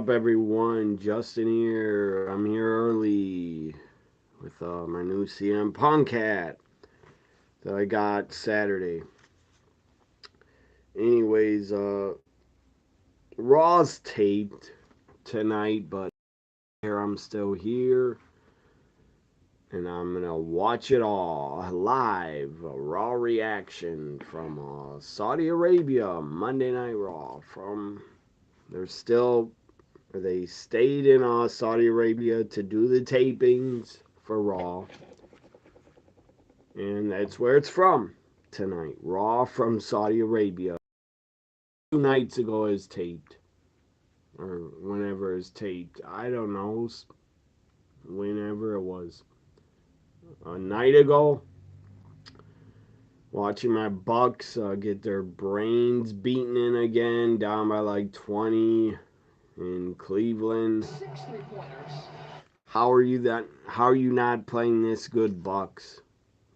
up, everyone? Justin here. I'm here early with my new CM Punk hat that I got Saturday. Anyways, Raw's taped tonight, but here I'm still here, and I'm gonna watch it all live. A Raw reaction from Saudi Arabia, Monday Night Raw. They stayed in Saudi Arabia to do the tapings for Raw. And that's where it's from tonight. Raw from Saudi Arabia. 2 nights ago is taped. Or whenever it's taped. I don't know. Whenever it was. A night ago. Watching my Bucks get their brains beaten in again. Down by like 20 in Cleveland. How are you not playing this good, Bucks?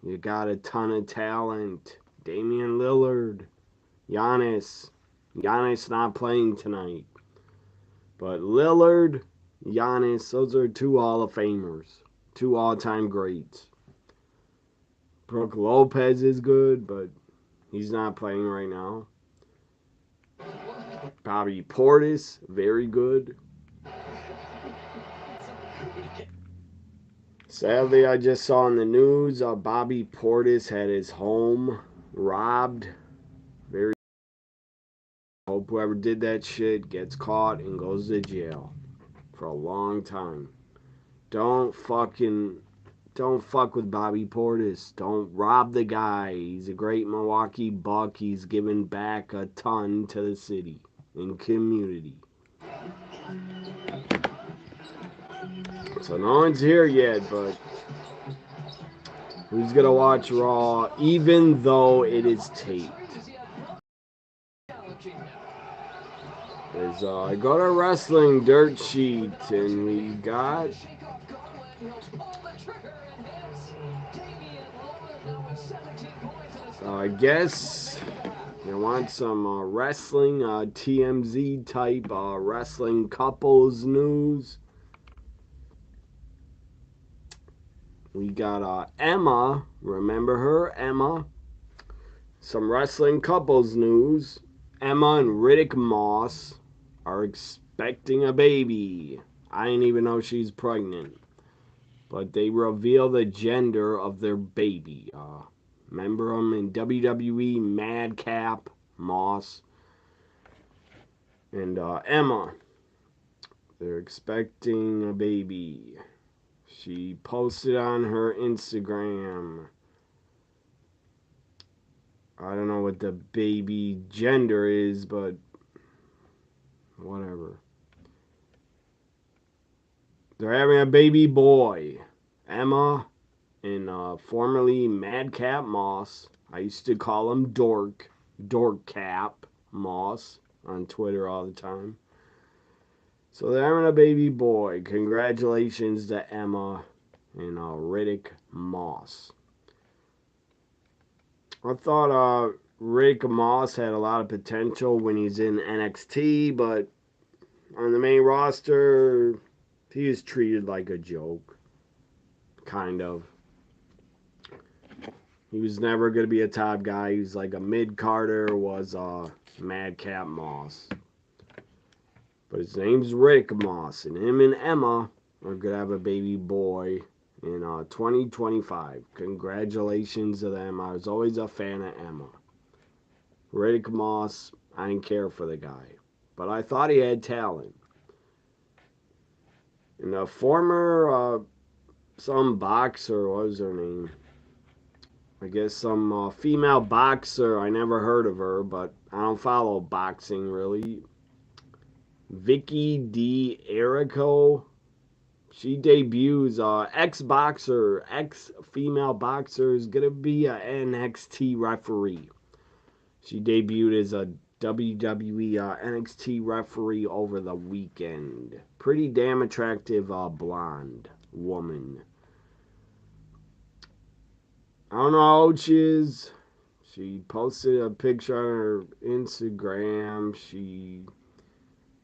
You got a ton of talent. Damian Lillard. Giannis. Giannis not playing tonight. But Lillard, Giannis, those are two Hall of Famers. Two all-time greats. Brook Lopez is good, but he's not playing right now. Bobby Portis, very good. Sadly, I just saw in the news Bobby Portis had his home robbed. Very. Hope whoever did that shit gets caught and goes to jail for a long time. Don't fuck with Bobby Portis. Don't rob the guy. He's a great Milwaukee Buck. He's given back a ton to the city and community. So no one's here yet, but who's gonna watch Raw even though it is taped? As I got a wrestling dirt sheet, and we got I guess you want some wrestling TMZ type wrestling couples news. We got Emma, remember her, Emma? Some wrestling couples news. Emma and Riddick Moss are expecting a baby. I didn't even know she's pregnant. But they reveal the gender of their baby. Remember him in WWE, Madcap Moss and Emma. They're expecting a baby. She posted on her Instagram. I don't know what the baby gender is, but whatever. They're having a baby boy. Emma and formerly Madcap Moss. I used to call him Dork Cap Moss on Twitter all the time. So they're having a baby boy. Congratulations to Emma and Riddick Moss. I thought Riddick Moss had a lot of potential when he's in NXT, but on the main roster, he is treated like a joke. Kind of. He was never going to be a top guy. He was like a mid-carder, was Madcap Moss. But his name's Rick Moss, and him and Emma are going to have a baby boy in 2025. Congratulations to them. I was always a fan of Emma. Riddick Moss, I didn't care for the guy, but I thought he had talent. And a former, some boxer, what was her name? I guess some female boxer, I never heard of her, but I don't follow boxing really. Vicky D'Erico. She debuts ex-boxer, ex-female boxer is going to be an NXT referee. She debuted as a WWE NXT referee over the weekend. Pretty damn attractive blonde woman. I don't know how old she is. She posted a picture on her Instagram. She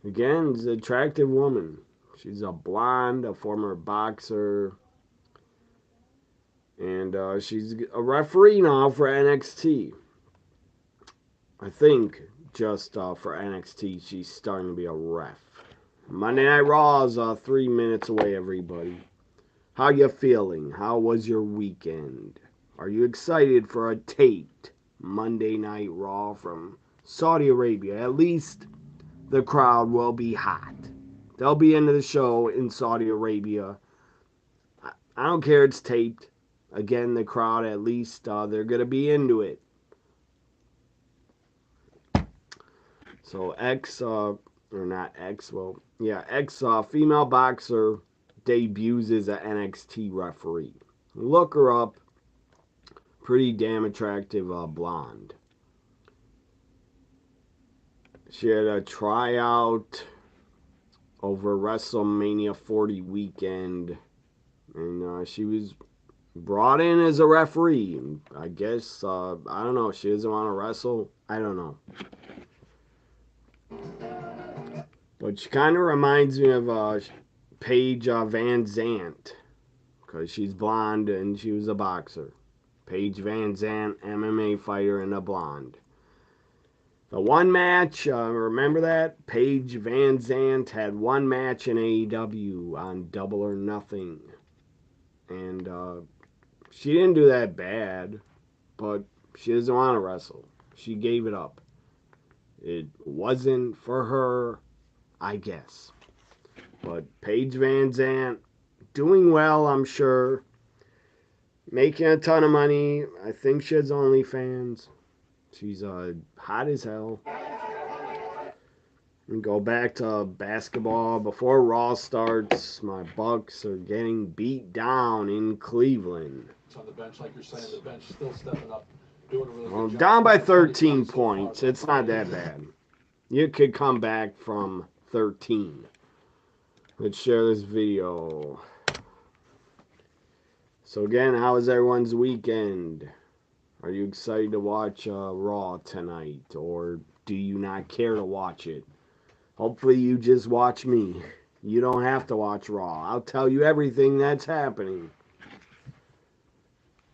Again, she's an attractive woman. She's a blonde, a former boxer, and she's a referee now for NXT. I think just for NXT, she's starting to be a ref. Monday Night Raw is 3 minutes away, everybody. How you feeling? How was your weekend? Are you excited for a taped Monday Night Raw from Saudi Arabia? At least the crowd will be hot. They'll be into the show in Saudi Arabia. I don't care, it's taped. Again, the crowd, at least they're going to be into it. So ex female boxer debuts as an NXT referee. Look her up. Pretty damn attractive blonde. She had a tryout over WrestleMania 40 weekend, and she was brought in as a referee. I guess, I don't know, she doesn't want to wrestle. I don't know. But she kind of reminds me of Paige Van Zant, because she's blonde and she was a boxer. Paige Van Zant, MMA fighter, and a blonde. The one match, remember that? Paige Van Zant had one match in AEW on Double or Nothing. And she didn't do that bad, but she doesn't want to wrestle. She gave it up. It wasn't for her, I guess. But Paige Van Zant, doing well, I'm sure. Making a ton of money. I think she has OnlyFans. She's hot as hell. And go back to basketball. Before Raw starts, my Bucks are getting beat down in Cleveland. On the bench, like you're saying, the bench still stepping up, doing a really good job. Down by 13 points. It's not that bad. You could come back from 13. Let's share this video. So again, how was everyone's weekend? Are you excited to watch Raw tonight, or do you not care to watch it? Hopefully you just watch me. You don't have to watch Raw. I'll tell you everything that's happening.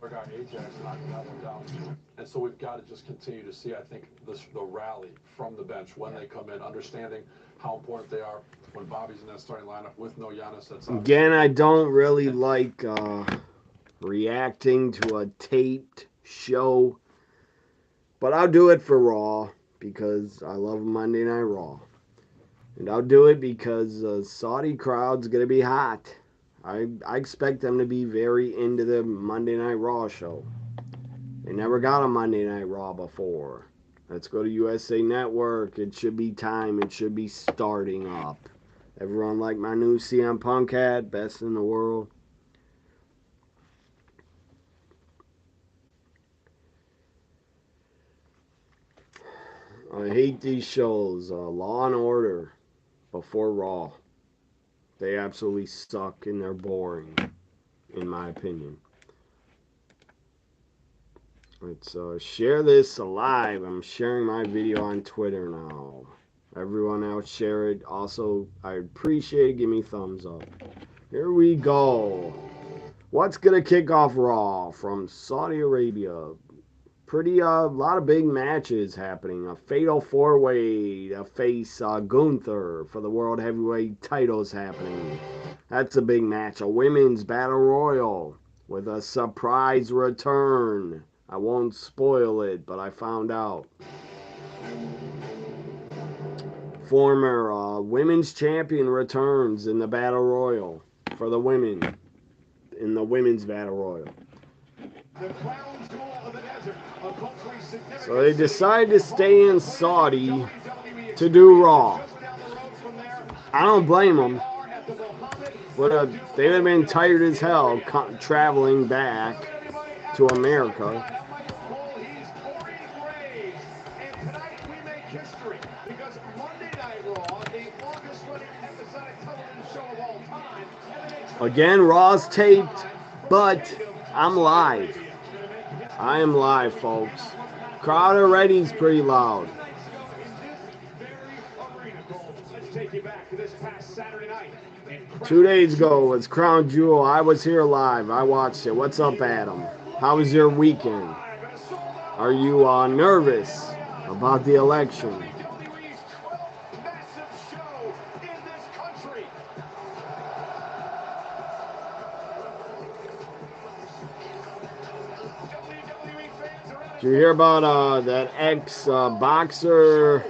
Our guy Ajax knocking that one down. And so we've got to just continue to see, I think, the rally from the bench when they come in, understanding how important they are when Bobby's in that starting lineup with no Giannis. Again, I don't really like reacting to a taped show, but I'll do it for Raw because I love Monday Night Raw. And I'll do it because Saudi crowd's going to be hot. I expect them to be very into the Monday Night Raw show. They never got a Monday Night Raw before. Let's go to USA Network. It should be time. It should be starting up. Everyone like my new CM Punk hat, best in the world. I hate these shows. Law and Order before Raw. They absolutely suck and they're boring, in my opinion. Let's share this live. I'm sharing my video on Twitter now. Everyone else share it. Also, I appreciate it. Give me a thumbs up. Here we go. What's going to kick off Raw from Saudi Arabia? Pretty, lot of big matches happening. A fatal four-way to face Gunther for the World Heavyweight titles happening. That's a big match. A women's battle royal with a surprise return. I won't spoil it, but I found out. Former women's champion returns in the battle royal for the women. In the women's battle royal. So they decided to stay in Saudi to do Raw. I don't blame them. They'd have been tired as hell traveling back to America. Again, Raw's taped, but I'm live. I am live, folks. Crowd already is pretty loud. 2 days ago was Crown Jewel. I was here live. I watched it. What's up, Adam? How was your weekend? Are you nervous about the election? Did you hear about that ex-boxer,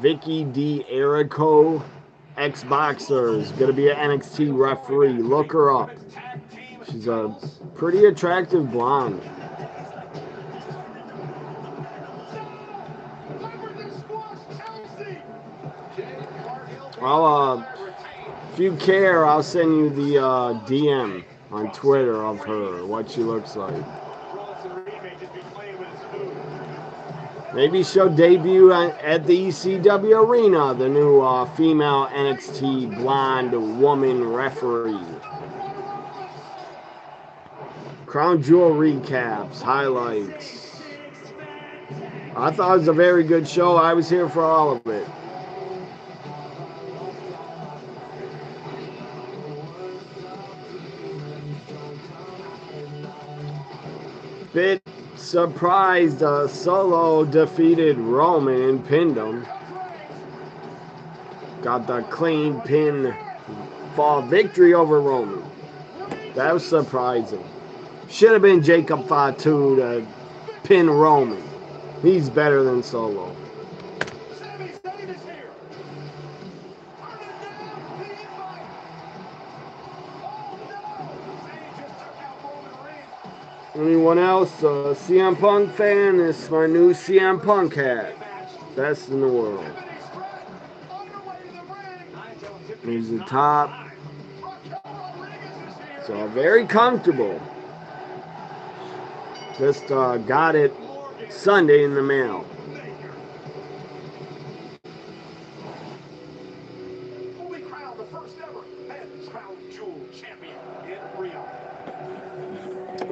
Vicky D'Erico? Ex-boxer is going to be an NXT referee. Look her up. She's a pretty attractive blonde. If you care, I'll send you the DM on Twitter of her, what she looks like. Maybe she'll debut at the ECW Arena, the new female NXT blonde woman referee. Crown Jewel recaps, highlights. I thought it was a very good show. I was here for all of it. Bit surprised Solo defeated Roman and pinned him. Got the clean pin fall victory over Roman. That was surprising. Should have been Jacob Fatu to pin Roman. He's better than Solo. Anyone else? CM Punk fan? This is my new CM Punk hat. Best in the world. Here's the top. So very comfortable. Just got it Sunday in the mail.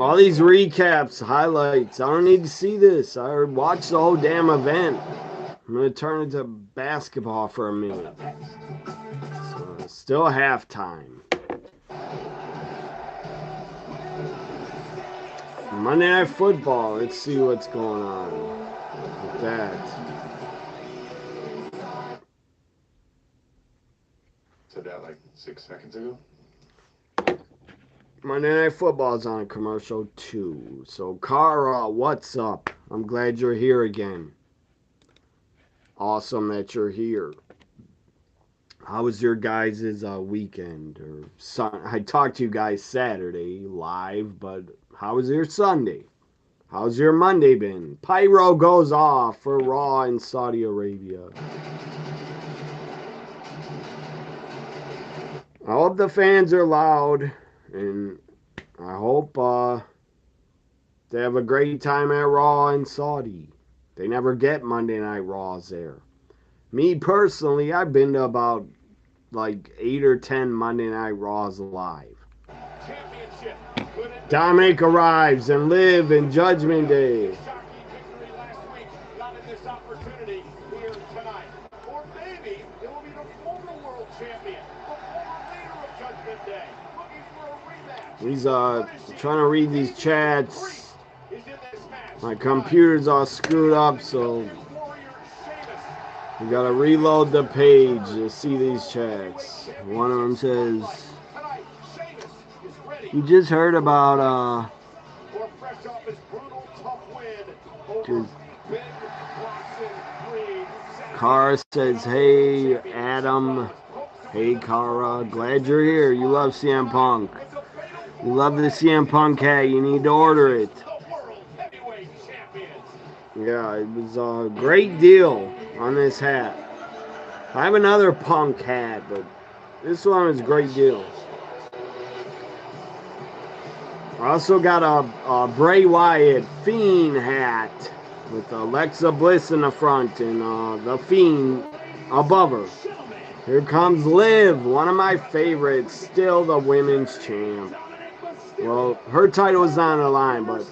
All these recaps, highlights. I don't need to see this. I watched the whole damn event. I'm going to turn it to basketball for a minute. So, still halftime. Monday Night Football. Let's see what's going on with that. Said that like 6 seconds ago. Monday Night Football is on commercial too. So, Cara, what's up? I'm glad you're here again. Awesome that you're here. How was your guys' weekend? I talked to you guys Saturday live, but how was your Sunday? How's your Monday been? Pyro goes off for Raw in Saudi Arabia. I hope the fans are loud. And I hope they have a great time at Raw in Saudi. They never get Monday Night Raws there. Me personally, I've been to about like 8 or 10 Monday Night Raws live. Dominic arrives and Liv in Judgment Day. He's trying to read these chats. My computer's all screwed up, so you gotta reload the page to see these chats. One of them says, "You just heard about Cara says, hey Adam, hey Cara, glad you're here. You love CM Punk. You love the CM Punk hat. You need to order it." Yeah, it was a great deal on this hat. I have another Punk hat, but this one is a great deal. I also got a Bray Wyatt Fiend hat with Alexa Bliss in the front and the Fiend above her. Here comes Liv, one of my favorites, still the women's champ. Well, her title is not on the line, but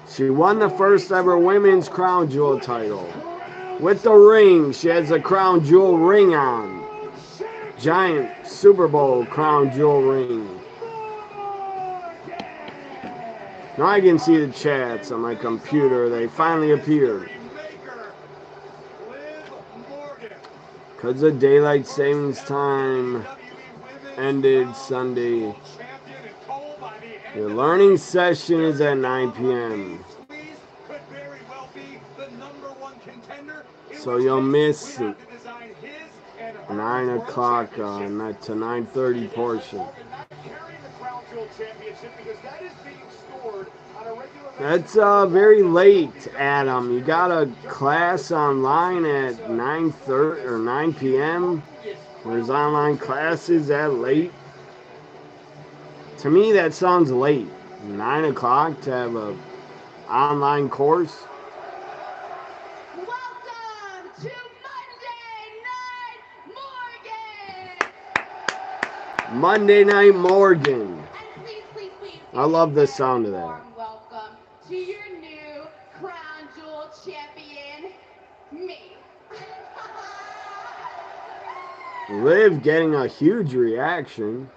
she won the first ever women's crown jewel title. With the ring, she has a crown jewel ring on. giant Super Bowl crown jewel ring. Now I can see the chats on my computer. They finally appeared. Because the daylight savings time ended Sunday. Your learning session is at 9 p.m. So you'll miss 9 o'clock to 9:30 portion. That's very late, Adam. You got a class online at 9:30 or 9 p.m. There's online classes that late. To me, that sounds late. 9 o'clock to have a online course. Welcome to Monday Night Morgan. And please, I love the sound of that. welcome to your new crown jewel champion, me. Liv getting a huge reaction.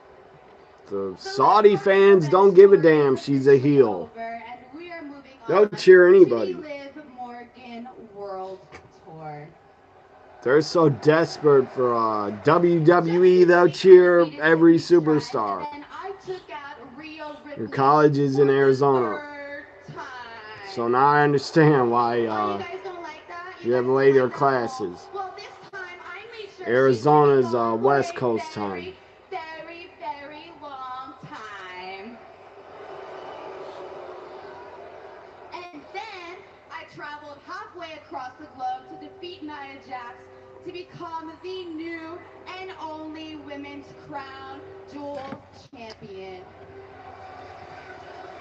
The Saudi fans don't give a damn she's a heel. They'll cheer anybody. Liv Morgan World Tour. They're so desperate for WWE, they'll cheer every superstar. Your college is in Arizona. So now I understand why you have later classes. Arizona's West Coast time. Very long time. And then I traveled halfway across the globe to defeat Nia Jax to become the new and only women's crown jewel champion.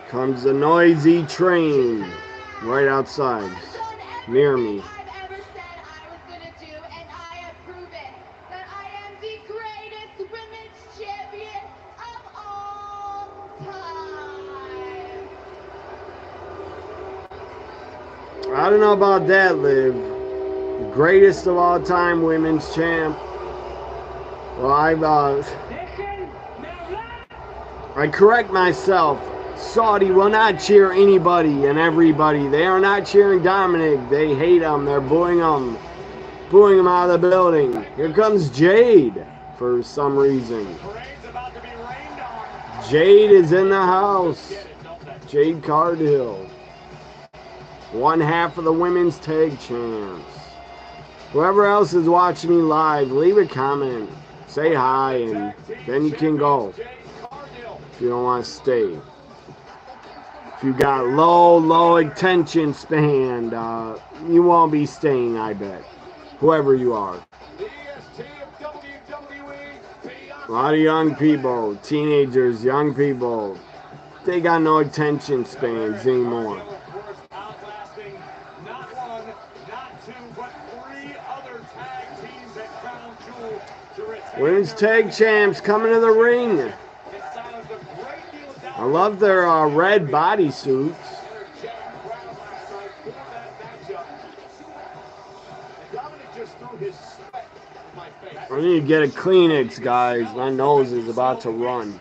Comes a noisy train right outside, near me. I've ever said I was going to do, and I have proven that I am the greatest women's champion of all time. I don't know about that, Liv. Greatest of all time women's champ. Well, I correct myself. Saudi will not cheer anybody and everybody. They are not cheering Dominic. They hate him. They're booing him. Booing him out of the building. Here comes Jade for some reason. Jade is in the house. Jade Cargill. One half of the women's tag champs. Whoever else is watching me live, leave a comment. Say hi, and then you can go. If you don't want to stay. If you got low attention span, you won't be staying, I bet. Whoever you are. A lot of young people, teenagers, young people, they got no attention spans anymore. Women's tag champs coming to the ring. I love their red bodysuits. I need to get a Kleenex, guys. My nose is about to run.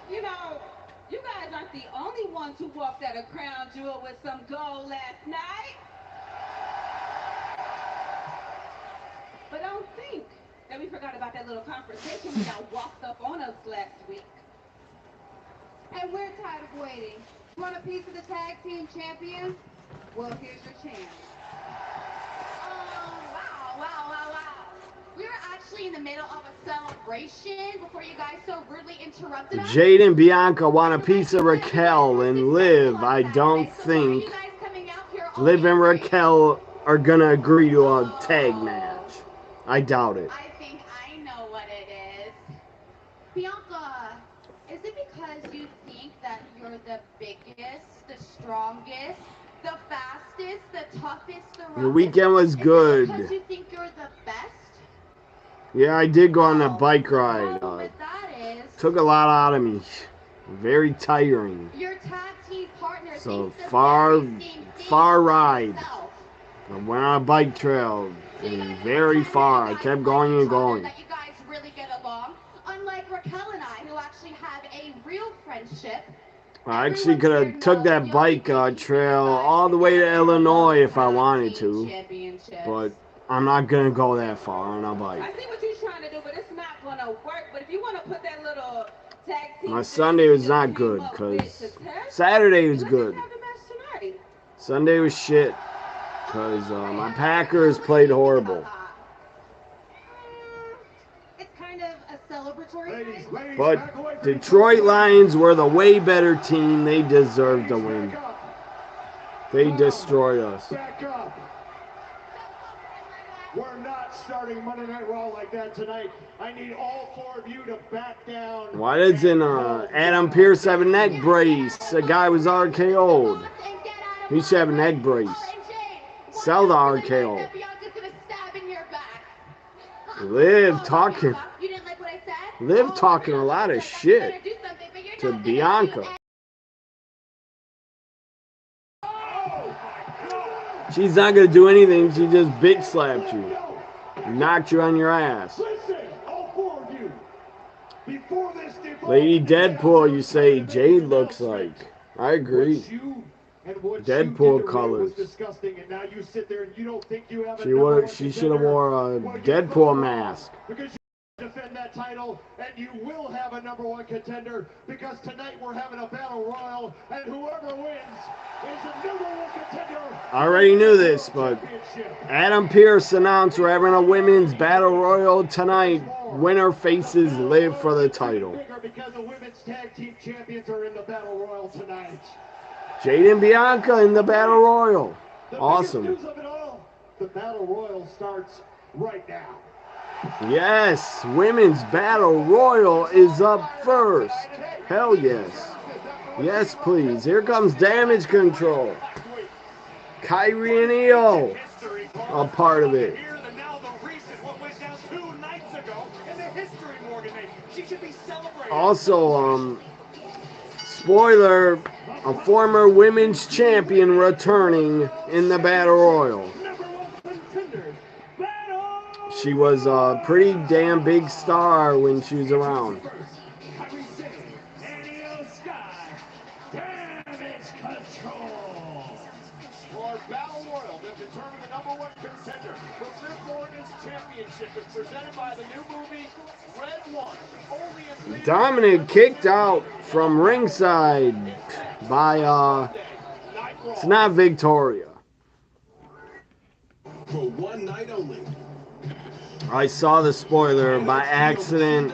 You know, you guys aren't the only ones who walked out of Crown Jewel with some gold last night. But don't think that we forgot about that little confrontation that walked up on us last week. And we're tired of waiting. You want a piece of the tag team champions? Well, here's your chance. Wow. We were actually in the middle of a celebration before you guys so rudely interrupted us. Jade and Bianca want a piece of Raquel, and Liv, I don't think Liv and Raquel are gonna agree to a tag match. I doubt it. I think I know what it is. Bianca, is it because you think that you're the biggest, the strongest, the fastest, the toughest, the roughest? The weekend was Is it good. because you think you're the best? Yeah, I did go on a bike ride. Took a lot out of me. Very tiring. Your tag team partner So thinks the far very same far thing ride. himself. I went on a bike trail and very far. I kept going and going. That you guys really get along, unlike Raquel and I, who actually have a real friendship. I actually could have took that bike trail all the way to Illinois if I wanted to, but I'm not gonna go that far on a bike. I see what you're trying to do, but it's not gonna work. But if you want to put that little tag team, My Sunday was not good because Saturday was good. Sunday was shit because my Packers played horrible. It's kind of a celebratory night. But Detroit Lions were the way better team. They deserved to win. They destroyed us. We're not starting Monday Night Raw like that tonight. I need all four of you to back down. Why doesn't Adam Pearce have a neck brace? The guy was RKO'd. He should have a neck brace. Sell the RKO. Liv talking a lot of shit to Bianca. She's not gonna do anything. She just bitch slapped you, knocked you on your ass. Lady Deadpool, you say Jade looks like. I agree. Deadpool colors. She should have wore a Deadpool mask. Defend that title, and you will have a #1 contender, because tonight we're having a battle royal, and whoever wins is a #1 contender. I already knew this, but Adam Pearce announced we're having a women's battle royal tonight. Winner faces Liv for the title. Because the women's tag team champions are in the battle royal tonight. Jade and Bianca in the battle royal. Awesome. The battle royal starts right now. Yes, women's battle royal is up first. Hell yes. Yes, please. Here comes Damage Control. Kyrie and Io, a part of it. Also, spoiler, a former women's champion returning in the battle royal. She was a pretty damn big star when she was around. Dominic kicked out from ringside by, it's not Victoria. For one night only. I saw the spoiler by accident.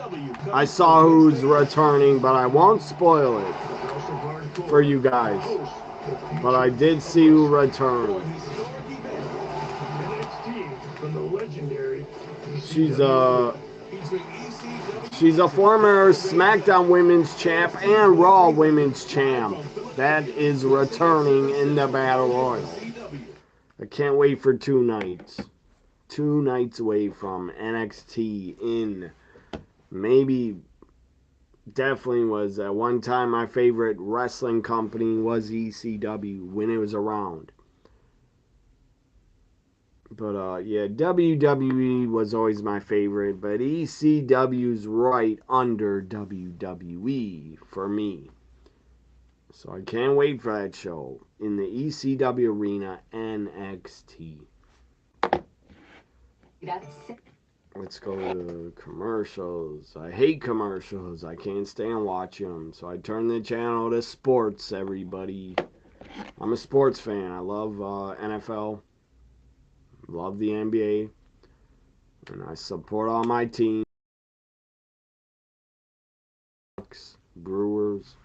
I saw who's returning, but I won't spoil it for you guys. But I did see who returned. She's a former SmackDown Women's Champ and Raw Women's Champ. That is returning in the Battle Royal. I can't wait for 2 nights. 2 nights away from NXT in maybe, definitely was at one time my favorite wrestling company was ECW when it was around. But yeah, WWE was always my favorite, but ECW's right under WWE for me. So I can't wait for that show in the ECW arena, NXT. Let's go to commercials. I hate commercials. I can't stand watching them. So I turn the channel to sports, everybody. I'm a sports fan. I love NFL. Love the NBA. And I support all my teams. Brewers.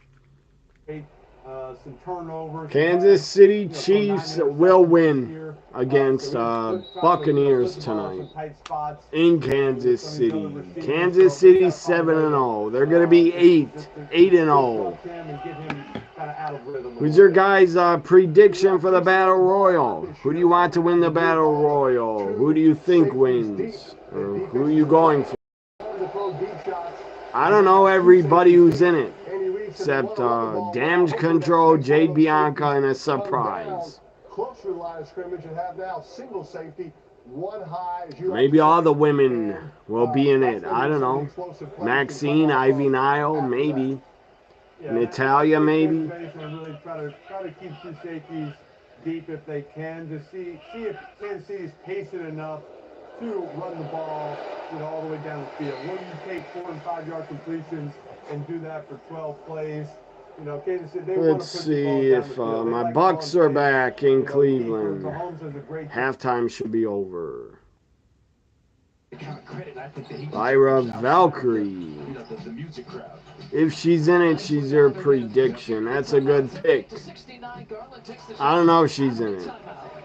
Some turnovers. Kansas City Chiefs will win against Buccaneers tonight in Kansas City. Kansas City 7-0. They're going to be 8-0. Who's your guys' prediction for the Battle Royal? Who do you want to win the Battle Royal? Who do you think wins? Who are you going for? I don't know everybody who's in it, except Damage Control, Jade Bianca, and a surprise. Close to the line of scrimmage and have now single safety, one high. Maybe all the women will be in it. I don't know. Maxine, Ivy Nile, maybe. Natalia, maybe. Really try to keep two safeties deep if they can to see if Kansas City's patient enough to run the ball, all the way down the field. When you take 4 and 5 yard completions and do that for 12 plays, Kansas City, they Let's see if my Bucks are back in Cleveland. Halftime should be over. Lyra Valkyrie. If she's in it, she's your prediction. That's a good pick. I don't know if she's in it.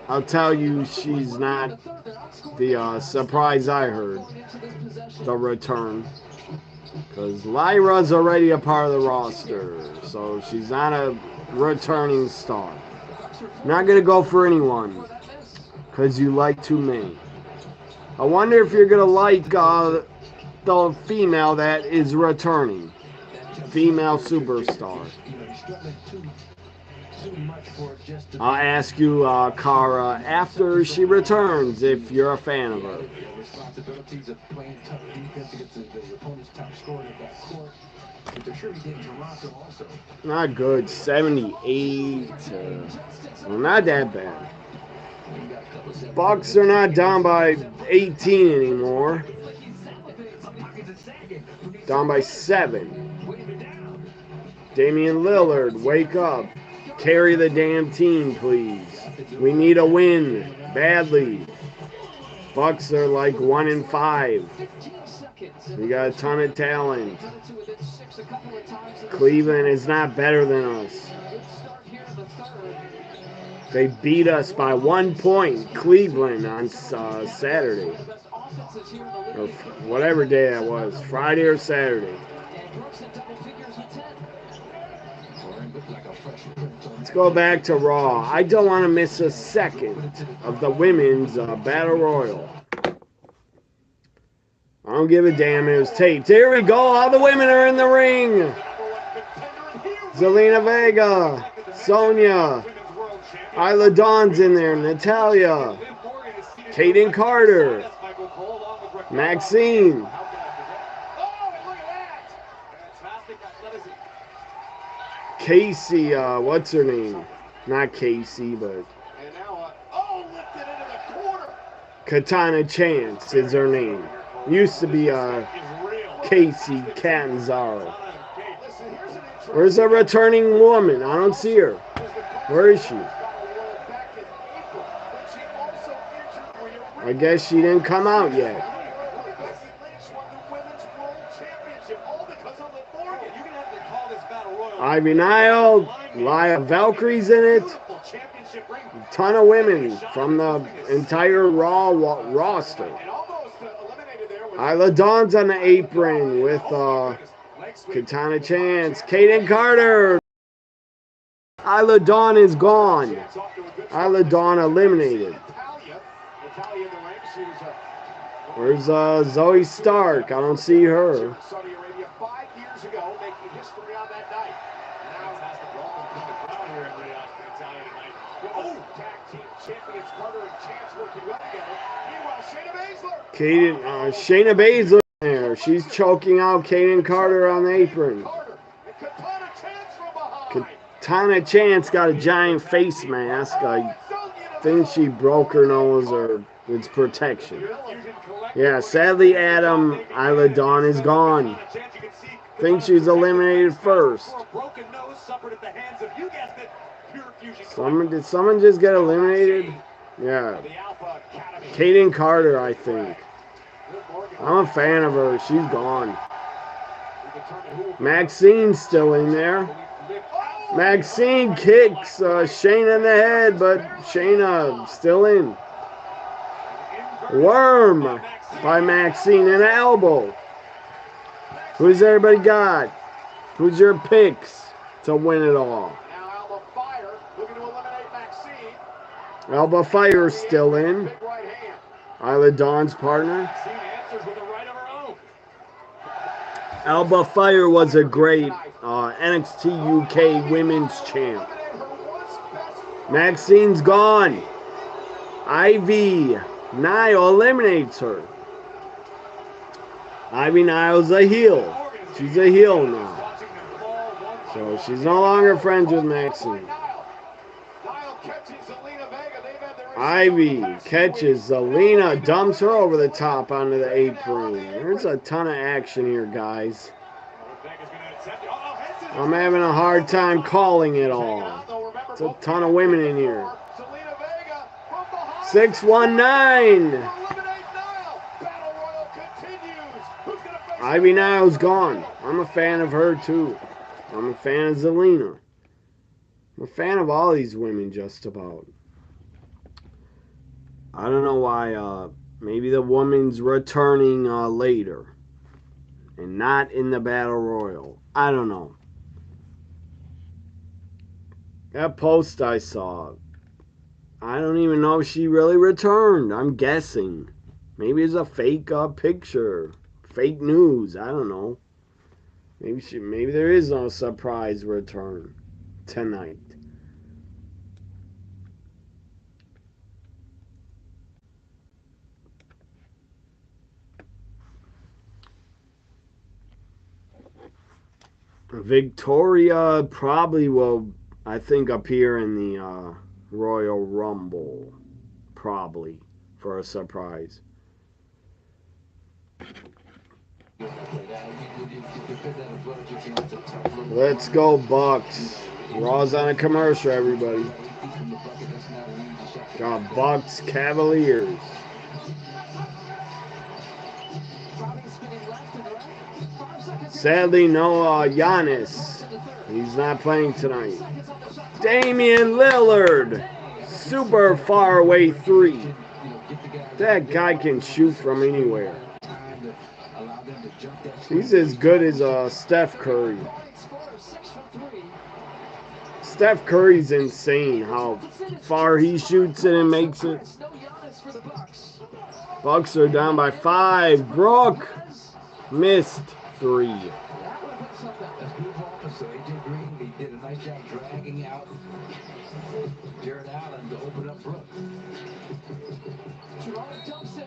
I'll tell you she's not the surprise I heard. The return. Because Lyra's already a part of the roster. So she's not a returning star. Not going to go for anyone. Because you like too many. I wonder if you're going to like the female that is returning. Female superstar. I'll ask you, Cara, after she returns, if you're a fan of her. Not good. 78. Well, not that bad. Bucks are not down by 18 anymore. Down by 7. Damian Lillard, wake up. Carry the damn team, please. We need a win badly. Bucks are like 1 and 5. We got a ton of talent. Cleveland is not better than us. They beat us by 1 point, Cleveland, on Saturday. Or whatever day that was, Friday or Saturday. Let's go back to Raw. I don't want to miss a second of the women's Battle Royal. I don't give a damn. It was taped. Here we go. All the women are in the ring. Zelina Vega, Sonya, Isla Dawn's in there, Natalia, Kaden Carter, Maxine, Casey, what's her name? Not Casey, but Katana Chance is her name. Used to be Casey Catanzaro. Where's the returning woman? I don't see her. Where is she? I guess she didn't come out yet. Ivy Nile, Lyra Valkyrie's in it. A ton of women from the entire Raw roster. Isla Dawn's on the apron with Katana Chance. Kaden Carter. Isla Dawn is gone. Isla Dawn eliminated. Where's Zoe Stark? I don't see her. Shayna Baszler there. She's choking out Kaden Carter on the apron. Katana Chance got a giant face mask. I think she broke her nose or it's protection. Yeah, sadly, Adam, Isla Dawn is gone. Think she's eliminated first. Did someone just get eliminated? Yeah. Kaden Carter, I think. I'm a fan of her. She's gone. Maxine's still in there. Maxine kicks Shayna in the head, but Shayna still in. Worm by Maxine and an elbow. Who's everybody got? Who's your picks to win it all? Alba Fire's still in. Isla Dawn's partner. Alba Fire was a great NXT UK Women's Champ. Maxine's gone. Ivy Nile eliminates her. Ivy Nile's a heel. She's a heel now. So she's no longer friends with Maxine. Ivy catches Zelina, dumps her over the top onto the apron. There's a ton of action here, guys. I'm having a hard time calling it all. It's a ton of women in here. 619. Ivy Nile's gone. I'm a fan of her too. I'm a fan of Zelina. I'm a fan of all these women just about. I don't know why. Maybe the woman's returning later and not in the Battle Royal. I don't know. That post I saw, I don't even know if she really returned. I'm guessing. Maybe it's a fake picture. Fake news. I don't know. Maybe there is no surprise return tonight. Victoria probably will, I think, appear in the Royal Rumble. Probably for a surprise. Let's go, Bucks. Raw's on a commercial, everybody. Got Bucks Cavaliers. Sadly, no Giannis. He's not playing tonight. Damian Lillard. Super far away three. That guy can shoot from anywhere. He's as good as Steph Curry. Steph Curry's insane how far he shoots it and makes it. Bucks are down by 5. Brooke missed 3.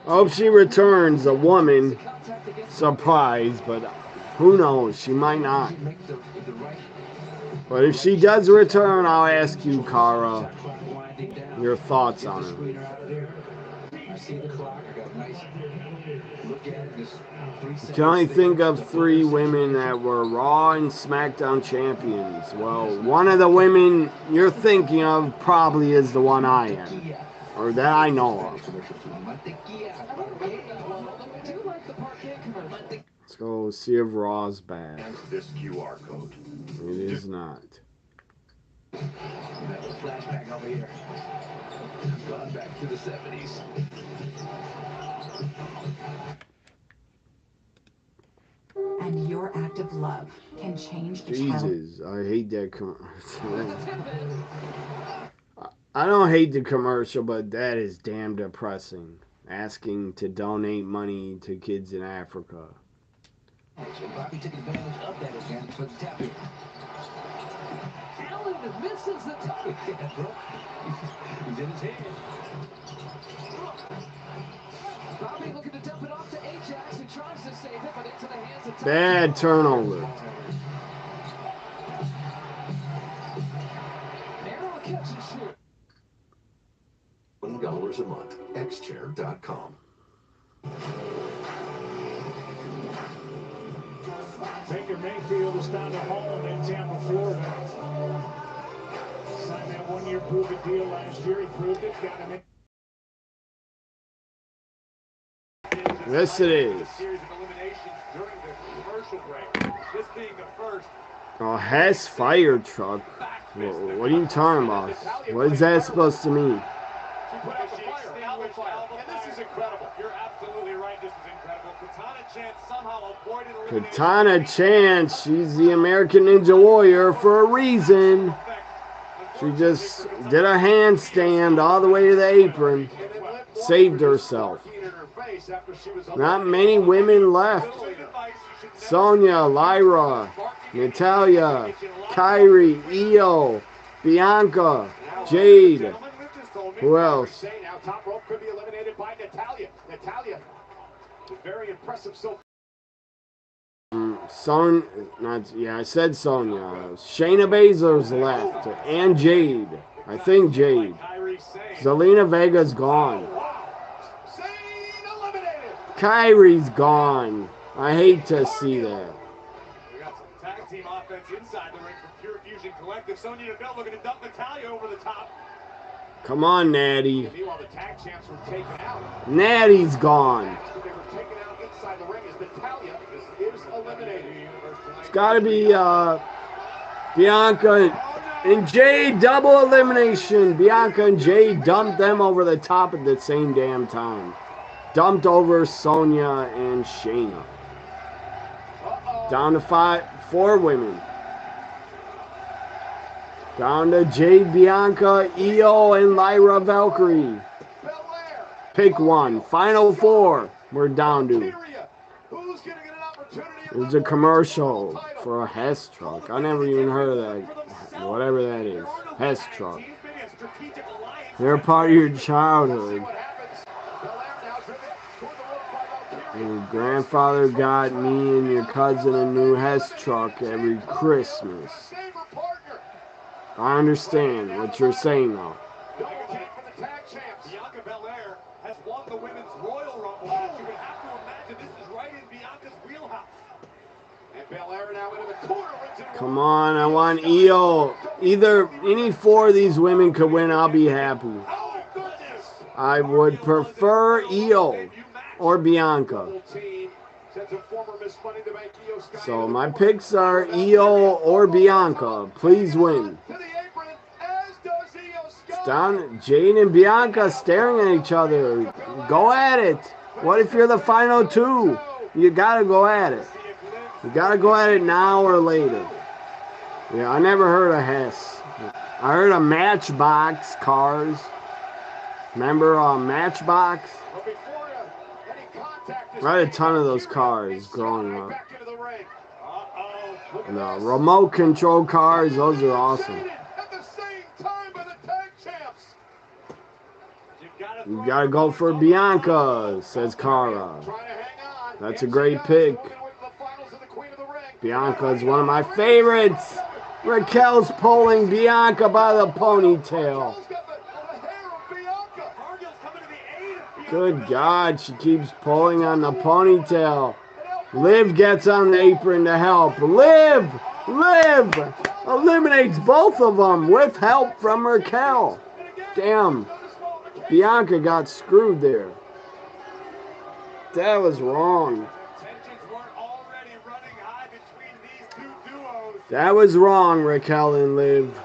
I hope she returns a woman. Surprise, but who knows? She might not. But if she does return, I'll ask you, Cara, your thoughts on her. I can only think of 3 women that were Raw and SmackDown champions. Well, one of the women you're thinking of probably is the one I am, or that I know of. Let's go see if Raw's back. This QR code. It is not. Flashback over here. Gone back to the 70s. And your act of love can change the child. Jesus, I hate that commercial. I don't hate the commercial, but that is damn depressing. Asking to donate money to kids in Africa. Bobby took advantage of that advantage for the tap in. Allen misses the top. He's in his hand. Bobby looking to dump it off to Ajax, who tries to save it, but into the hands of Bad turnover. Narrow catch and shoot. $1 a month. Xchair.com. Baker Mayfield is down to home in Tampa, Florida. Signed that one-year prove-it deal last year. He proved it. Got him in. Yes, it is. Oh, Hess fire truck. What are you talking about? What is that supposed to mean? And this is incredible. You're absolutely right. This is incredible. Katana Chance somehow avoided Katana Chance, she's the American Ninja Warrior for a reason. She just did a handstand all the way to the apron. Saved herself. face after she was Not many women left. Sonya, Lyra, Natalia, Kyrie, Io, Bianca, Jade. Who else? Now top rope could be eliminated by Natalia. Natalia is very impressive so I said Sonya. Shayna Baszler's left. And Jade. I think Jade. Zelina Vega's gone. Kyrie's gone. I hate to see that. We got some tag team offense inside the ring from Pure Fusion Collective. Sonya Deville looking to dump Natalia over the top. Come on, Natty. Meanwhile, the tag champs were taken out. Natty's gone. They were taken out inside the ring as Natalia is eliminated. It's got to be Bianca and Jade, double elimination. Bianca and Jade dumped them over the top at the same damn time. Dumped over Sonya and Shayna. Down to 4 women. Down to Jade, Bianca, Io, and Lyra Valkyrie. Pick one. Final 4 we're down to. There's a commercial for a Hess truck. I never even heard of that. Whatever that is. Hess truck. They're part of your childhood. And your grandfather got me and your cousin a new Hess truck every Christmas. I understand what you're saying now. Bianca Belair has won the women's Royal Rumble match. You would have to imagine this is right in Bianca's wheelhouse. And Belair now into the corner. Come on, I want Io. Either any 4 of these women could win, I'll be happy. I would prefer Io or Bianca. So my picks are Io or Bianca. Please win. Down, Jade and Bianca staring at each other. Go at it. What if you're the final 2? You gotta go at it. You gotta go at it now or later. Yeah, I never heard of Hess. I heard of Matchbox cars. Remember Matchbox? I had a ton of those cars growing up. And remote control cars, those are awesome. You gotta go for Bianca, says Cara. That's a great pick. Bianca is one of my favorites. Raquel's pulling Bianca by the ponytail. Good God, she keeps pulling on the ponytail. Liv gets on the apron to help. Liv eliminates both of them with help from Raquel. Damn, Bianca got screwed there. That was wrong. That was wrong, Raquel and Liv.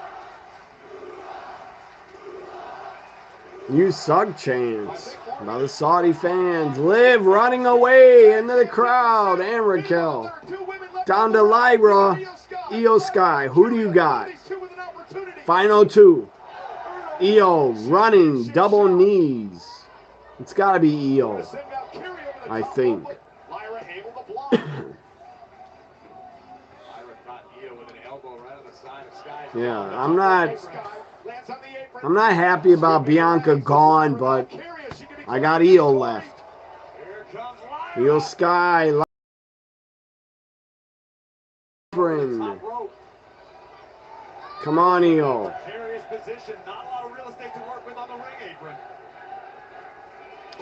You suck chants by the Saudi fans. Liv running away into the crowd and Raquel. Down to Lyra, Io Sky. Who do you got? Final 2. Io running double knees. It's got to be Io, I think. Yeah, I'm not happy about Bianca gone, but I got Io left. Io Sky. Come on, Io.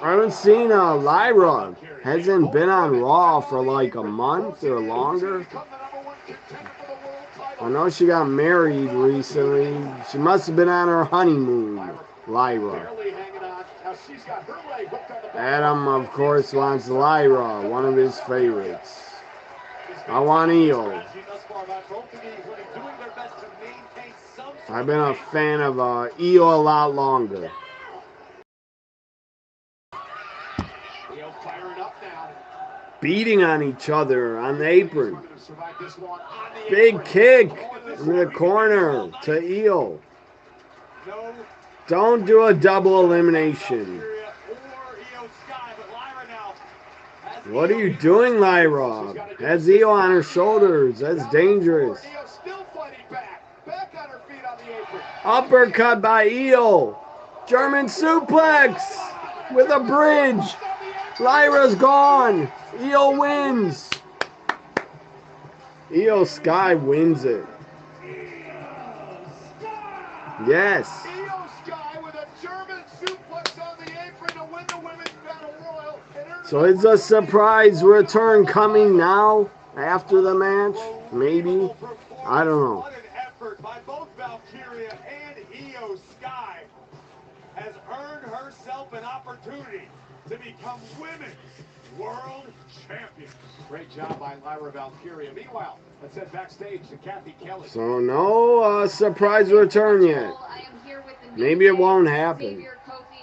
I haven't seen Lyra. Hasn't been on Raw for like a month or longer. I know she got married recently. She must have been on her honeymoon, Lyra. Adam, of course, wants Lyra, one of his favorites. I want Io. I've been a fan of Io a lot longer. Beating on each other on the apron. Big kick in the corner to Io. Don't do a double elimination. What are you doing, Lyra? Has Io on her shoulders. That's dangerous. Io still fighting back. Back on her feet on the apron. Uppercut by Io. German suplex with a bridge. Lyra's gone. Io wins. Io Sky wins it. Yes. Io Sky with a German suplex on the apron to win the women's battle royal. So is a surprise return coming now after the match? Maybe. I don't know. What an effort by both Valkyria and Io Sky has earned herself an opportunity to become women's world champion. Great job by Lyra Valkyria. Meanwhile, let's head backstage to Kathy Kelly. So no surprise return yet. Maybe it won't happen.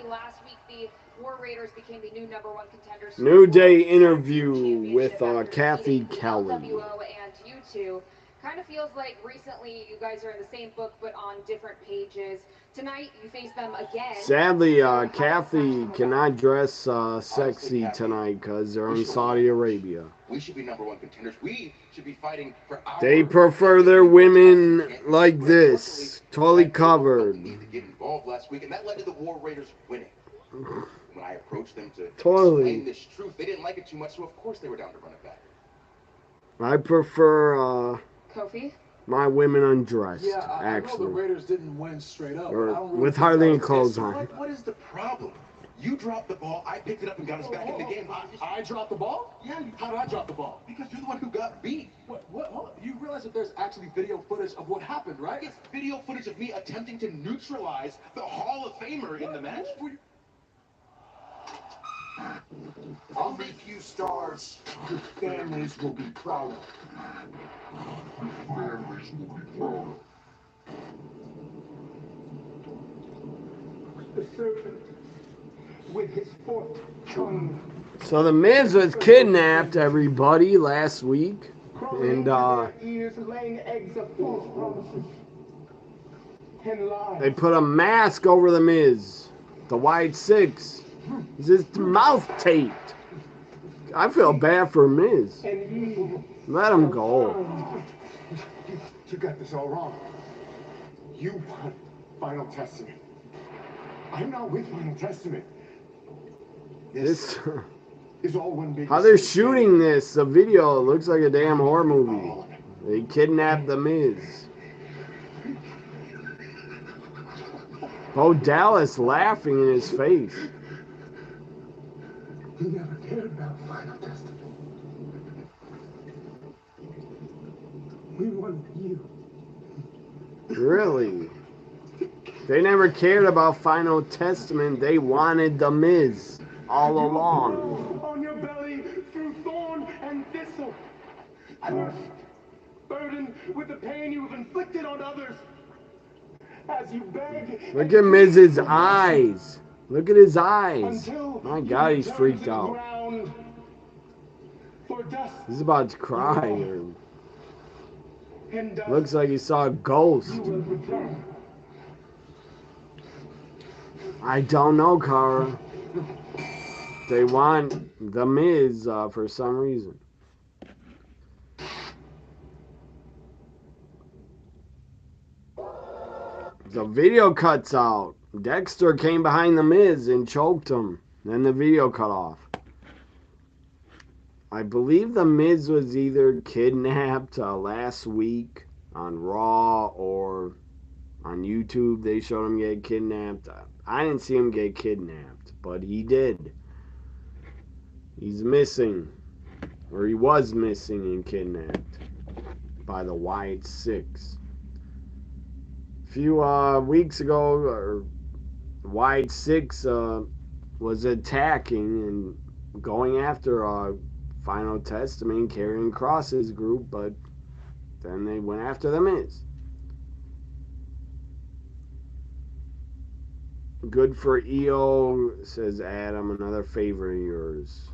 Last week, the War Raiders became the new #1 contenders. New Day interview with Kathy Kelly. LWO and you two. Kind of feels like recently you guys are in the same book but on different pages. Tonight you face them again. Sadly, Kathy cannot dress sexy tonight because they're in Saudi Arabia. We should be #1 contenders. We should be fighting for our... They prefer their women like this, totally covered. To get involved last week, and that led to the War Raiders winning. When I approached them to explain this truth, they didn't like it too much, so of course they were down to run it back. I prefer Kofi? my women undressed, Yeah, I know the actually. Raiders didn't win straight up. Or I don't really with think hardly that any was clothes history. on. What is the problem? You dropped the ball, I picked it up and got us back in the game. I dropped the ball? Yeah, How did I drop the ball? because you're the one who got beat. What? Hold on. You realize that there's actually video footage of what happened, right? It's video footage of me attempting to neutralize the Hall of Famer in the match. I'll make you stars. Your families will be proud. The serpent with his forked tongue. So the Miz was kidnapped, everybody, last week. And ears laying eggs of false promises and lies. they put a mask over the Miz. The White Six. His mouth taped. I feel bad for Miz. And ye Let him go. You got this all wrong. You want Final Testament. I'm not with Final Testament. This Is all one big how they're shooting this. The video looks like a damn horror movie. They kidnapped the Miz. Bo Dallas laughing in his face. He never cared about Final Testament. We want you. Really? They never cared about Final Testament. They wanted the Miz all along. on your belly through thorn and thistle. Cursed, burdened with the pain you have inflicted on others. As you beg. Look at Miz's eyes. Look at his eyes. My God, he's freaked out. He's about to cry. Looks like he saw a ghost. I don't know, Cara. They want the Miz for some reason. The video cuts out. Dexter came behind the Miz and choked him. Then the video cut off. I believe the Miz was either kidnapped last week on Raw or on YouTube. They showed him get kidnapped. I didn't see him get kidnapped, but he did. He's missing, or he was missing and kidnapped by the White Six. A few weeks ago, or White Six was attacking and going after Final Testament, carrying Cross's group, but then they went after the Miz. Good for EO, says Adam, another favorite of yours.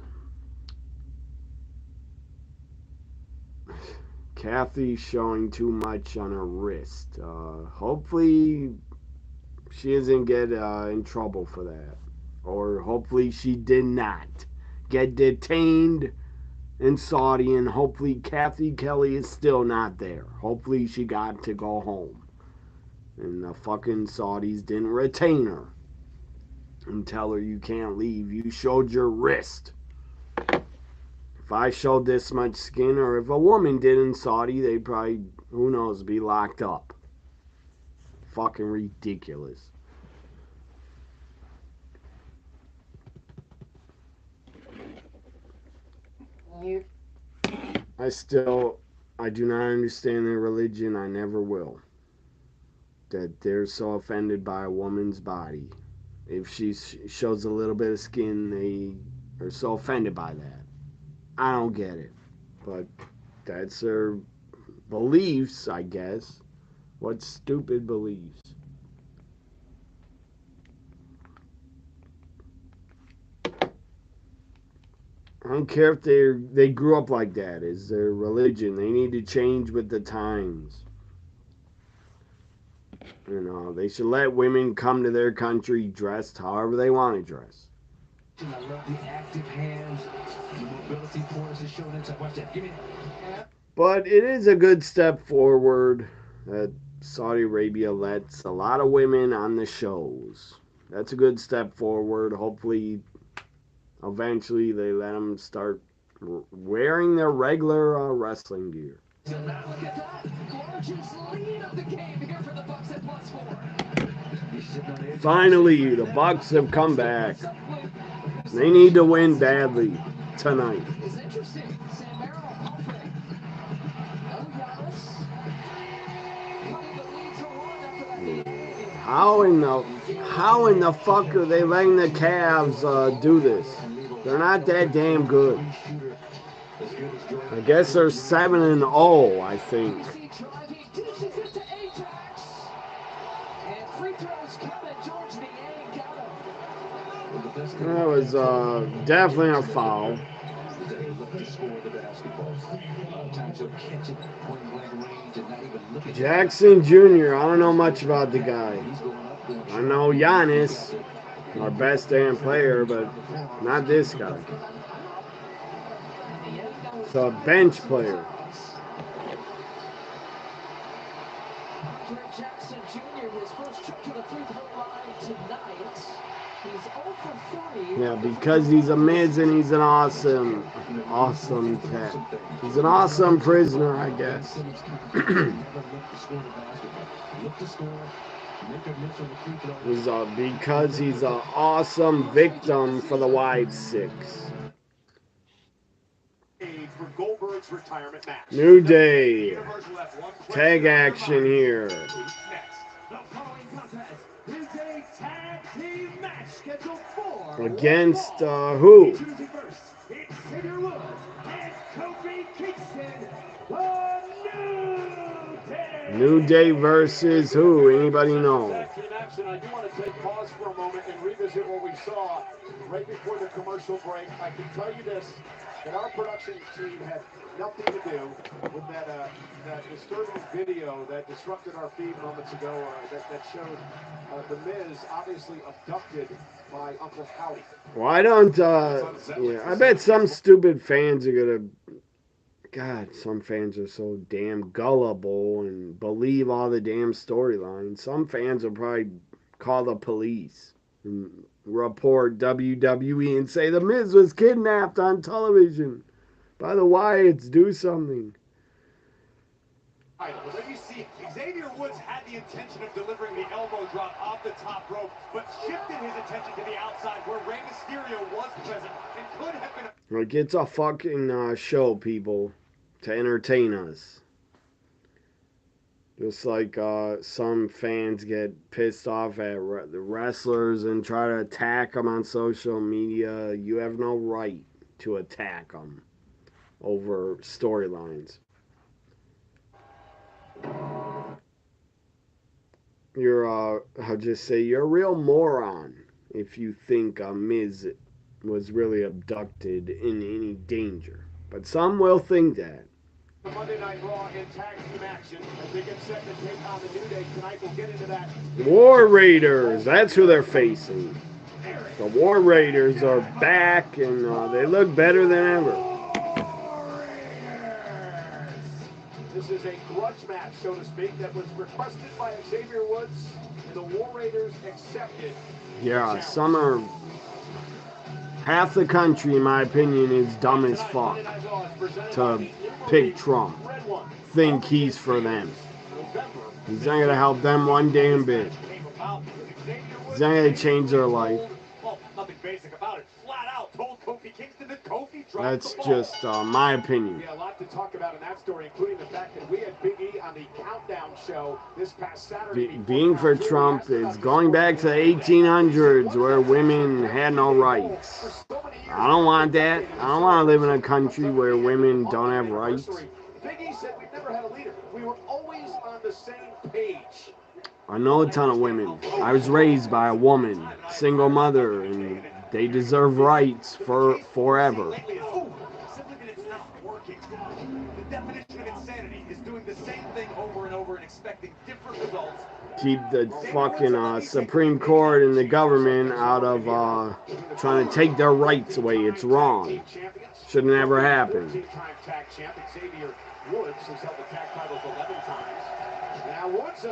Kathy showing too much on her wrist. Hopefully she doesn't get in trouble for that. Or hopefully she did not get detained in Saudi, and hopefully Kathy Kelly is still not there. Hopefully she got to go home. And the fucking Saudis didn't retain her and tell her you can't leave. You showed your wrist. If I showed this much skin, or if a woman did in Saudi, they'd probably, who knows, be locked up. Fucking ridiculous. I do not understand their religion. I never will. That they're so offended by a woman's body. If she shows a little bit of skin, they are so offended by that. I don't get it. But that's their beliefs, I guess. What stupid beliefs. I don't care if they grew up like that. It's their religion. They need to change with the times. You know, they should let women come to their country dressed however they want to dress. I love the active hands, the mobility force is showing inside. Watch that. Give me that. But it is a good step forward that Saudi Arabia lets a lot of women on the shows. That's a good step forward. Hopefully, eventually they let them start wearing their regular wrestling gear. So now look at that. Gorgeous lead of the game here for the Bucks at +4. Finally, the Bucks have come back. They need to win badly tonight. It's interesting. Sam Merrill, Humphrey. No Giannis. Cutting the lead to 1 after that. How in the fuck are they letting the Cavs do this? They're not that damn good. I guess they're 7-0, I think. That was definitely a foul. Jackson Jr., I don't know much about the guy. I know Giannis, our best damn player, but not this guy. It's a bench player. Jackson Jr., his first trip to the free throw line tonight. He's 0 for 3. Yeah, because he's a Miz and he's an awesome cat. He's an awesome prisoner, I guess. Because he's an awesome victim for the wide 6. New Day. Tag action here. Against who? New Day versus who? Anybody know? I do want to take pause for a moment and revisit what we saw right before the commercial break. I can tell you this, that our production team had nothing to do with that disturbing video that disrupted our feed moments ago that showed The Miz obviously abducted by Uncle Howdy. Why don't, yeah, I bet some stupid fans are going to, God, some fans are so damn gullible and believe all the damn storylines. Some fans will probably call the police and report WWE and say The Miz was kidnapped on television by the Wyatts. Do something. But then you see Xavier Woods had the intention of delivering the elbow drop off the top rope, but shifted his attention to the outside where Rey Mysterio was present and could have been. Like, it's a fucking show, people, to entertain us. Just like some fans get pissed off at the wrestlers and try to attack them on social media. You have no right to attack them over storylines. I'll just say you're a real moron if you think Miz was really abducted in any danger. But some will think that. Monday Night Raw in tag team action as they get set to take on the New Day tonight. We'll get into that. War Raiders, that's who they're facing. The War Raiders are back and they look better than ever. This is a grudge match, so to speak, that was requested by Xavier Woods, and the War Raiders accepted. Yeah, some are. Half the country, in my opinion, is dumb as fuck to pick Trump. Think he's for them. He's not gonna help them one damn bit. He's not gonna change their life. Well, nothing basic about it. Flat out told Kofi Kingston that Kofi dropped That's the ball. just my opinion. Yeah, a lot to talk about in that story, including the fact that we had Big E on the Countdown show this past Saturday. Being for Trump is going back to the 1800s where women had no rights. I don't want that. I don't want to live in a country where women don't have rights. Big E said we've never had a leader. We were always on the same page. I know a ton of women. I was raised by a woman, single mother, and they deserve rights for forever. Simply that it's not working. The definition of insanity is doing the same thing over and over and expecting different results. Keep the fucking Supreme Court and the government out of trying to take their rights away. It's wrong. Should never happen. Xavier Woods has held the tag titles 11 times. Now Woods,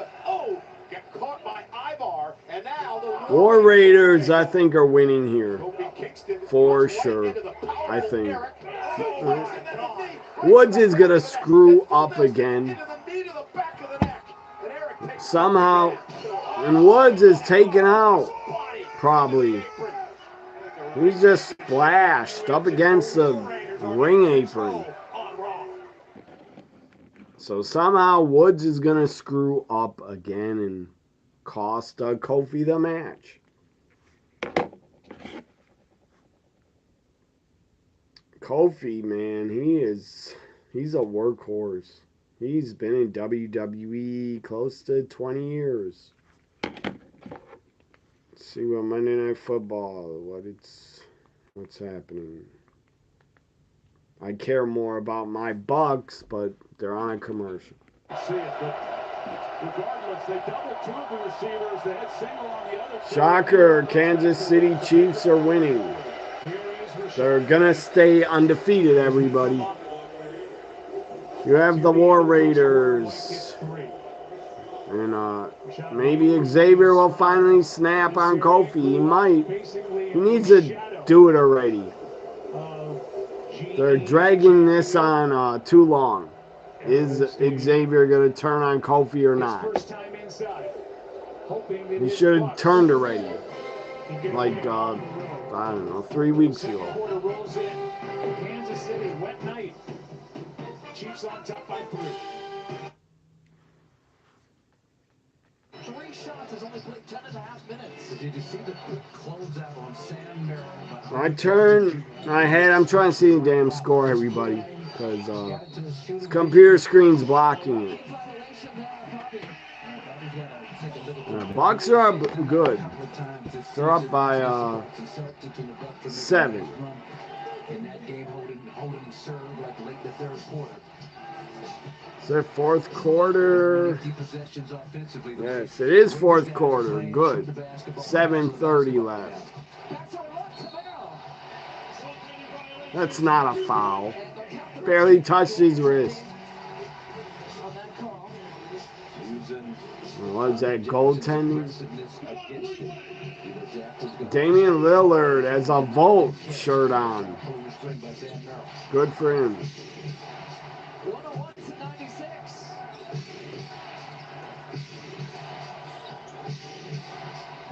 get caught by Ivar, and now the War Raiders, I think, are winning here. For sure. I think. Woods is going to screw up again. Somehow. And Woods is taken out. Probably. He's just splashed up against the ring apron. So somehow Woods is going to screw up again and cost Kofi the match. Kofi, man, he's a workhorse. He's been in WWE close to 20 years. Let's see what Monday Night Football, what's happening. I care more about my Bucks, but they're on a commercial. Regardless, they double two of the receivers. They had single on the other. Shocker, Kansas City Chiefs are winning. They're going to stay undefeated, everybody. You have the War Raiders. And maybe Xavier will finally snap on Kofi. He might. He needs to do it already. They're dragging this on too long. Is Xavier going to turn on Kofi or not? He should have turned already. Like, I don't know, 3 weeks ago. Kansas City, wet night. Chiefs on top by 3. 3 shots has only played 10.5 minutes. Did you see the quick closeout on Sam Merrill? I'm trying to see the damn score, everybody, because this computer screen's blocking it. The Bucks are up good. They're up by 7. In that game, holding serve like late in the third quarter. Is it fourth quarter? Yes, it is fourth quarter. Good. 7:30 left. That's not a foul. Barely touched his wrist. What's that, goaltending? Damian Lillard has a Volt shirt on. Good for him.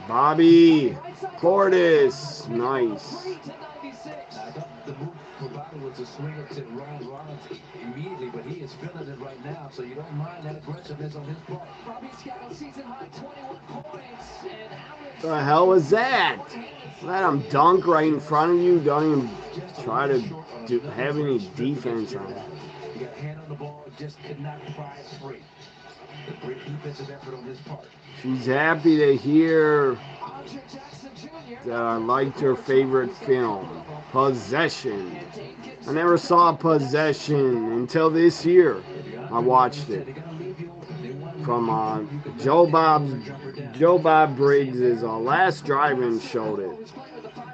Bobby Portis, nice. The move provided was a swing to Ron Rollins immediately, but he is feeling it right now, so you don't mind that aggressiveness on his part. Bobby's got a season high 21 points. What the hell was that? Let him dunk right in front of you. Don't even try to have any defense on it. He got a hand on the ball, just could not pry it free. A great defensive effort on his part. She's happy to hear that I liked her favorite film, Possession. I never saw Possession until this year. I watched it from Joe Bob Briggs' Last Drive-In showed it.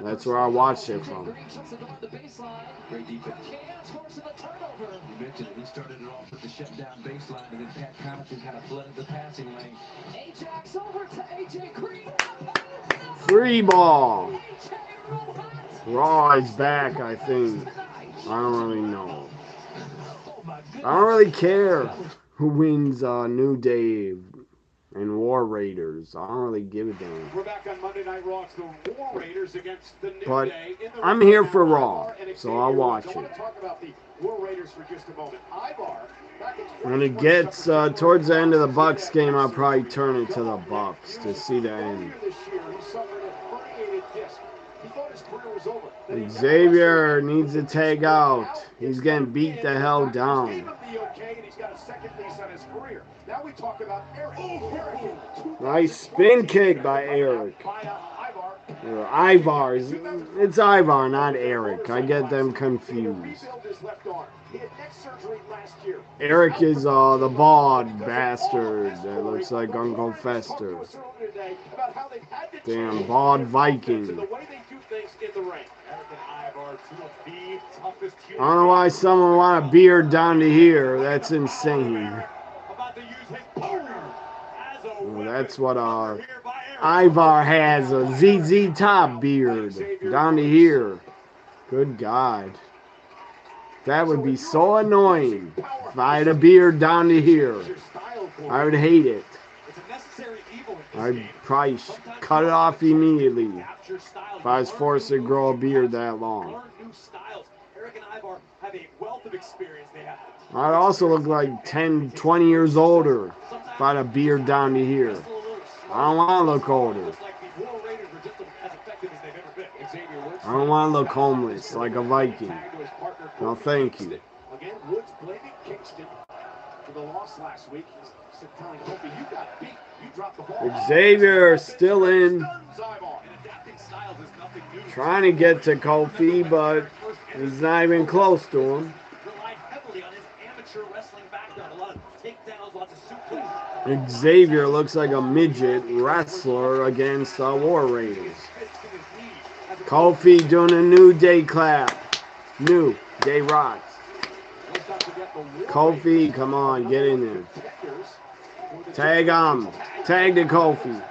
That's where I watched it from. Great defense. You mentioned it. He started it off with the shutdown baseline, and then Pat Connaughton kind of flooded the passing lane. Ajax over to AJ Green. Free ball. Raw is back, I think. I don't really know. I don't really care who wins New Day and War Raiders. I don't really give a damn. We're back on Monday Night Raw. It's the War Raiders against the New But Day. I'm here for Raw, so I'll watch it. I want to talk about the War Raiders for just a moment. Ivar, when it gets towards the end of the Bucks game, I'll probably turn it to the Bucks to see the end. Xavier needs to tag out. He's getting beat the hell down. Nice spin kick by Eric. Or Ivar. It's Ivar, not Eric. I get them confused. Eric is the bald bastard that looks like Uncle Fester. Damn, bald Viking. I don't know why someone want a beard down to here. That's insane. Well, that's what Ivar has, a ZZ Top beard down to here. Good God. That would be so annoying if I had a beard down to here. I would hate it. I'd probably cut it off immediately if I was forced to grow a beard that long. I'd also look like 10, 20 years older if I had a beard down to here. I don't want to look older. I don't want to look homeless like a Viking. No, thank you. Again, Woods blaming Kingston for the loss last week. He's telling Kofi, you got beat. You dropped the ball. Xavier still in. Trying to get to Kofi, but he's not even close to him. Xavier looks like a midget wrestler against War Raiders. Kofi doing a New Day clap. New Day rocks. Kofi, come on, get in there. Tag him. Tag to Kofi. Here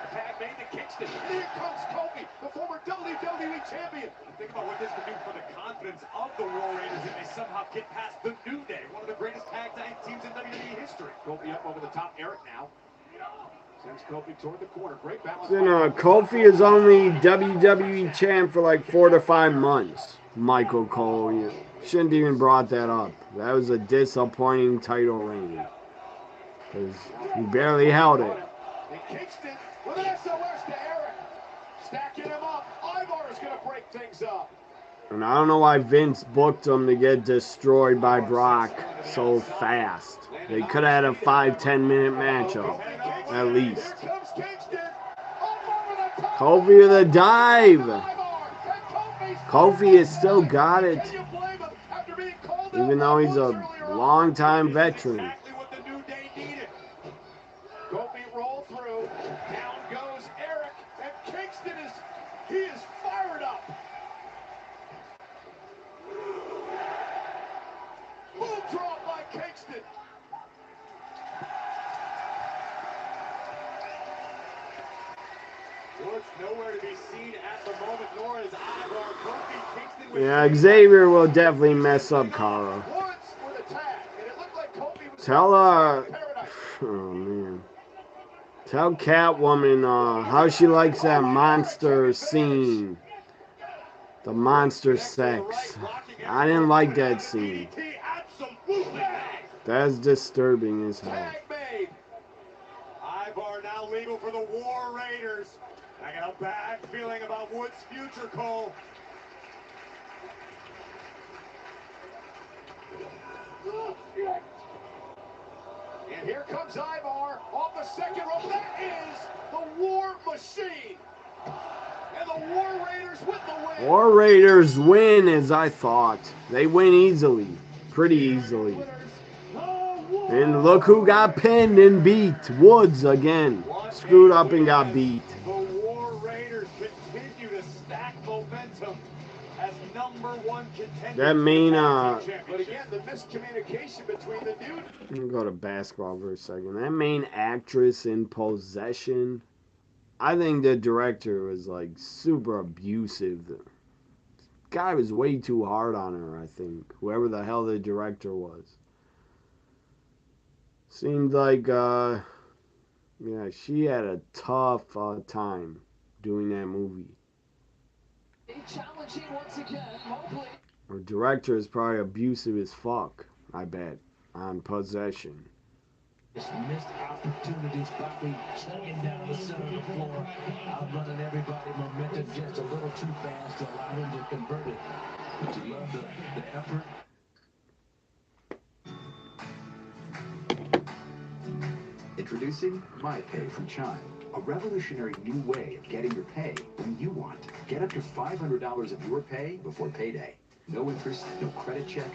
comes Kofi, the former WWE champion. Think about what this could do for the confidence of the War Raiders if they somehow get past the New Day, one of the greatest tag teams in WWE history. Kofi up over the top. Eric now. Sends Kofi toward the corner. Great balance. Kofi is only WWE champ for like 4 to 5 months. Michael Cole. You shouldn't even brought that up. That was a disappointing title reign. Because he barely held it. And Kingston with an SOS to Eric. Stacking him up. Ivar is going to break things up. And I don't know why Vince booked him to get destroyed by Brock so fast. They could have had a 5-10 minute matchup, at least. Kofi with a dive. Kofi has still got it, even though he's a long-time veteran. Kofi roll through. Down goes Eric. And Kingston is fired up. Move drop by Kingston. Woods nowhere to be seen at the moment, nor is Ivar. Kofi, Kingston with Xavier will definitely mess up Kara. Woods with a tag, and it looked like Kofi was Tell her, paradise. oh man. Tell Catwoman how she likes that monster scene. The monster sex. I didn't like that scene. That's disturbing as hell. Tag made. Ivar now legal for the War Raiders. I got a bad feeling about Woods' future, Cole. And here comes Ivar off the second rope. That is the War Machine. And the War Raiders with the win. War Raiders win as I thought. They win easily. Pretty easily. And look who got pinned and beat. Woods again. Screwed up and got beat. The War Raiders continue to stack momentum that main But again, the miscommunication between the new. let me go to basketball for a second. That main actress in Possession, I think the director was like super abusive. The guy was way too hard on her, I think. Whoever the hell the director was. Seemed like yeah, she had a tough time doing that movie. Challenging once again, Mobley. Her director is probably abusive as fuck, I bet, on Possession. Just missed opportunities, Bobby chugging down the center of the floor, outrunning everybody, momentum just a little too fast to allow him to convert it. But you love the effort. Introducing MyPay from Chime, a revolutionary new way of getting your pay when you want. Get up to $500 of your pay before payday. No interest, no credit check.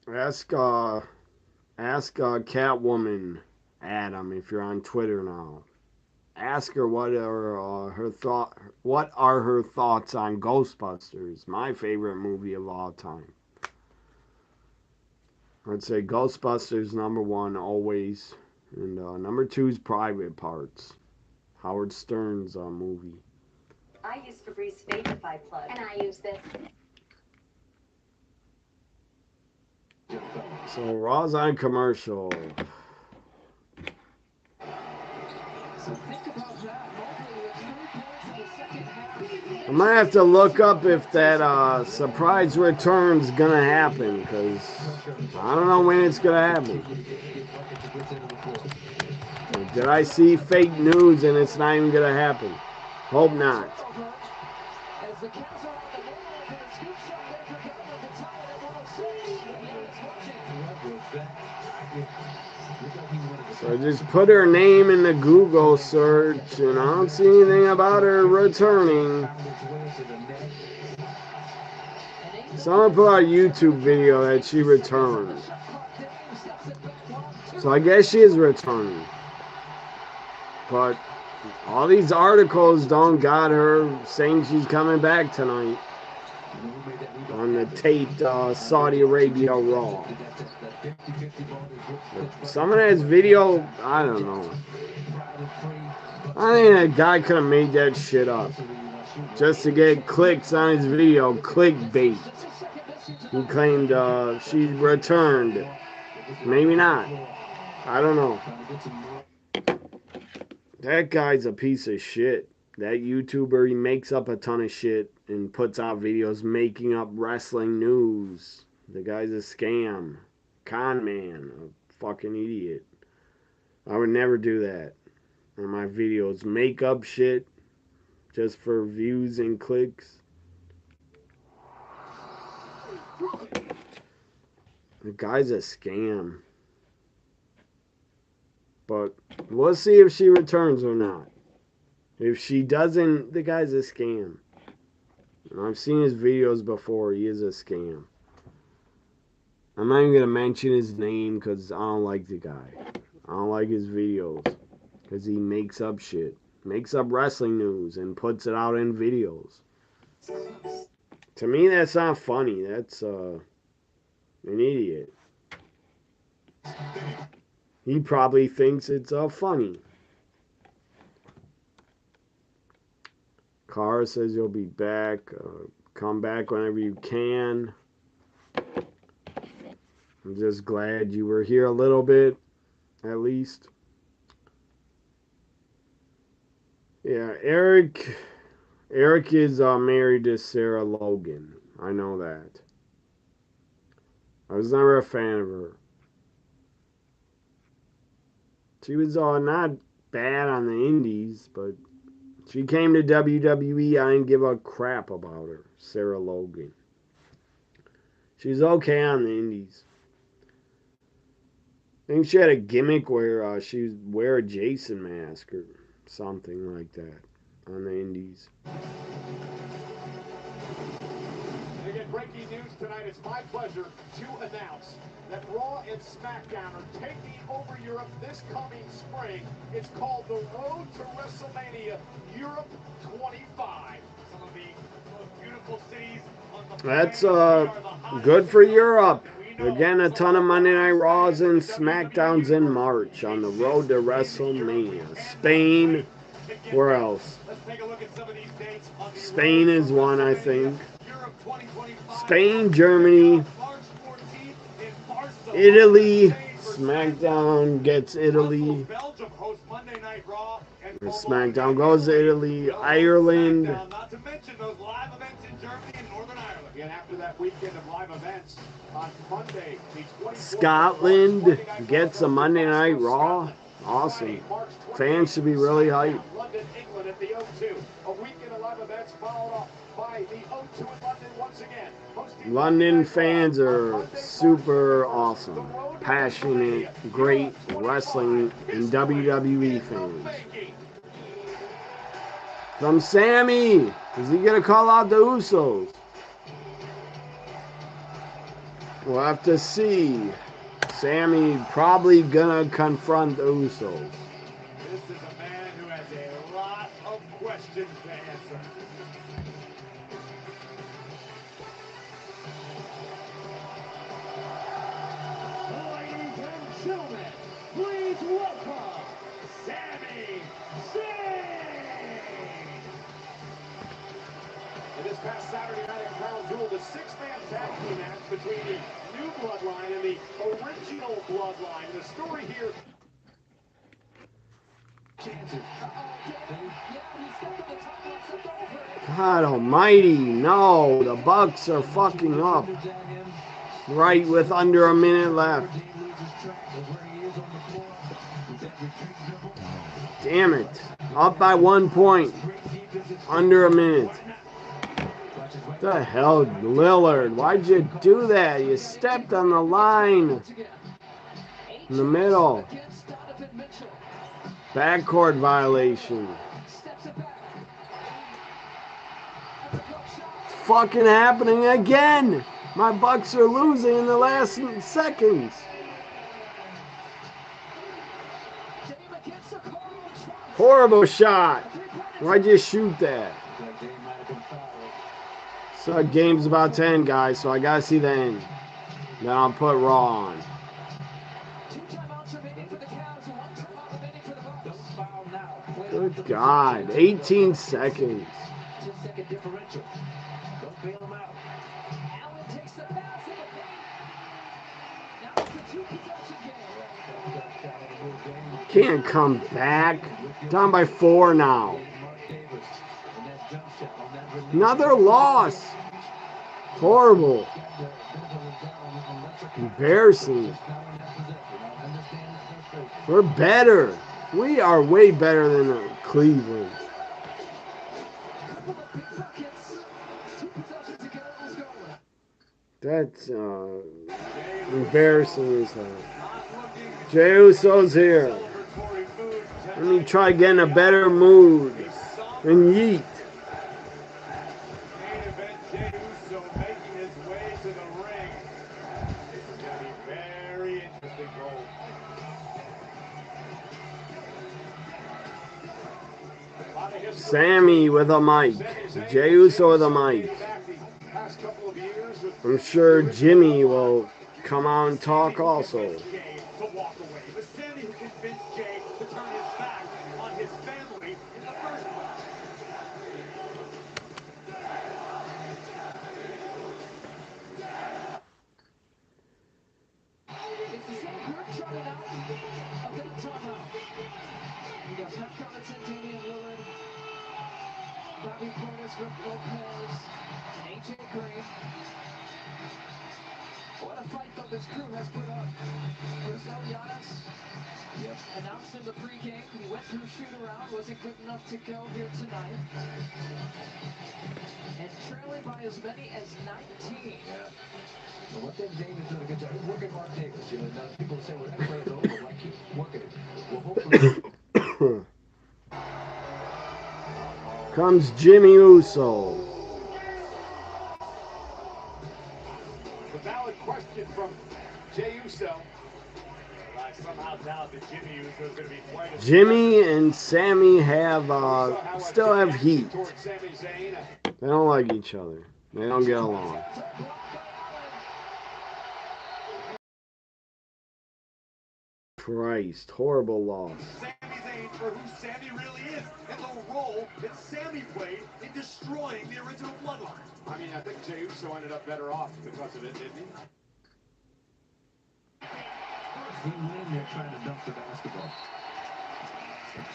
Ask Catwoman Adam if you're on Twitter now. Ask her what are her thoughts on Ghostbusters, my favorite movie of all time. I'd say Ghostbusters #1 always, and #2 is Private Parts, Howard Stern's movie. I use Febreze Vapify Plug, and I use this. So Raw's on commercial. I might have to look up if that surprise return's gonna happen, because I don't know when it's gonna happen. Did I see fake news and it's not even gonna happen? Hope not. So I just put her name in the Google search and I don't see anything about her returning. Someone put out a YouTube video that she returned. So I guess she is returning. But all these articles don't got her saying she's coming back tonight on the taped Saudi Arabia RAW. Some of that video, I don't know. I think that guy could have made that shit up just to get clicks on his video, clickbait. He claimed she returned. Maybe not. I don't know. That guy's a piece of shit. That YouTuber, he makes up a ton of shit and puts out videos making up wrestling news. The guy's a scam. Con man. A fucking idiot. I would never do that on my videos. Make up shit just for views and clicks. The guy's a scam. But we'll see if she returns or not. If she doesn't, the guy's a scam. I've seen his videos before. He is a scam. I'm not even going to mention his name because I don't like the guy. I don't like his videos because he makes up shit. Makes up wrestling news and puts it out in videos. To me, that's not funny. That's an idiot. He probably thinks it's funny. Cara says you'll be back. Come back whenever you can. I'm just glad you were here a little bit, at least. Yeah, Eric is married to Sarah Logan. I know that. I was never a fan of her. She was not bad on the indies, but she came to WWE. I didn't give a crap about her, Sarah Logan. She's okay on the indies. I think she had a gimmick where she would wear a Jason mask or something like that on the indies. Again, breaking news tonight. It's my pleasure to announce that Raw and SmackDown are taking over Europe this coming spring. It's called the Road to WrestleMania Europe 25. Some of the That's good for Europe. Again, a ton of Monday Night Raws and SmackDowns in March on the road to WrestleMania. Spain, where else? Spain is one, I think. Spain, Germany, Italy. SmackDown gets Italy. SmackDown goes to Italy, Ireland. Not to mention those live events in Germany and Northern Ireland. And after that weekend of live events on Monday, Scotland gets a Monday Night Raw. Awesome. Fans should be really hyped. London, England at the O2. A weekend of live events followed up by the O2 in London once again. London fans are super awesome, passionate, great wrestling and WWE fans. From Sammy, is he gonna call out the Usos? We'll have to see. Sammy probably gonna confront the Usos. This is a man who has a lot of questions to answer. Ladies and gentlemen, please welcome Sami Zayn. And this past Saturday night at Crown Jewel, the six-man tag team match between the new bloodline and the original bloodline. The story here. God almighty, no, the Bucks are fucking up. Right with under a minute left. Damn it. Up by 1 point. Under a minute. What the hell, Lillard? Why'd you do that? You stepped on the line. In the middle. Backcourt violation. It's fucking happening again. My Bucks are losing in the last seconds. Horrible shot. Why'd you shoot that? So game's about to end, guys, so I gotta see the end. Then I'll put Raw on. Good God, 18 seconds. Can't come back. Down by 4 now. Another loss. Horrible. Embarrassing. We're better. We are way better than Cleveland. That's embarrassing as hell. Jey Uso's here. Let me try getting a better mood. And yeet. Sammy with a mic. Jey Uso with a mic. I'm sure Jimmy will come out and talk also. What a fight though this crew has put up. Announced in the pregame, he went through shoot-around, wasn't good enough to go here tonight. And trailing by as many as 19. So what then David's doing a good job. He's working Mark Davis. You know, now people say, well, that play's over. Why keep working it? Well, hopefully. Comes Jimmy Uso. A valid question from Jey Uso. I somehow doubt that Jimmy Uso is going to be quite as Jimmy and Sammy have still have heat. Sami Zayn. They don't like each other. They don't get along. Christ, horrible loss. Sami's age for who Sami really is and the role that Sami played in destroying the original Bloodline. I mean, I think Jey Uso ended up better off because of it, didn't he? He went in there trying to dunk the basketball.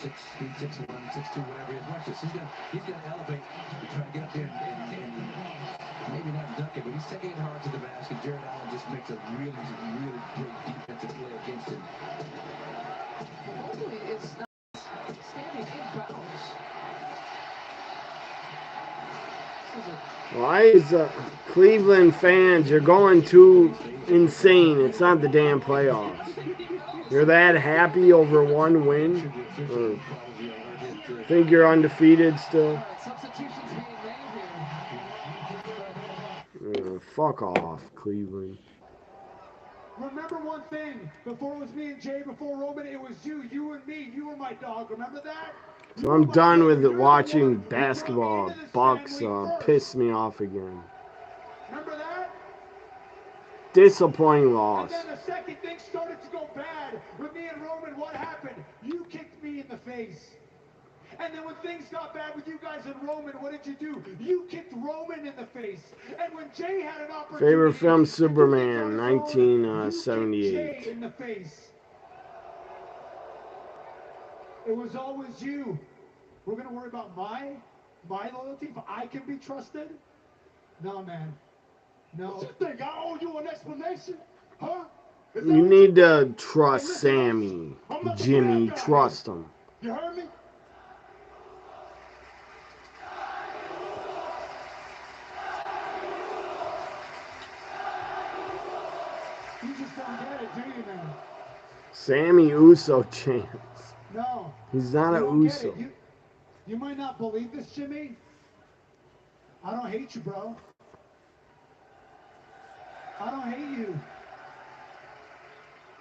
6'1", 6'2", whatever he is. Watch this. He's got to elevate to try to get up there and maybe not dunk it, but he's taking it hard to the basket. Jared Allen just makes a really, really great defensive play against him. Hopefully it's not standing in bounds. Why is Cleveland fans, you're going too insane. It's not the damn playoffs. You're that happy over one win? Or think you're undefeated still? Fuck off, Cleveland. Remember one thing, before it was me and Jay, before Roman, it was you and me. You were my dog, remember that? So I'm done with watching basketball. Bucks piss me off again. Remember that? Disappointing loss. And then the second thing started to go bad with me and Roman. What happened? You kicked me in the face. And then when things got bad with you guys and Roman, what did you do? You kicked Roman in the face. And when Jay had an opportunity... Favorite film, Superman, 1978. Jay in the face. It was always you. We're going to worry about my loyalty if I can be trusted? No, man. No. What you think? I owe you an explanation? Huh? You need to trust Sami, Jimmy. Trust him. You heard me? You just don't get it, do you, man? Sami Uso chance. No. He's not an Uso. You might not believe this, Jimmy. I don't hate you, bro. I don't hate you.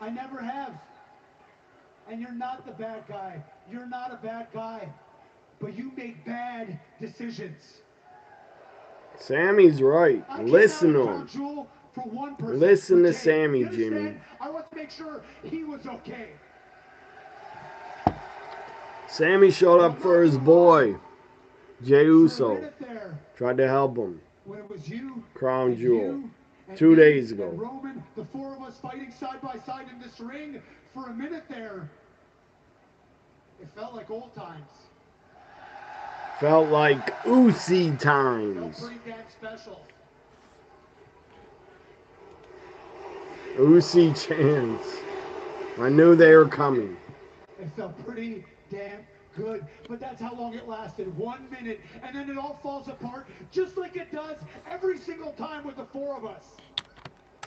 I never have. And you're not the bad guy. You're not a bad guy. But you make bad decisions. Sami's right. Listen to him. Listen to Sami, Jimmy. I want to make sure he was okay. Sami showed up for his boy, Jey Uso. Tried to help him. When it was you, Crown Jewel. 2 days ago. Roman, the four of us fighting side by side in this ring, for a minute there, it felt like old times. Felt like Uzi times. Felt pretty damn special. Uzi chance. I knew they were coming. It felt pretty damn good, but that's how long it lasted. 1 minute, and then it all falls apart, just like it does every single time with the four of us.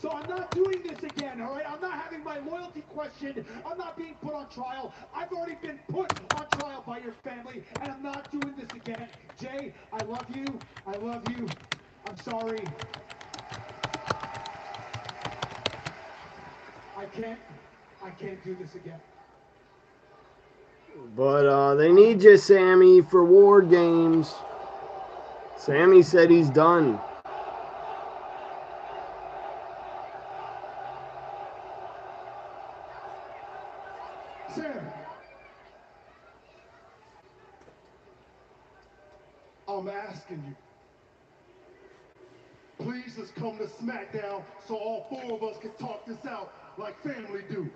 So I'm not doing this again, all right? I'm not having my loyalty questioned. I'm not being put on trial. I've already been put on trial by your family, and I'm not doing this again. Jay, I love you. I love you. I'm sorry. I can't do this again. But they need you, Sami, for War Games. Sami said he's done. Sam, I'm asking you. Please just come to SmackDown so all four of us can talk this out like family do.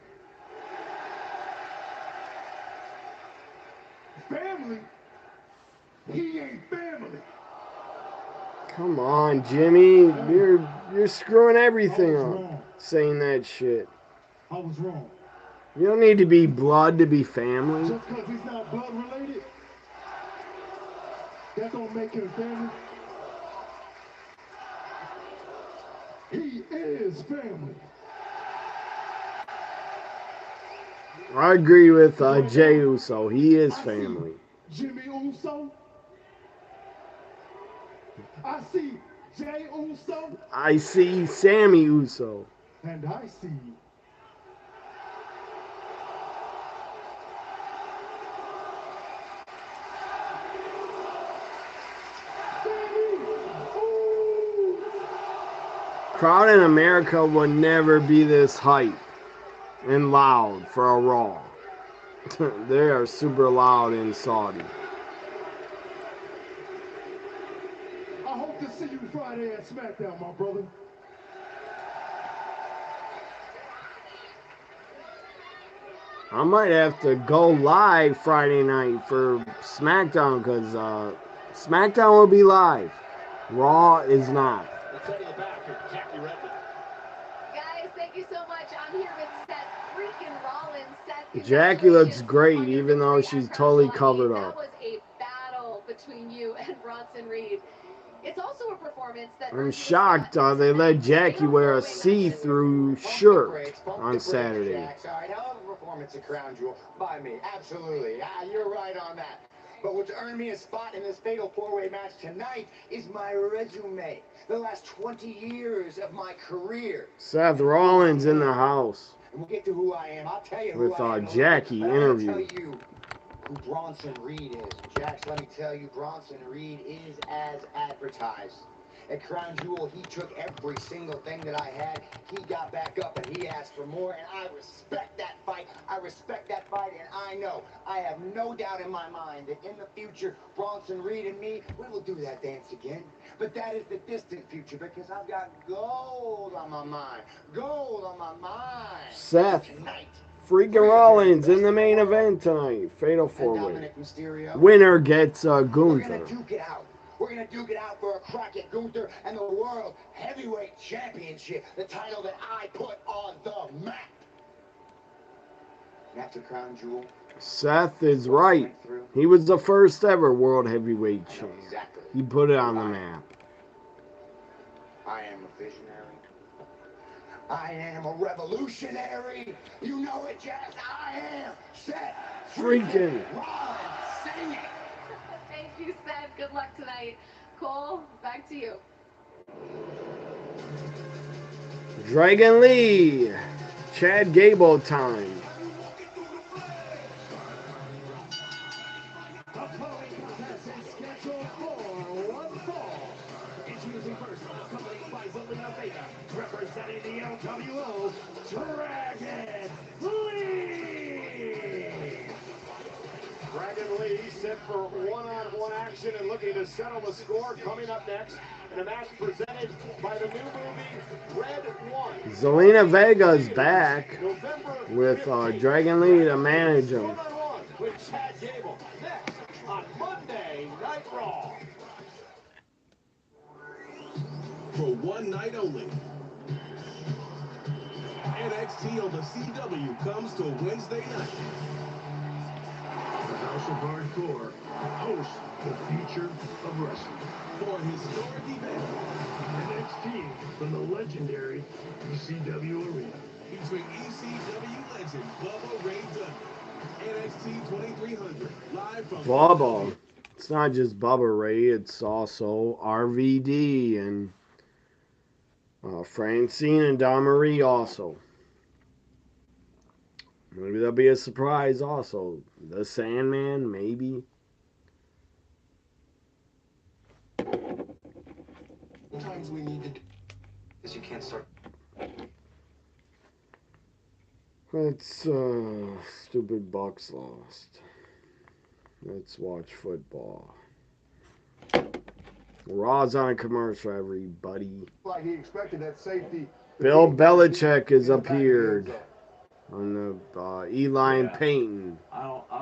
Family? He ain't family. Come on, Jimmy. You're screwing everything up saying that shit. I was wrong. You don't need to be blood to be family. Just because he's not blood related, that don't make him family. He is family. I agree with Jey Uso. He is family. Jimmy Uso. I see Jey Uso. I see Sami Uso. And I see Sami Crowd in America would never be this hype and loud for a Raw. They are super loud in Saudi. I hope to see you Friday at SmackDown, my brother. I might have to go live Friday night for SmackDown because SmackDown will be live. Raw is not. Guys, thank you so much. I'm here with Seth freaking Rollins. Seth, Jackie looks great even though she's totally covered up. that was a battle between you and Bronson Reed. It's also a performance that I'm shocked they let Jackie wear a see-through shirt on Saturday. All right, hell of a performance at Crown Jewel by me. Absolutely. You're right on that. But what's earned me a spot in this fatal four-way match tonight is my resume. The last 20 years of my career. Seth Rollins in the house. And we'll get to who I am. I'll tell you with who I am. Jackie interview. I'll tell you who Bronson Reed is. Jax, let me tell you, Bronson Reed is as advertised. At Crown Jewel, he took every single thing that I had. He got back up and he asked for more, and I respect that fight. I respect that fight, and I know, I have no doubt in my mind that in the future, Bronson Reed and me, we will do that dance again. But that is the distant future because I've got gold on my mind. Gold on my mind. Seth Tonight. freaking Rollins in the main event tonight. Fatal four-way. Winner gets Gunther. We're gonna duke it out. We're going to duke it out for a crack at Gunther and the World Heavyweight Championship, the title that I put on the map. And after Crown Jewel, Seth is right. He was the first ever World Heavyweight Champ. Exactly. He put it on the map. I am a visionary. I am a revolutionary. You know it, Jazz. I am Seth freaking Rollins. Sing it. Thank you, Seth. Good luck tonight. Cole, back to you. Dragon Lee. Chad Gable time. Introducing first, accompanied by Zelina Vega, representing the LWO, Dragon Lee! Dragon Lee set for one-on-one action and looking to settle the score. Coming up next in a match presented by the new movie Red One. Zelina Vega's back with Dragon Lee to manage him. One-on-one with Chad Gable next on Monday Night Raw. For one night only, NXT on the CW comes to Wednesday night. The House of Hardcore hosts the future of wrestling. For a historic event, NXT from the legendary ECW arena. Featuring ECW legend Bubba Ray Dudley. NXT 2300, live from Bubba. It's not just Bubba Ray, it's also RVD and Francine and Dawn Marie also. Maybe there'll be a surprise also. The Sandman, maybe. Sometimes we need to, because you can't start. Let's, stupid Bucks lost. Let's watch football. Raw's on a commercial, everybody. Like he expected that safety. Bill Belichick has appeared on the Eli and Peyton.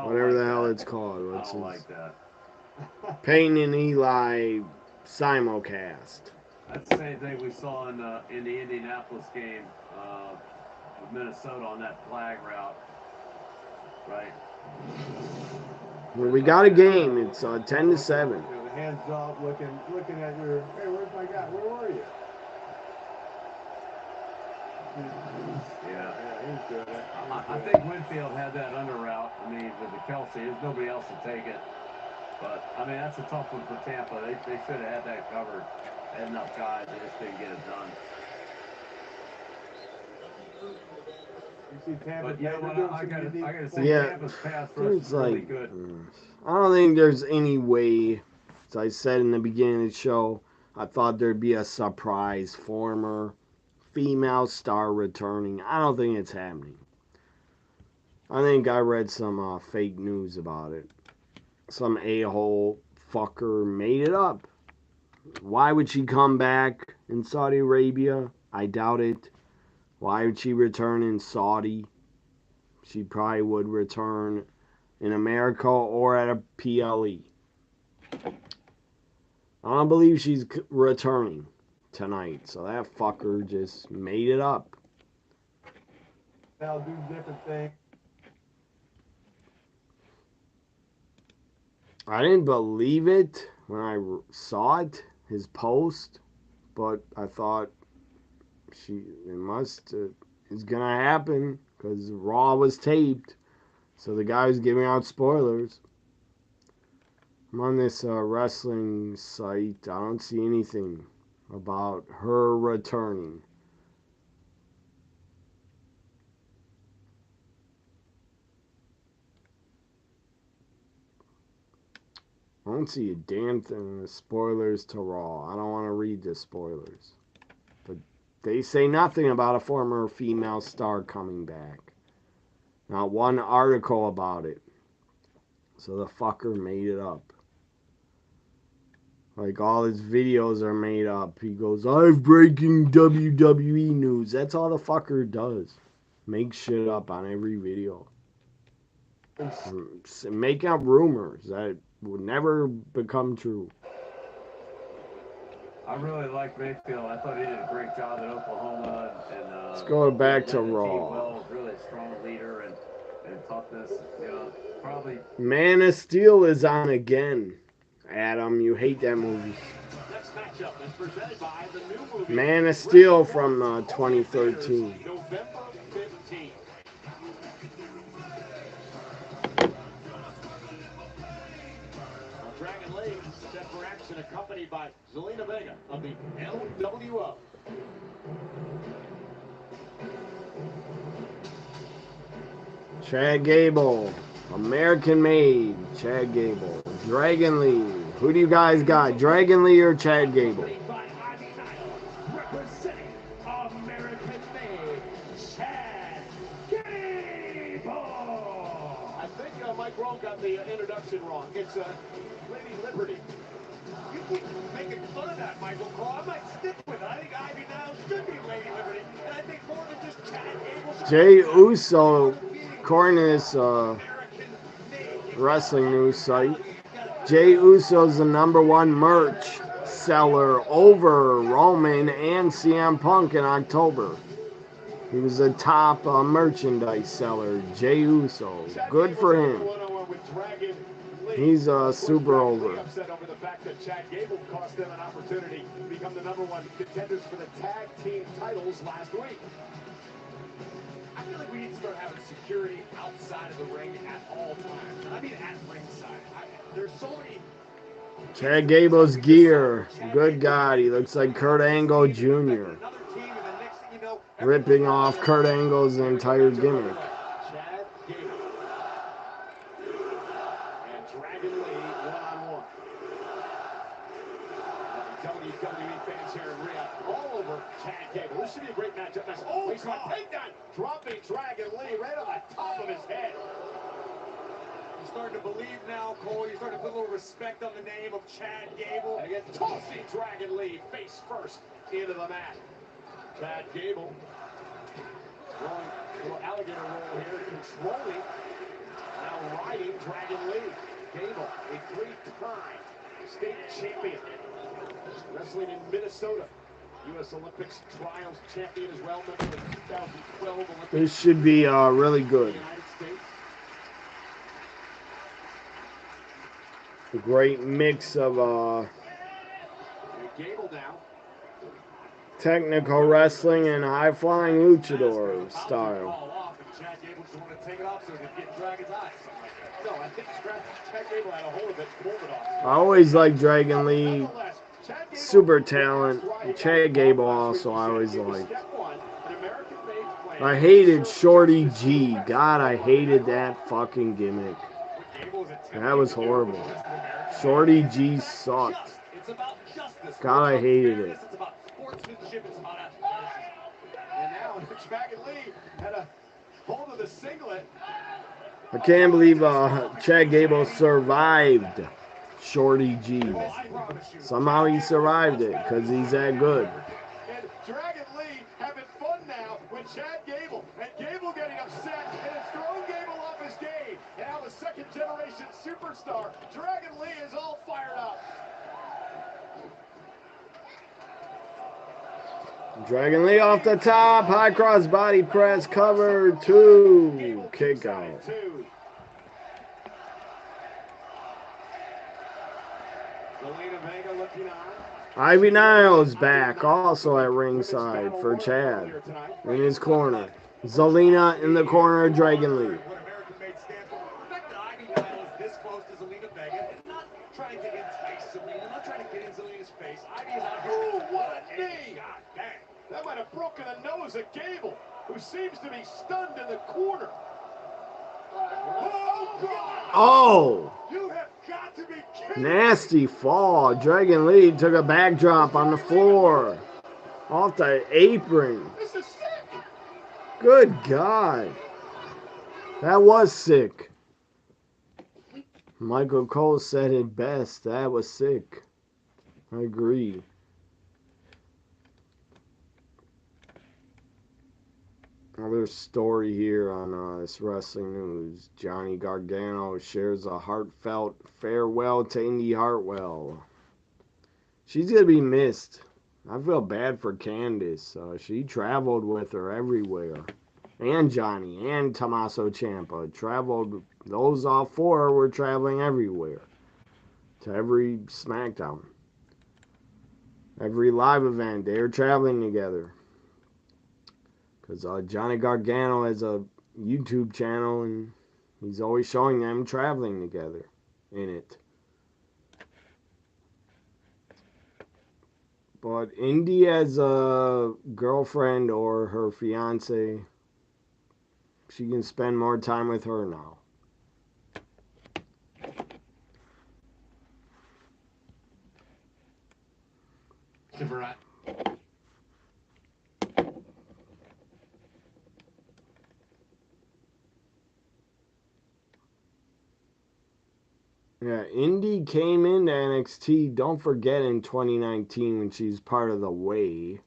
Whatever the hell it's called. What's I don't like that. Peyton and Eli simulcast. That's the same thing we saw in the Indianapolis game with Minnesota on that flag route. Right. Well, we got a game. It's 10-7. The hands up, looking at your. Hey, where's my guy? Where were you? Yeah, he's good. I think Winfield had that under route. I mean, with the Kelsey, there's nobody else to take it. But I mean, that's a tough one for Tampa. They should have had that covered. They had enough guys. They just didn't get it done. You see Tampa, but yeah, I gotta say, Tampa's pass rush is really good. I don't think there's any way, as I said in the beginning of the show, I thought there'd be a surprise former female star returning. I don't think it's happening. I think I read some fake news about it. Some a-hole fucker made it up. Why would she come back in Saudi Arabia? I doubt it. Why would she return in Saudi? She probably would return in America or at a PLE. I don't believe she's returning tonight. So that fucker just made it up. They'll do different things. I didn't believe it when I saw it, his post, but I thought it's gonna happen because Raw was taped, so the guy was giving out spoilers. I'm on this wrestling site. I don't see anything about her returning. I don't see a damn thing. The spoilers to Raw. I don't want to read the spoilers. But they say nothing about a former female star coming back. Not one article about it. So the fucker made it up. Like all his videos are made up. He goes, I have breaking WWE news. That's all the fucker does. Make shit up on every video. Make up rumors that would never become true. I really like Mayfield. I thought he did a great job at Oklahoma. And let's go back to Raw. Well, really a strong leader and toughness. You know, probably. Man of Steel is on again. Adam, you hate that movie. Next matchup is presented by the new movie Man of Steel from 2013. November 15th. Dragon Lee set for action, accompanied by Zelina Vega of the LWO. Chad Gable, American made. Chad Gable, Dragon Lee. Who do you guys got, Dragon Lee or Chad Gable? Representing American made, Chad Gable. I think Mike Rowe got the introduction wrong. It's Lady Liberty. You keep making fun of that, Michael Cole. I might stick with it. I think Ivy Nile should be Lady Liberty. And I think more than just Chad Gable. Jay Uso, according to this wrestling news site, Jay Uso's the #1 merch seller over Roman and CM Punk in October. He was the top merchandise seller, Jay Uso. Good for him. He's super over. Upset over the fact that Chad Gable cost them an opportunity to become the #1 contenders for the tag team titles last week. I feel like we need to start having security outside of the ring at all times. I mean at ringside. There's so many. Chad Gable's gear. Good God, he looks like Kurt Angle Jr. Ripping off Kurt Angle's entire gimmick. Chad Gable and Dragon Lee one-on-one. WWE fans here in Riyadh all over Chad Gable. This should be a great matchup. Oh, he's got takedown. Dropping Dragon Lee right on the top of his head. You're starting to believe now, Cole. You're starting to put a little respect on the name of Chad Gable. And again, tossing Dragon Lee face first into the mat. Chad Gable throwing a little alligator roll here, controlling, now riding Dragon Lee. Gable, a 3-time state champion, wrestling in Minnesota. U.S. Olympics trials champion as well, member of the 2012 Olympics. This should be really good. A great mix of Gable now. Technical wrestling and high-flying luchador style. Chad Gable just wanted to take it off so he could get Dragon's eyes. No, I think Chad Gable had a hold of it, pulled it off. I always like Dragon Lee. Super talent. Chad Gable also I always liked. I hated Shorty G. God, I hated that fucking gimmick. That was horrible. Shorty G sucked. God, I hated it. Dragon Lee had a hold of the singlet. I can't believe Chad Gable survived Shorty G. Somehow he survived it because he's that good. And Dragon Lee having fun now with Chad Gable. And Gable getting upset. And it's thrown Gable off his game. And now the second generation superstar, Dragon Lee, is all fired up. Dragon Lee off the top. High cross body press. Cover 2. Kick out. Ivy Niles back also at ringside for Chad in his corner. Zelina in the corner of Dragon Lee. Trying to entice Zelina, not trying to get in Zelina's face. Ivy's out here. Ooh, what a knee! God dang. That might have broken the nose of Gable, who seems to be stunned in the corner. Oh, God! Oh! You have got to be kidding Nasty fall. Dragon Lee took a backdrop on the floor. Off the apron. This is sick! Good God. That was sick. Michael Cole said it best. That was sick. I agree. Another story here on this wrestling news. Johnny Gargano shares a heartfelt farewell to Indy Hartwell. She's going to be missed. I feel bad for Candice. She traveled with her everywhere. And Johnny and Tommaso Ciampa traveled. Those all four were traveling everywhere. To every SmackDown. Every live event. They were traveling together. Because Johnny Gargano has a YouTube channel and he's always showing them traveling together in it. But Indy as a girlfriend or her fiance, she can spend more time with her now. Yeah, Indy came into NXT, don't forget, in 2019 when she's part of the Way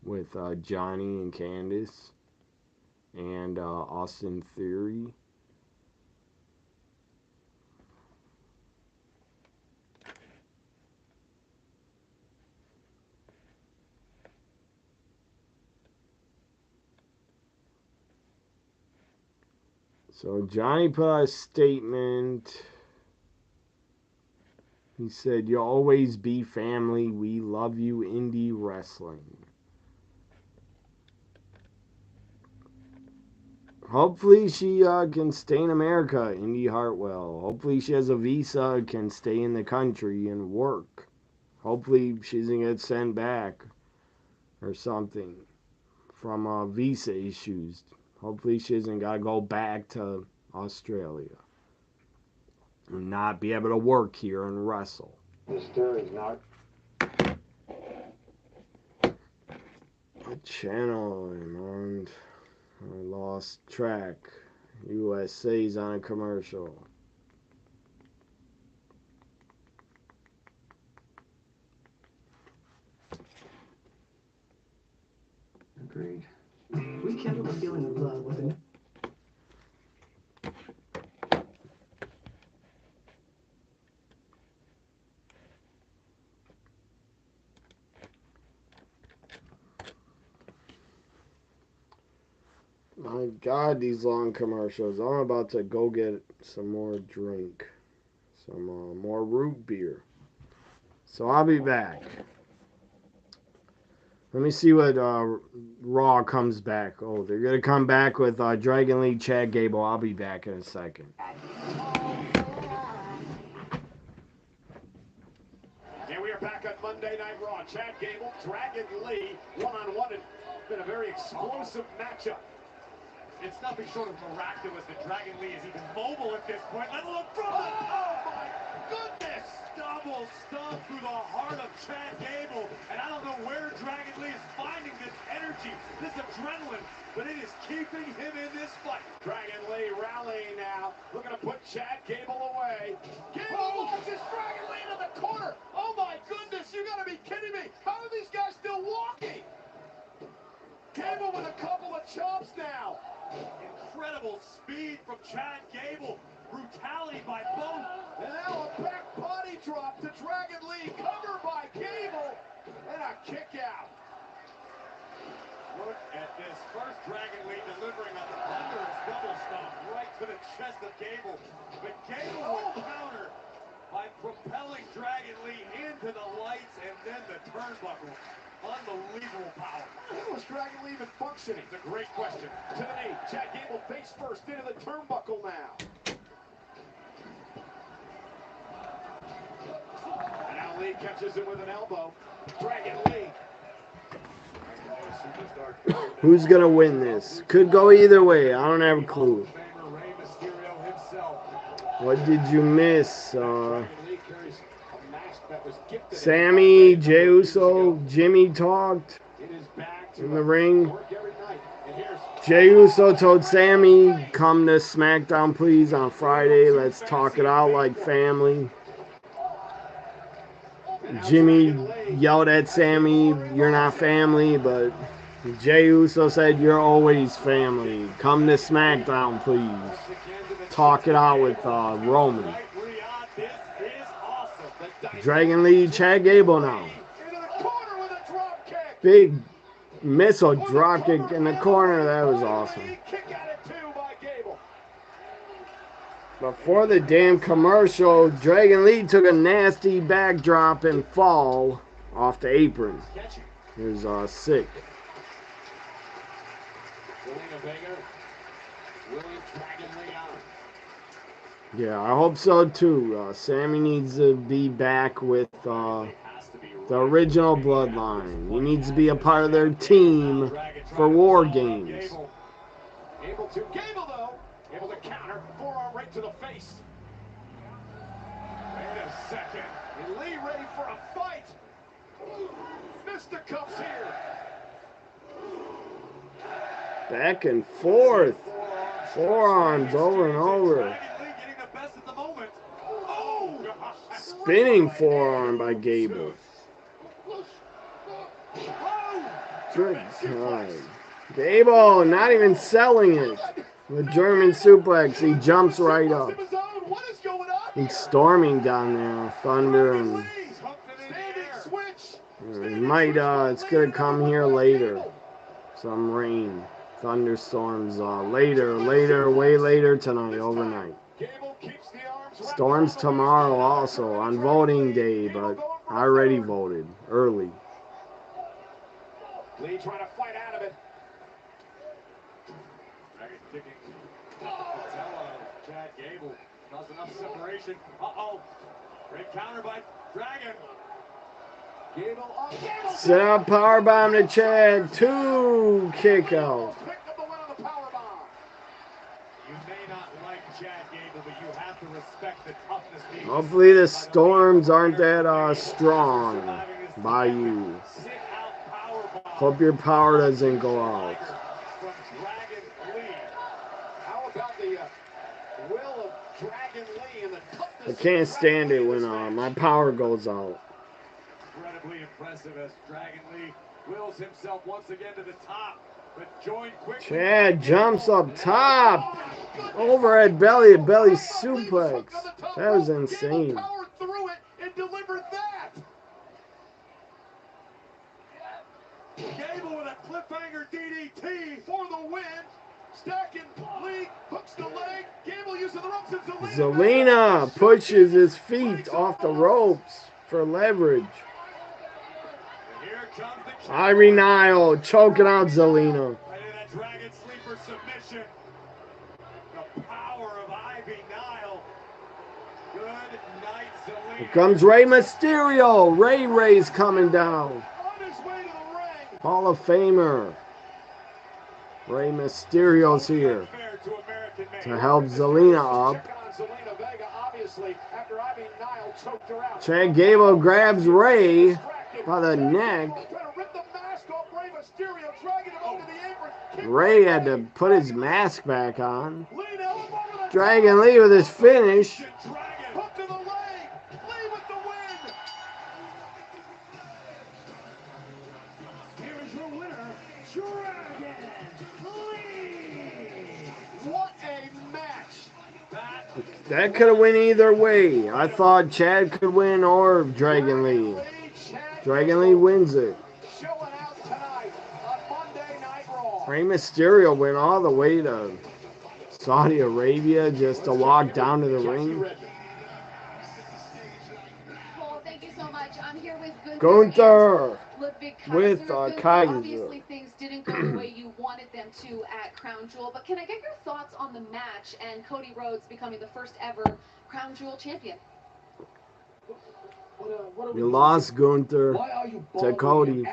with Johnny and Candice and Austin Theory. So Johnny put out a statement. He said, "You'll always be family. We love you, Indie Wrestling." Hopefully she can stay in America, Indy Hartwell. Hopefully she has a visa, can stay in the country and work. Hopefully she doesn't get sent back or something from visa issues. Hopefully she doesn't got to go back to Australia and not be able to work here and wrestle. Mister is not. The channel and I lost track. USA's on a commercial. Agreed. Rekindle the feeling of love with a My God, these long commercials. I'm about to go get some more drink. Some more root beer. So I'll be back. Let me see what Raw comes back. Oh, they're going to come back with Dragon Lee, Chad Gable. I'll be back in a second. And we are back on Monday Night Raw. Chad Gable, Dragon Lee, one-on-one. It's been a very explosive matchup. It's nothing short of miraculous that Dragon Lee is even mobile at this point, let alone from the... Oh, my goodness! Double stomp through the heart of Chad Gable. And I don't know where Dragon Lee is finding this energy, this adrenaline, but it is keeping him in this fight. Dragon Lee rallying now, looking to put Chad Gable away. Gable launches Dragon Lee into the corner. Oh my goodness, you gotta be kidding me. How are these guys still walking? Gable with a couple of chops now. Incredible speed from Chad Gable. Brutality by both. And now a back body drop to Dragon Lee, covered by Gable, and a kick out. Look at this. First Dragon Lee delivering a thunderous double stomp right to the chest of Gable. But Gable would counter by propelling Dragon Lee into the lights and then the turnbuckle. Unbelievable power. How was Dragon Lee even functioning? It's a great question. To the knee. Chad Gable face first into the turnbuckle now. And now Lee catches him with an elbow. Dragon Lee. Who's gonna win this? Could go either way. I don't have a clue. What did you miss? Sammy, Jey Uso, Jimmy talked in the ring. Jey Uso told Sammy, come to SmackDown please on Friday. Let's talk it out like family. Jimmy yelled at Sammy, you're not family, but Jey Uso said, you're always family. Come to SmackDown please. Talk it out with Roman. Dragon Lee, Chad Gable now. Big missile dropkick in the corner. That was awesome. Before the damn commercial, Dragon Lee took a nasty backdrop and fall off the apron. He was sick. Yeah, I hope so too. Sammy needs to be back with the original bloodline. He needs to be a part of their team for War Games. Able to Gable though, able to counter, forearm right to the face. Wait a second, and Lee ready for a fight. Fisticuffs here. Back and forth. Forearms over and over. Spinning forearm by Gable. Good God. Gable not even selling it. The German suplex. He jumps right up. He's storming down there. Thunder and he might it's gonna come here later. Some rain. Thunderstorms later, way later tonight, overnight. Storms tomorrow also on voting day, but I already voted early. Lee trying to fight out of it. Chad Gable caused enough separation. Uh-oh. Great counter by Dragon. Gable up. Gable set up powerbomb to Chad. 2 kick out. You may not like Chad Gable, but you have to respect the toughness. Hopefully the storms aren't that strong by you. Hope your power doesn't go out. How about the will of Dragon Lee and the toughness? I can't stand it when my power goes out. Incredibly impressive as Dragon Lee wills himself once again to the top, but joined quickly. Chad jumps up top. Overhead belly to belly suplex. That was insane. Powered through it and delivered that. Gable with a cliffhanger DDT for the win. Stacking Lee hooks the leg. Gable using the ropes and Zelina pushes his feet off the ropes for leverage. Ivy Nile choking out Zelina. That Dragon Sleeper submission. The power of Ivy Nile. Good night, Zelina. Here comes Rey Mysterio. Ray's coming down. Hall of Famer. Rey Mysterio's here to help Zelina up. viciously after Ivy Nile choked her out. Chad Gable grabs Ray by the neck. Ray had to put his mask back on. Dragon Lee with his finish. Here is your winner, Dragon Lee. What a match! That could have went either way. I thought Chad could win or Dragon Lee. Dragon Lee wins it. Showing out tonight on Monday Night Raw. Rey Mysterio went all the way to Saudi Arabia just to walk down to the ring. Well, thank you so much. I'm here with Gunther with Kaiser. Obviously, things didn't go the way you wanted them to at Crown Jewel, but can I get your thoughts on the match and Cody Rhodes becoming the first ever Crown Jewel champion? You lost Gunther to Cody.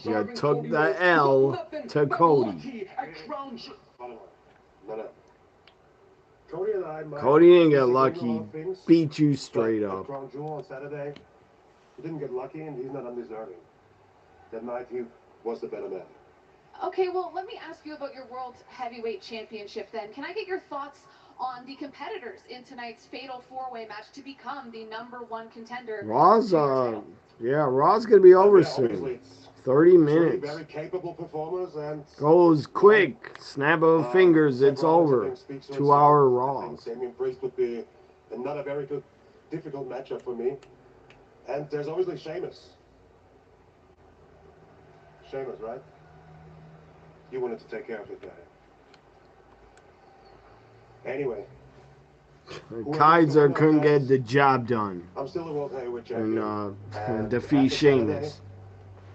You took the L to Cody. Cody didn't get lucky. Beat you straight up. Crown Jewel on Saturday, he didn't get lucky and he's not undeserving. That night he was the better man. Okay, well, let me ask you about your World Heavyweight Championship then. Can I get your thoughts on the competitors in tonight's Fatal 4-Way match to become the #1 contender? Raw's gonna be over soon. 30 minutes. Very capable performers and goes quick. Snap of fingers, it's over. 2-hour Raw. Damien Priest would be another very good, difficult matchup for me. And there's obviously Sheamus. Sheamus, right? You wanted to take care of it, guy. Anyway. Kaiser couldn't get the job done. I'm still the World Heavyweight Champion. And defeat Sheamus.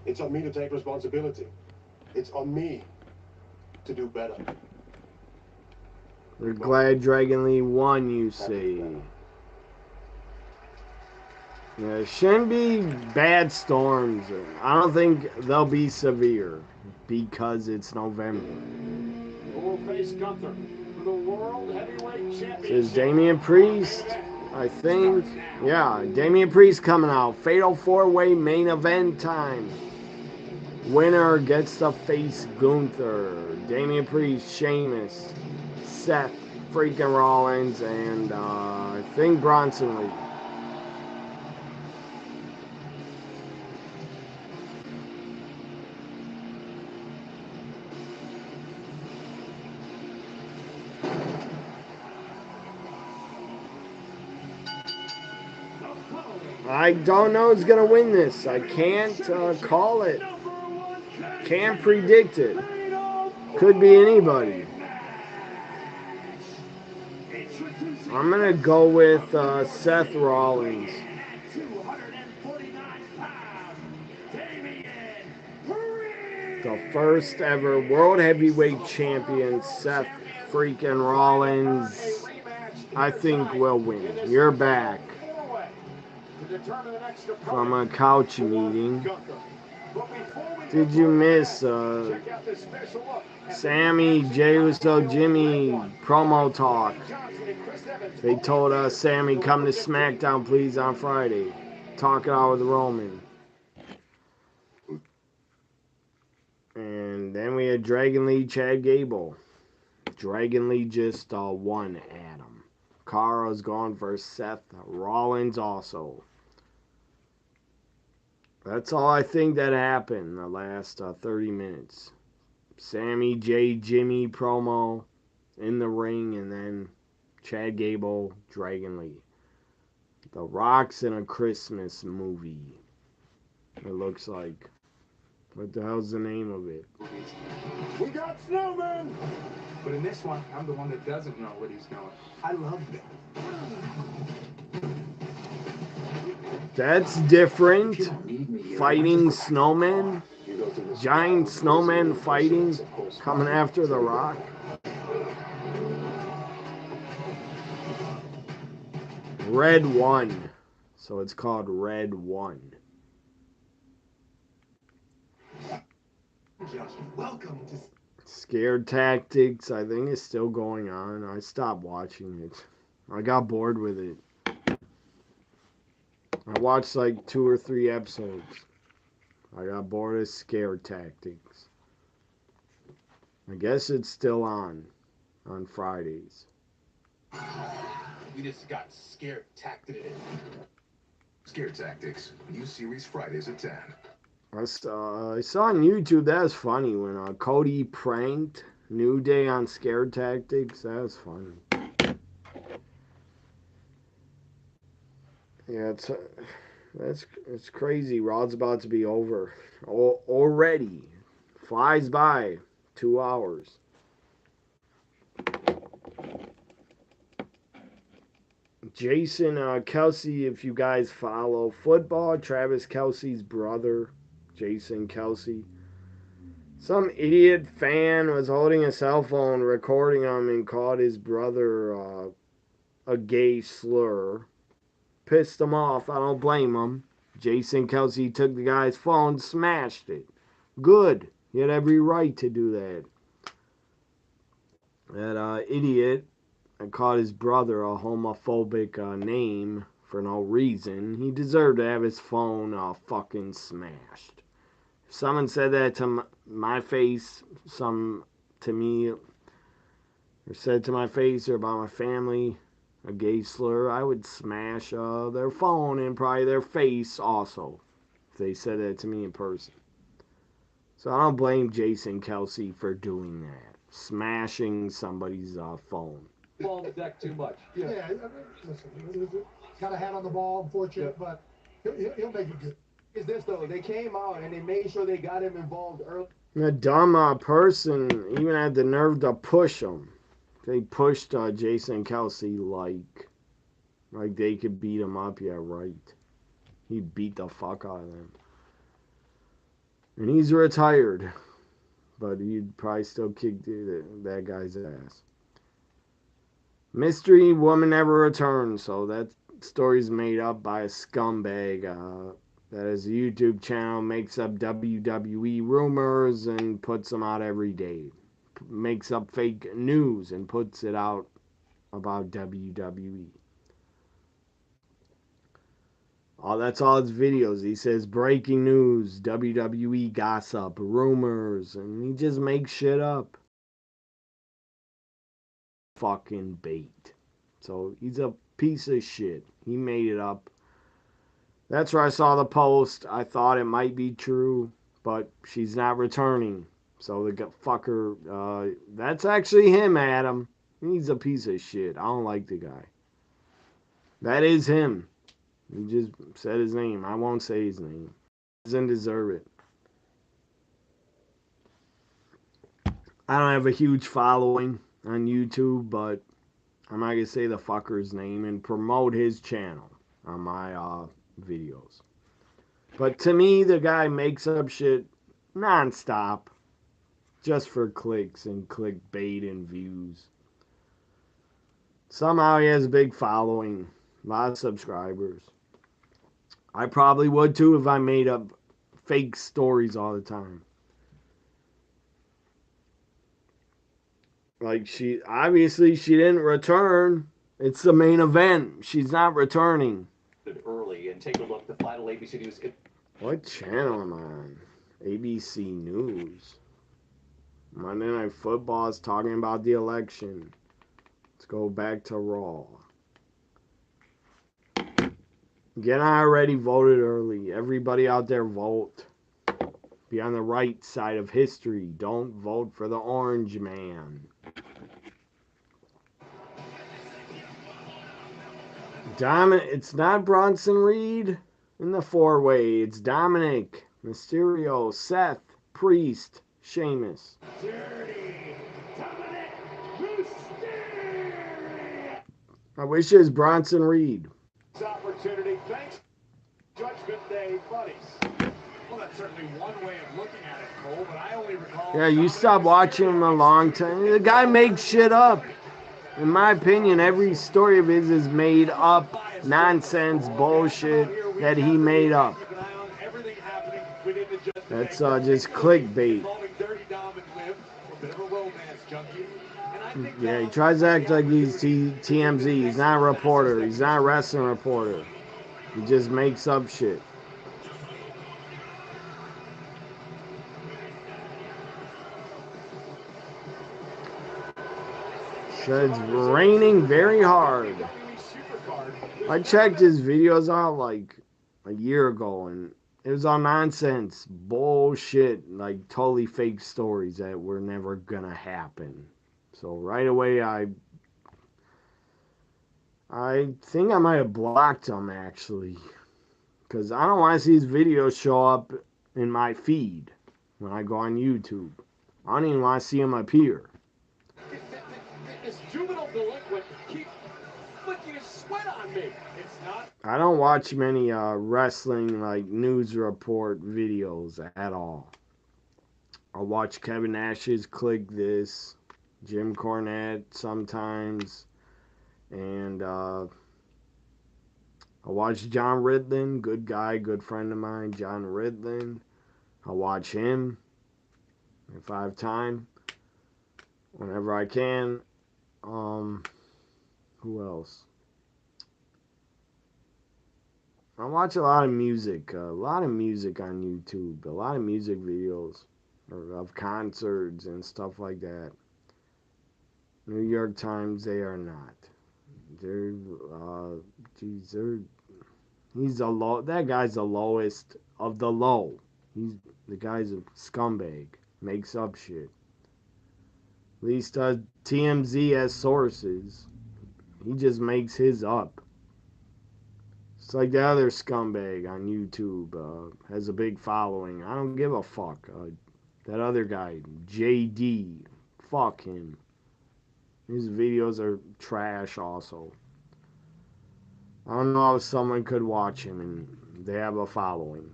It's on me to take responsibility. It's on me to do better. We're glad Dragon Lee won, you say. Yeah, shouldn't be bad storms. I don't think they'll be severe because it's November. Who will face Gunther for the World Heavyweight Championship? This is Damian Priest, I think. Yeah, Damian Priest coming out. Fatal 4-Way main event time. Winner gets to face Gunther. Damian Priest, Sheamus, Seth freaking Rollins, and I think Bronson Lee. I don't know who's going to win this. I can't call it. Can't predict it. Could be anybody. I'm going to go with Seth Rollins. The first ever World Heavyweight Champion, Seth freaking Rollins, I think will win. You're back from a couch meeting. Did you miss Sammy, Jey Uso, Jimmy promo talk? They told us, Sammy, come to SmackDown, please, on Friday. Talk it out with Roman. And then we had Dragon Lee, Chad Gable. Dragon Lee just won Adam. Cara's gone for Seth Rollins also. That's all I think that happened in the last 30 minutes. Sammy, Jay, Jimmy promo in the ring, and then Chad Gable, Dragon Lee. The Rock's in a Christmas movie. It looks like. What the hell's the name of it? We got Snowman! But in this one, I'm the one that doesn't know what he's doing. I love that. That's different. Fighting snowmen. Giant snowmen fighting. Coming after The Rock. Red 1. So it's called Red 1. Welcome to Scared Tactics, I think, is still going on. I stopped watching it. I got bored with it. I watched like 2 or 3 episodes. I got bored of Scare Tactics. I guess it's still on Fridays. We just got scared tactic. Scare Tactics, new series Fridays at 10. I saw on YouTube, that's funny, when Cody pranked New Day on Scare Tactics. That's funny. Yeah, it's crazy. Raw's about to be over already. Flies by. 2 hours. Jason Kelsey, if you guys follow football, Travis Kelsey's brother, Jason Kelsey. Some idiot fan was holding a cell phone recording him and called his brother a gay slur. Pissed him off. I don't blame him. Jason Kelsey took the guy's phone, smashed it. Good. He had every right to do that. That idiot called his brother a homophobic name for no reason. He deserved to have his phone fucking smashed. If someone said that to my face, to me, or said to my face or about my family, a gay slur, I would smash their phone and probably their face also, if they said that to me in person. So I don't blame Jason Kelsey for doing that, smashing somebody's phone. Ball the deck too much. Yeah, listen, got a hat on the ball, unfortunate, but he'll make it good. Is this though? They came out and they made sure they got him involved early. A dumb person even had the nerve to push him. They pushed Jason Kelsey like they could beat him up. Yeah, right. He beat the fuck out of them. And he's retired. But he'd probably still kick that guy's ass. Mystery woman never returned. So that story's made up by a scumbag that has a YouTube channel, makes up WWE rumors and puts them out every day. Makes up fake news and puts it out about WWE. That's all his videos. He says breaking news, WWE gossip, rumors, and he just makes shit up. Fucking bait. So he's a piece of shit. He made it up. That's where I saw the post. I thought it might be true, but she's not returning. So the fucker, that's actually him, Adam. He's a piece of shit. I don't like the guy. That is him. He just said his name. I won't say his name. He doesn't deserve it. I don't have a huge following on YouTube, but I'm not going to say the fucker's name and promote his channel on my videos. But to me, the guy makes up shit nonstop just for clicks and clickbait and views. Somehow he has a big following, a lot of subscribers. I probably would too if I made up fake stories all the time. Like, she didn't return. It's the main event. She's not returning. Early and take a look. The final ABC News. What channel am I on? ABC News. Monday Night Football is talking about the election. Let's go back to Raw. Again, I already voted early. Everybody out there vote. Be on the right side of history. Don't vote for the orange man. It's not Bronson Reed in the 4-way. It's Dominic, Mysterio, Seth, Priest, Sheamus. Dirty Dominic Mysterio. I wish it was Bronson Reed. Opportunity. Thanks, Judgment Day, buddies. Well, that's certainly one way of looking at it, Cole, but I only recall... Yeah, you stopped watching him a long time. The guy makes shit up. In my opinion, every story of his is made up nonsense bullshit that he made up. That's just clickbait. Yeah, he tries to act like he's TMZ. He's not a reporter. He's not a wrestling reporter. He just makes up shit. It's raining very hard. I checked his videos out like a year ago, and it was all nonsense, bullshit, like totally fake stories that were never gonna happen. So right away, I think I might have blocked him actually, because I don't want to see his videos show up in my feed when I go on YouTube. I don't even want to see him up here. This juvenile delinquent keeps flicking his sweat on me. It's not. I don't watch many wrestling like news report videos at all. I'll watch Kevin Nash's Click This, Jim Cornette sometimes, and I'll watch John Ridlin, good guy, good friend of mine, John Ridlin. I'll watch him if I have time, whenever I can. Who else? I watch a lot of music on YouTube, a lot of music videos of concerts and stuff like that. New York Times, they are not. They're, he's the low. That guy's the lowest of the low. The guy's a scumbag. Makes up shit. At least TMZ has sources. He just makes his up. It's like the other scumbag on YouTube, has a big following. I don't give a fuck. That other guy, JD, fuck him. His videos are trash also. I don't know how someone could watch him and they have a following.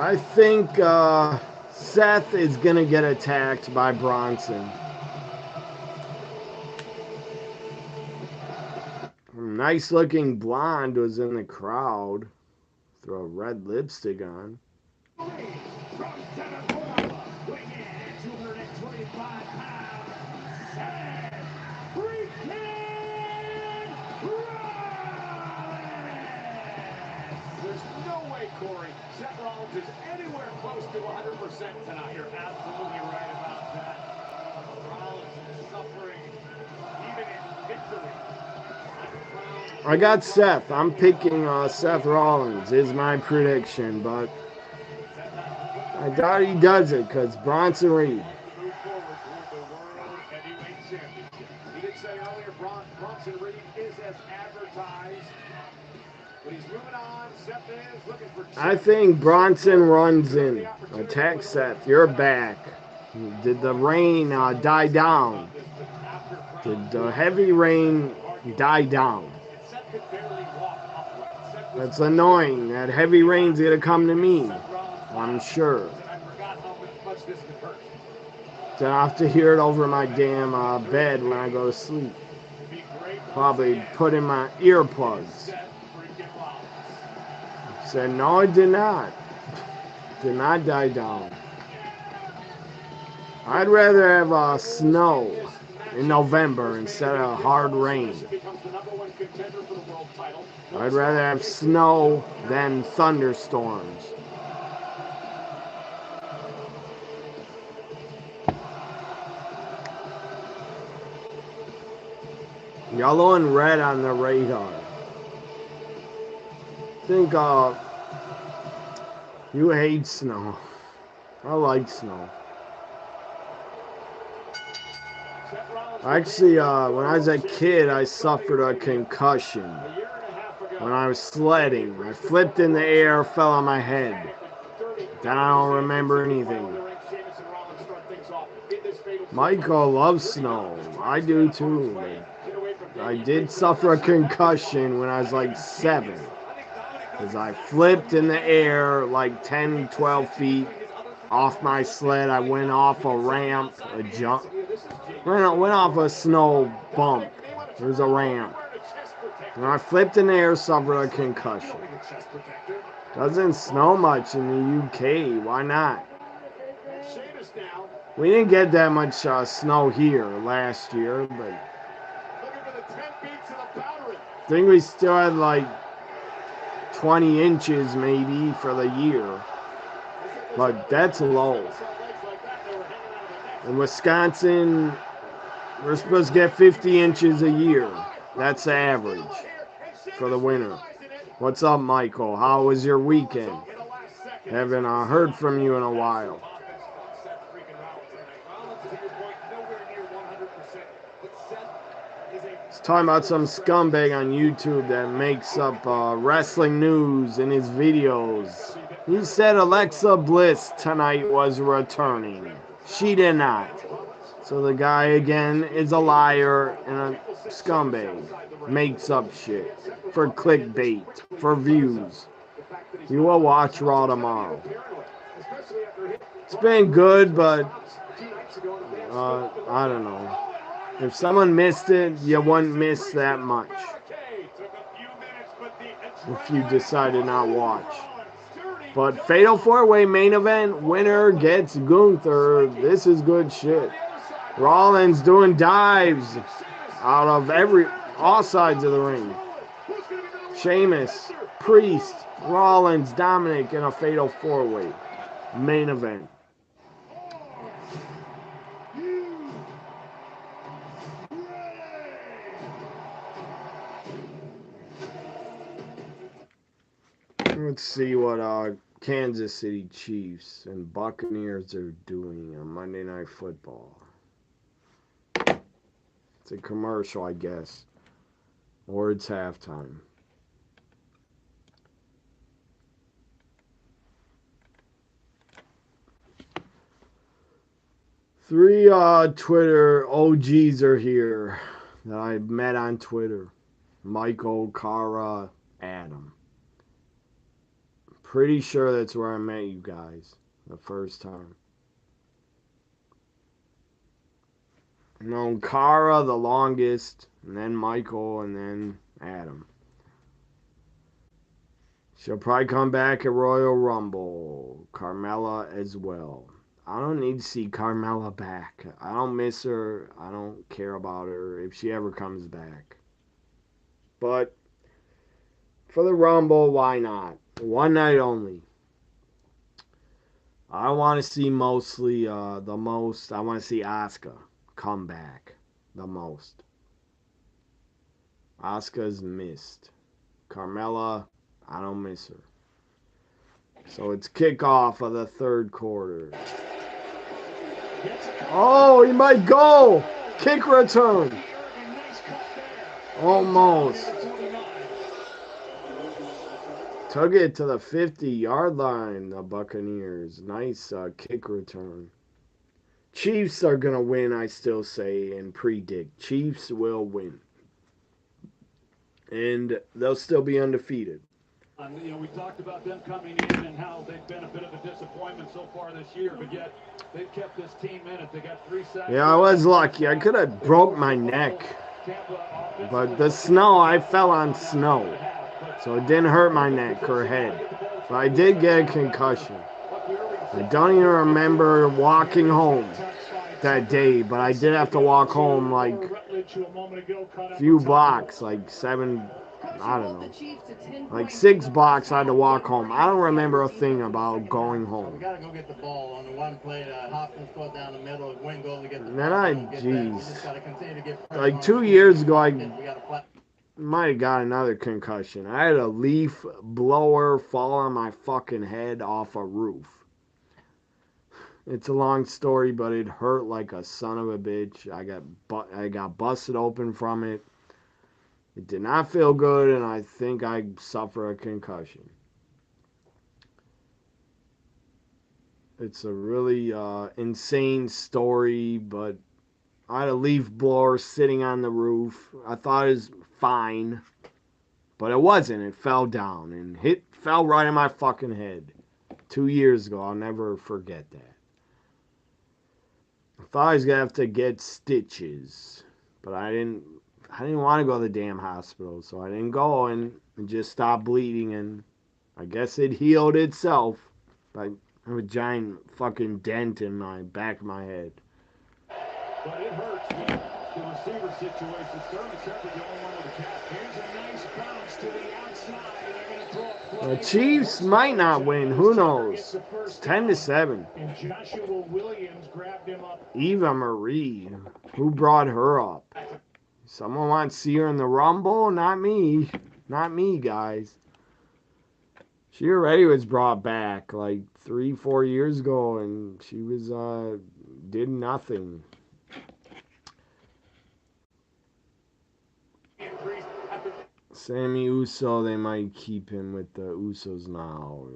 I think Seth is going to get attacked by Bronson. A nice looking blonde was in the crowd. Throw red lipstick on. There's no way, Corey, Seth Rollins is anywhere close to 100% tonight. You're absolutely right about that. Rollins is suffering even in victory. I got Seth. I'm picking Seth Rollins is my prediction, but I doubt he does it because Bronson Reed. He did say earlier Bronson Reed is as advertised. But he's moving on. Seth is looking for. I think Bronson runs in. Attack Seth. You're back. Did the rain die down? Did the heavy rain die down? That's annoying. That heavy rain's gonna come to me. I'm sure. Then I have to hear it over my damn bed when I go to sleep. Probably put in my earplugs. Said no, it did not. Did not die down. I'd rather have snow in November instead of hard rain. I'd rather have snow than thunderstorms. Yellow and red on the radar. I think you hate snow. I like snow. Actually, when I was a kid, I suffered a concussion. When I was sledding, I flipped in the air, fell on my head. Then I don't remember anything. Michael loves snow. I do too. I did suffer a concussion when I was like 7. Because I flipped in the air like 10, 12 feet off my sled. I went off a ramp, a jump. Went off a snow bump. There's a ramp. And I flipped in the air, suffered a concussion. Doesn't snow much in the UK. Why not? We didn't get that much snow here last year, but I think we still had like 20 inches maybe for the year. But that's low. In Wisconsin, we're supposed to get 50 inches a year. That's the average for the winter. What's up, Michael? How was your weekend? Haven't heard from you in a while. He's talking about some scumbag on YouTube that makes up wrestling news in his videos. He said Alexa Bliss tonight was returning. She did not. So the guy, again, is a liar and a scumbag. Makes up shit for clickbait, for views. You will watch Raw tomorrow. It's been good, but I don't know. If someone missed it, you wouldn't miss that much. If you decide to not watch. But Fatal 4-Way main event, winner gets Gunther. This is good shit. Rollins doing dives out of all sides of the ring. Sheamus, Priest, Rollins, Dominic in a Fatal 4-Way main event. Let's see what Kansas City Chiefs and Buccaneers are doing on Monday Night Football. It's a commercial, I guess. Or it's halftime. Three Twitter OGs are here that I met on Twitter. Michael, Cara, Adam. Pretty sure that's where I met you guys the first time. Known Cara the longest, and then Michael, and then Adam. She'll probably come back at Royal Rumble. Carmella as well. I don't need to see Carmella back. I don't miss her. I don't care about her if she ever comes back. But for the Rumble, why not? One night only. I want to see mostly I want to see Asuka come back the most. Asuka's missed. Carmella, I don't miss her. So it's kickoff of the third quarter. Oh, he might go! Kick return! Almost. Took it to the 50-yard line, the Buccaneers. Nice kick return. Chiefs are going to win, I still say, and predict. Chiefs will win. And they'll still be undefeated. You know, we talked about them coming in and how they've been a bit of a disappointment so far this year, but yet they've kept this team in it. They got 3 sacks. Yeah, I was lucky. I could have broke my neck. But the snow, I fell on snow. So it didn't hurt my neck or head. But I did get a concussion. I don't even remember walking home that day, but I did have to walk home like a few blocks, like 7, I don't know, like 6 blocks I had to walk home. I don't remember a thing about going home. We gotta go get the ball on the one play that Hopkins caught down the middle. Wing goes to get the ball. And then jeez, like 2 years ago, I might have got another concussion. I had a leaf blower fall on my fucking head off a roof. It's a long story, but it hurt like a son of a bitch. I got busted open from it. It did not feel good, and I think I suffered a concussion. It's a really insane story, but I had a leaf blower sitting on the roof. I thought it was fine, but it wasn't. It fell down and fell right in my fucking head 2 years ago. I'll never forget that. I thought I was gonna have to get stitches, but I didn't. I didn't want to go to the damn hospital, so I didn't go and just stopped bleeding, and I guess it healed itself. But I have a giant fucking dent in my back of my head. But it hurts when the receiver situation. Sterling Shepard, the only one with a catch. Here's a nice bounce to the outside. They're going to throw a The flag. Chiefs might not win. Who knows? It's 10-7. And Joshua Williams grabbed him up. Eva Marie, who brought her up? Someone wants to see her in the Rumble? Not me. Not me, guys. She already was brought back like 3-4 years ago, and she was did nothing. Sammy Uso, they might keep him with the Usos now.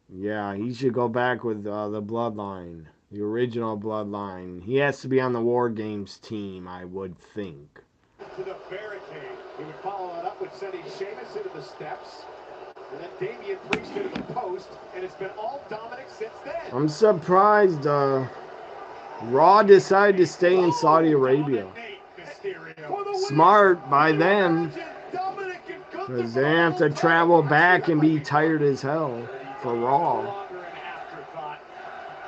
Yeah, he should go back with the Bloodline, the original Bloodline. He has to be on the War Games team, I would think. To the barricade. He would follow it up with sending Sheamus into the steps. And then Damian Priest into the post. And it's been all Dominic since then. I'm surprised Raw decided to stay in Saudi Arabia. Smart by them, because they have to travel back and be tired as hell for Raw.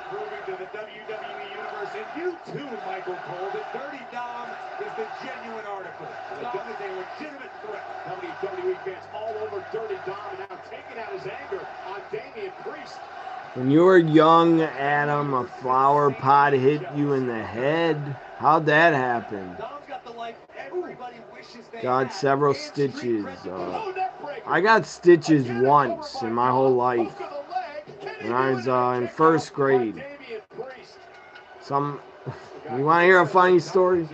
Proving to the WWE Universe and you too, Michael Cole, that Dirty Dom is the genuine article. Dom is a legitimate threat. WWE fans all over Dirty Dom and now taking out his anger on Damian Priest. When you were young, Adam, a flower pot hit you in the head. How'd that happen? Got several stitches. I got stitches once in my whole life. When I was in first grade. You want to hear a funny story?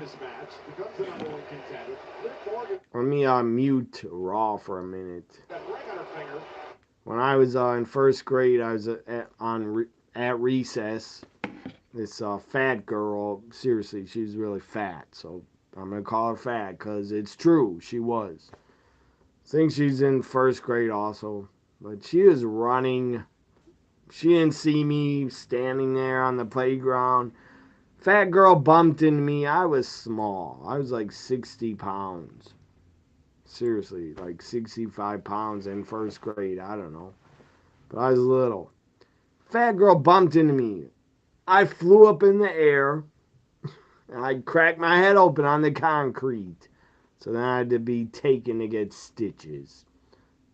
Let me mute Raw for a minute. When I was in first grade, I was at recess. This fat girl, seriously, she's really fat. So I'm going to call her fat because it's true. She was. I think she's in first grade also. But she was running. She didn't see me standing there on the playground. Fat girl bumped into me. I was small. I was like 60 pounds. Seriously, like 65 pounds in first grade. I don't know. But I was little. Fat girl bumped into me. I flew up in the air. And I cracked my head open on the concrete. So then I had to be taken to get stitches.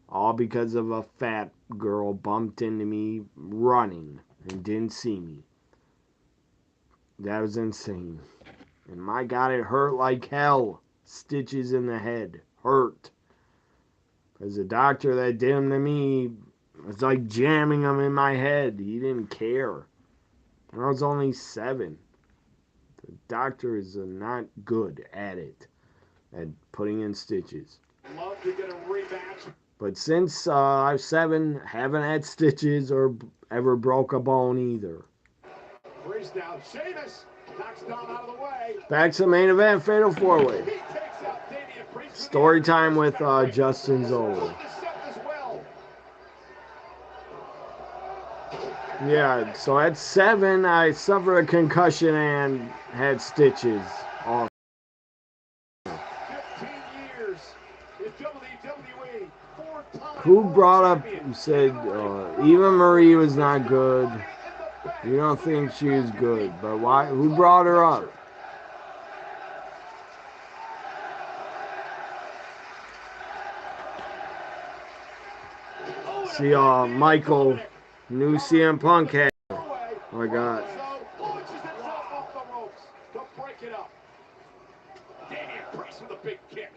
All because of a fat girl bumped into me running and didn't see me. That was insane. And my God, it hurt like hell. Stitches in the head. Hurt. Because the doctor that did them to me was like jamming them in my head. He didn't care. And I was only 7. The doctor is not good at it. At putting in stitches. Love to get a rematch. But since I was 7, haven't had stitches or ever broke a bone either. Priest now. Sheamus knocks Dom out of the way. Back to the main event, Fatal 4-Way. Story time with Justin Zola. Yeah, so at 7, I suffered a concussion and had stitches. Awesome. 15 years in WWE. 4-time Who brought up, said Eva Marie was not good. You don't think she was good, but why? Who brought her up? See, Michael, new CM Punk hat. Oh my God.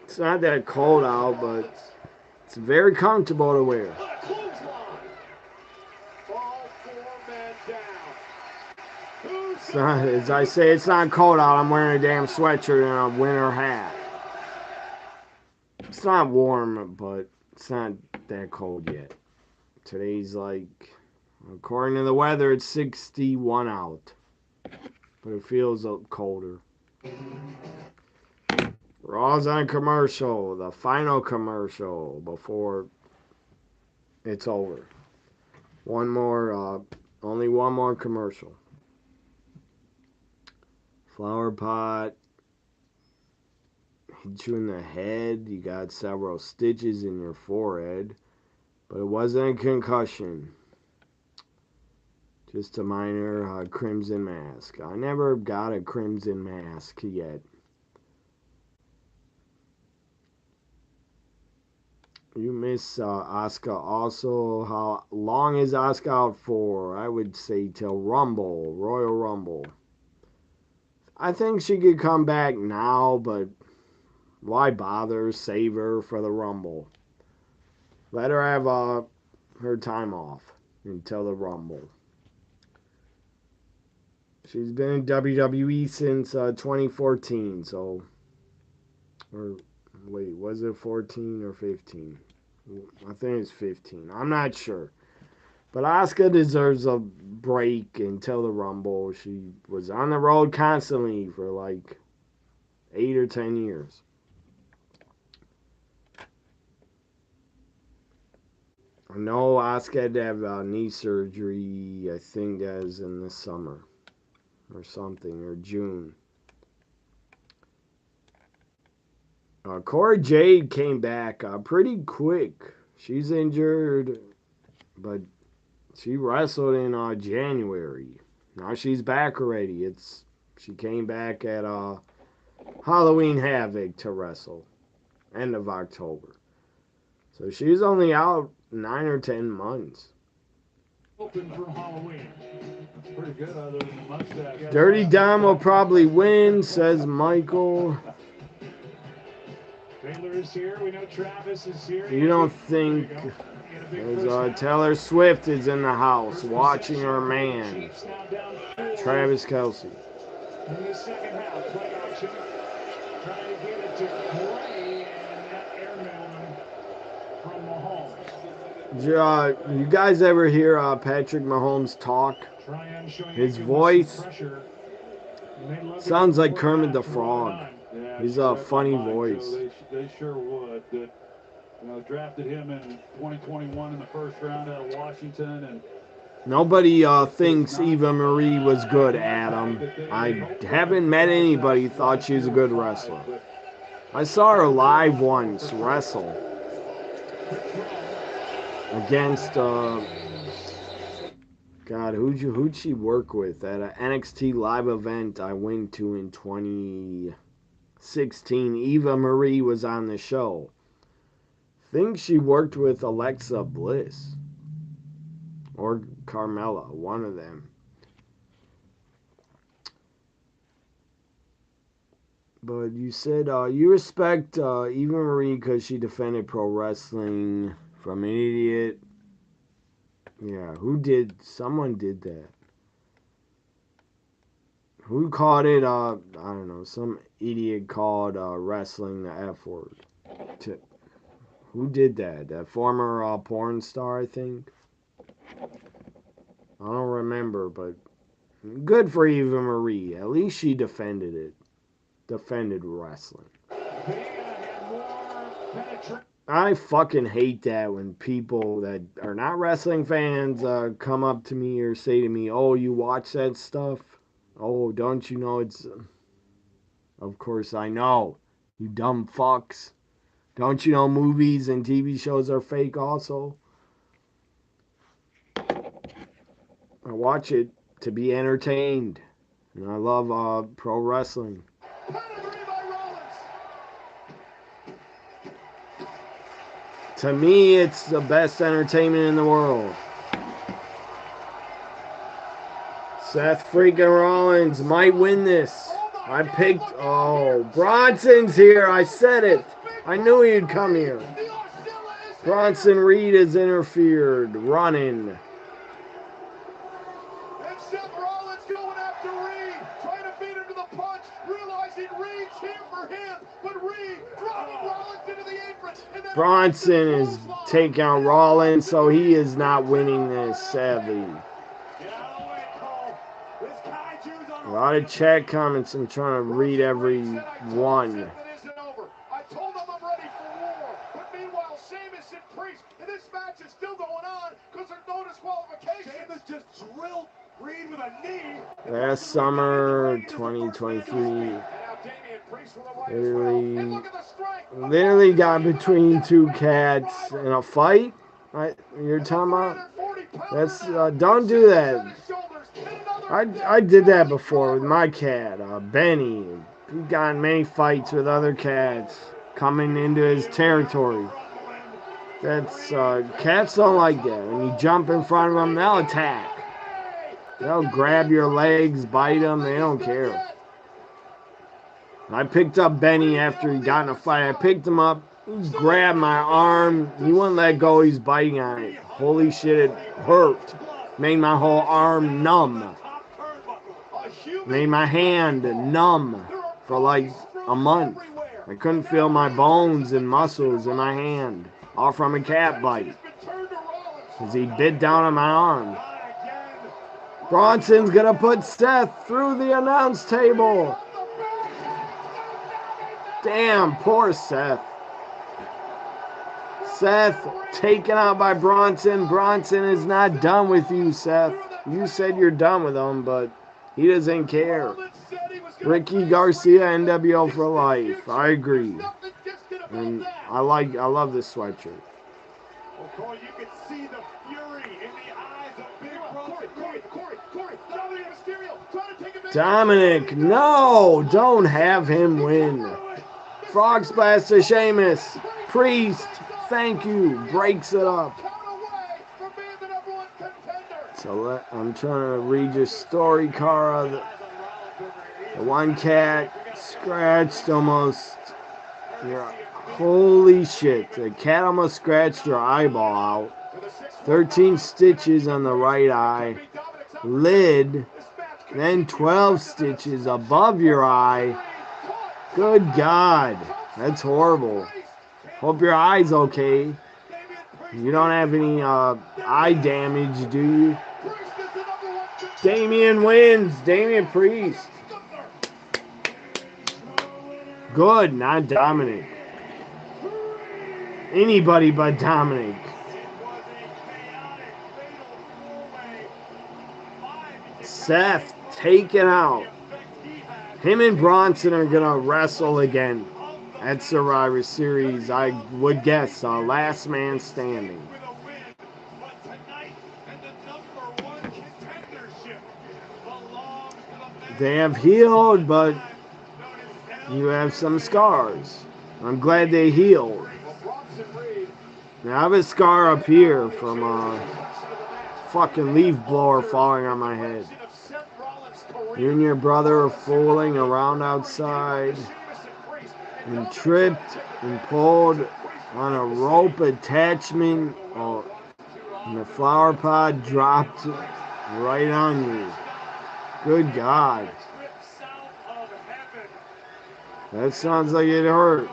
It's not that cold out, but it's very comfortable to wear. It's not, as I say, it's not cold out. I'm wearing a damn sweatshirt and a winter hat. It's not warm, but it's not that cold yet. Today's like, according to the weather, it's 61 out. But it feels colder. Raw's on commercial. The final commercial before it's over. One more, only one more commercial. flower pot. Hit you in the head. You got several stitches in your forehead. But it wasn't a concussion. Just a minor crimson mask. I never got a crimson mask yet. You miss Asuka also. How long is Asuka out for? I would say till Rumble, Royal Rumble. I think she could come back now, but why bother? Save her for the Rumble. Let her have her time off until the Rumble. She's been in WWE since 2014, so... Or, wait, was it 14 or 15? I think it's 15. I'm not sure. But Asuka deserves a break until the Rumble. She was on the road constantly for like 8 or 10 years. I know Asuka had to have knee surgery, I think that was in the summer or something, or June. Cora Jade came back pretty quick. She's injured, but she wrestled in January. Now she's back already. She came back at Halloween Havoc to wrestle, end of October. So she's only out 9 or 10 months. Open for Halloween. Pretty good other than the mustache. Dirty Dom will probably win, says Michael. Taylor is here. We know Travis is here. You don't think... There's Taylor Swift is in the house watching her man, Travis Kelce. In the second half, play action. Trying to get it to Gray, and that airmailman from Mahomes. You guys ever hear Patrick Mahomes talk? His voice sounds like Kermit the Frog. He's a funny voice. They sure would. Drafted him in 2021 in the first round out of Washington, and nobody thinks Eva Marie was good, Adam. I haven't met anybody who thought she was a good wrestler. I saw her live once wrestle against God, who'd she work with at an NXT live event I went to in 2016? Eva Marie was on the show. I think she worked with Alexa Bliss or Carmella, one of them. But you said you respect Eva Marie because she defended pro wrestling from an idiot. Yeah, who did? Someone did that. Who called it? I don't know. Some idiot called wrestling the F word. Who did that? That former porn star, I think. I don't remember, but good for Eva Marie. At least she defended it. Defended wrestling. I fucking hate that when people that are not wrestling fans come up to me or say to me, "Oh, you watch that stuff? Oh, don't you know it's..." Of course I know. You dumb fucks. Don't you know movies and TV shows are fake also? I watch it to be entertained. And I love pro wrestling. To me, it's the best entertainment in the world. Seth freaking Rollins might win this. I picked... Oh, Bronson's here. I said it. I knew he'd come here. Bronson Reed has interfered. Running. And Seth Rollins going after Reed. Trying to beat him to the punch. Realizing Reed's here for him. But Reed driving Rollins into the apron. Bronson is taking out Rollins, so he is not winning this, sadly. A lot of chat comments. I'm trying to read every one. I told them I'm ready for war. But meanwhile, Sheamus and Priest, and this match is still going on because there's no disqualification. Sheamus just drilled Reed with a knee. Last summer, 2023, literally got between two cats in a fight. You're talking about? That's don't do that. I did that before with my cat, Benny. He got in many fights with other cats coming into his territory. That's cats don't like that. When you jump in front of them, they'll attack. They'll grab your legs, bite them. They don't care. I picked up Benny after he got in a fight. I picked him up. He grabbed my arm. He wouldn't let go. He's biting on it. Holy shit, it hurt. Made my whole arm numb. Made my hand numb for like a month. I couldn't feel my bones and muscles in my hand. All from a cat bite. Because he bit down on my arm. Bronson's going to put Seth through the announce table. Damn, poor Seth. Seth taken out by Bronson. Bronson is not done with you, Seth. You said you're done with him, but he doesn't care. Ricky Garcia, NWO for life. I agree. And I love this sweatshirt. Well, Corey, you can see the fury in the eyes of Big Corey. Dominic Mysterio trying to take advantage. Dominic, no, don't have him win. Frog Splash to Sheamus. Priest, thank you. Breaks it up. So I'm trying to read your story, Cara. The one cat scratched almost. Holy shit. The cat almost scratched your eyeball out. 13 stitches on the right eye. Lid. Then 12 stitches above your eye. Good God. That's horrible. Hope your eye's okay. You don't have any eye damage, do you? Damian wins. Damian Priest. Good, not Dominic. Anybody but Dominic. Seth taken out. Him and Bronson are going to wrestle again at Survivor Series. I would guess last man standing. They have healed, but you have some scars. I'm glad they healed. Now, I have a scar up here from a fucking leaf blower falling on my head. You and your brother are fooling around outside and tripped and pulled on a rope attachment, and the flower pot dropped right on you. Good God. That sounds like it hurt.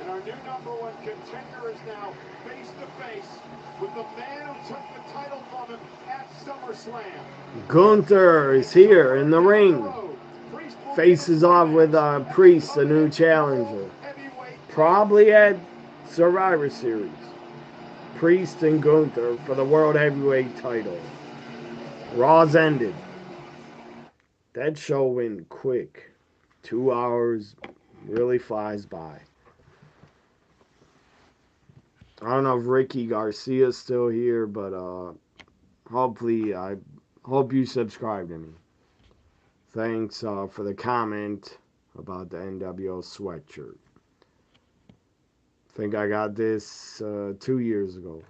And our new number one contender is now face to face with the man who took the title from him at SummerSlam. Gunther is here in the ring. Faces off with Priest, the new challenger. Probably at Survivor Series. Priest and Gunther for the World Heavyweight title. Raw's ended. That show went quick. 2 hours really flies by. I don't know if Ricky Garcia's still here, but hopefully, I hope you subscribe to me. Thanks for the comment about the NWO sweatshirt. I think I got this 2 years ago.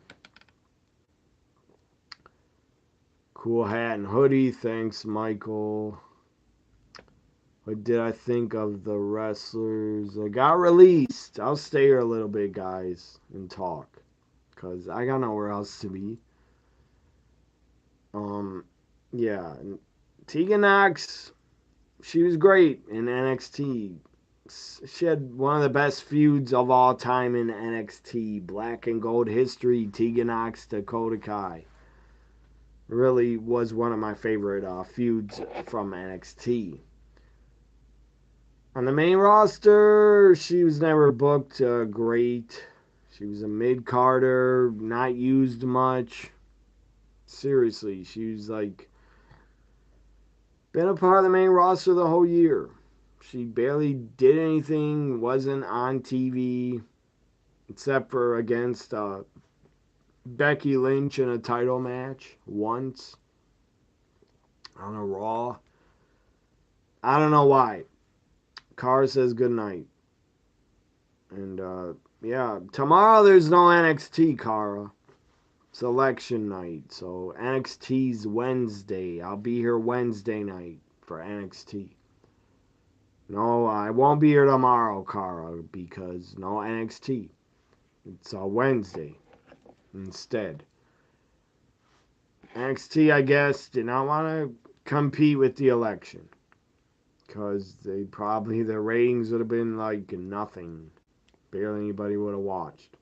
Cool hat and hoodie. Thanks, Michael. What did I think of the wrestlers that got released? I'll stay here a little bit, guys, and talk. Because I got nowhere else to be. Yeah. Tegan Knox, she was great in NXT. She had one of the best feuds of all time in NXT. Black and Gold history, Tegan Knox, Dakota Kai. Really was one of my favorite feuds from NXT. On the main roster, she was never booked great. She was a mid-carder, not used much. Seriously, she was like been a part of the main roster the whole year. She barely did anything, wasn't on TV except for against Becky Lynch in a title match once on a Raw. I don't know why. Cara says goodnight. And yeah, tomorrow there's no NXT, Cara. It's election night, so NXT's Wednesday. I'll be here Wednesday night for NXT. No, I won't be here tomorrow, Cara, because no NXT. It's Wednesday instead. NXT, I guess, did not want to compete with the election because they probably their ratings would have been like nothing. Barely anybody would have watched.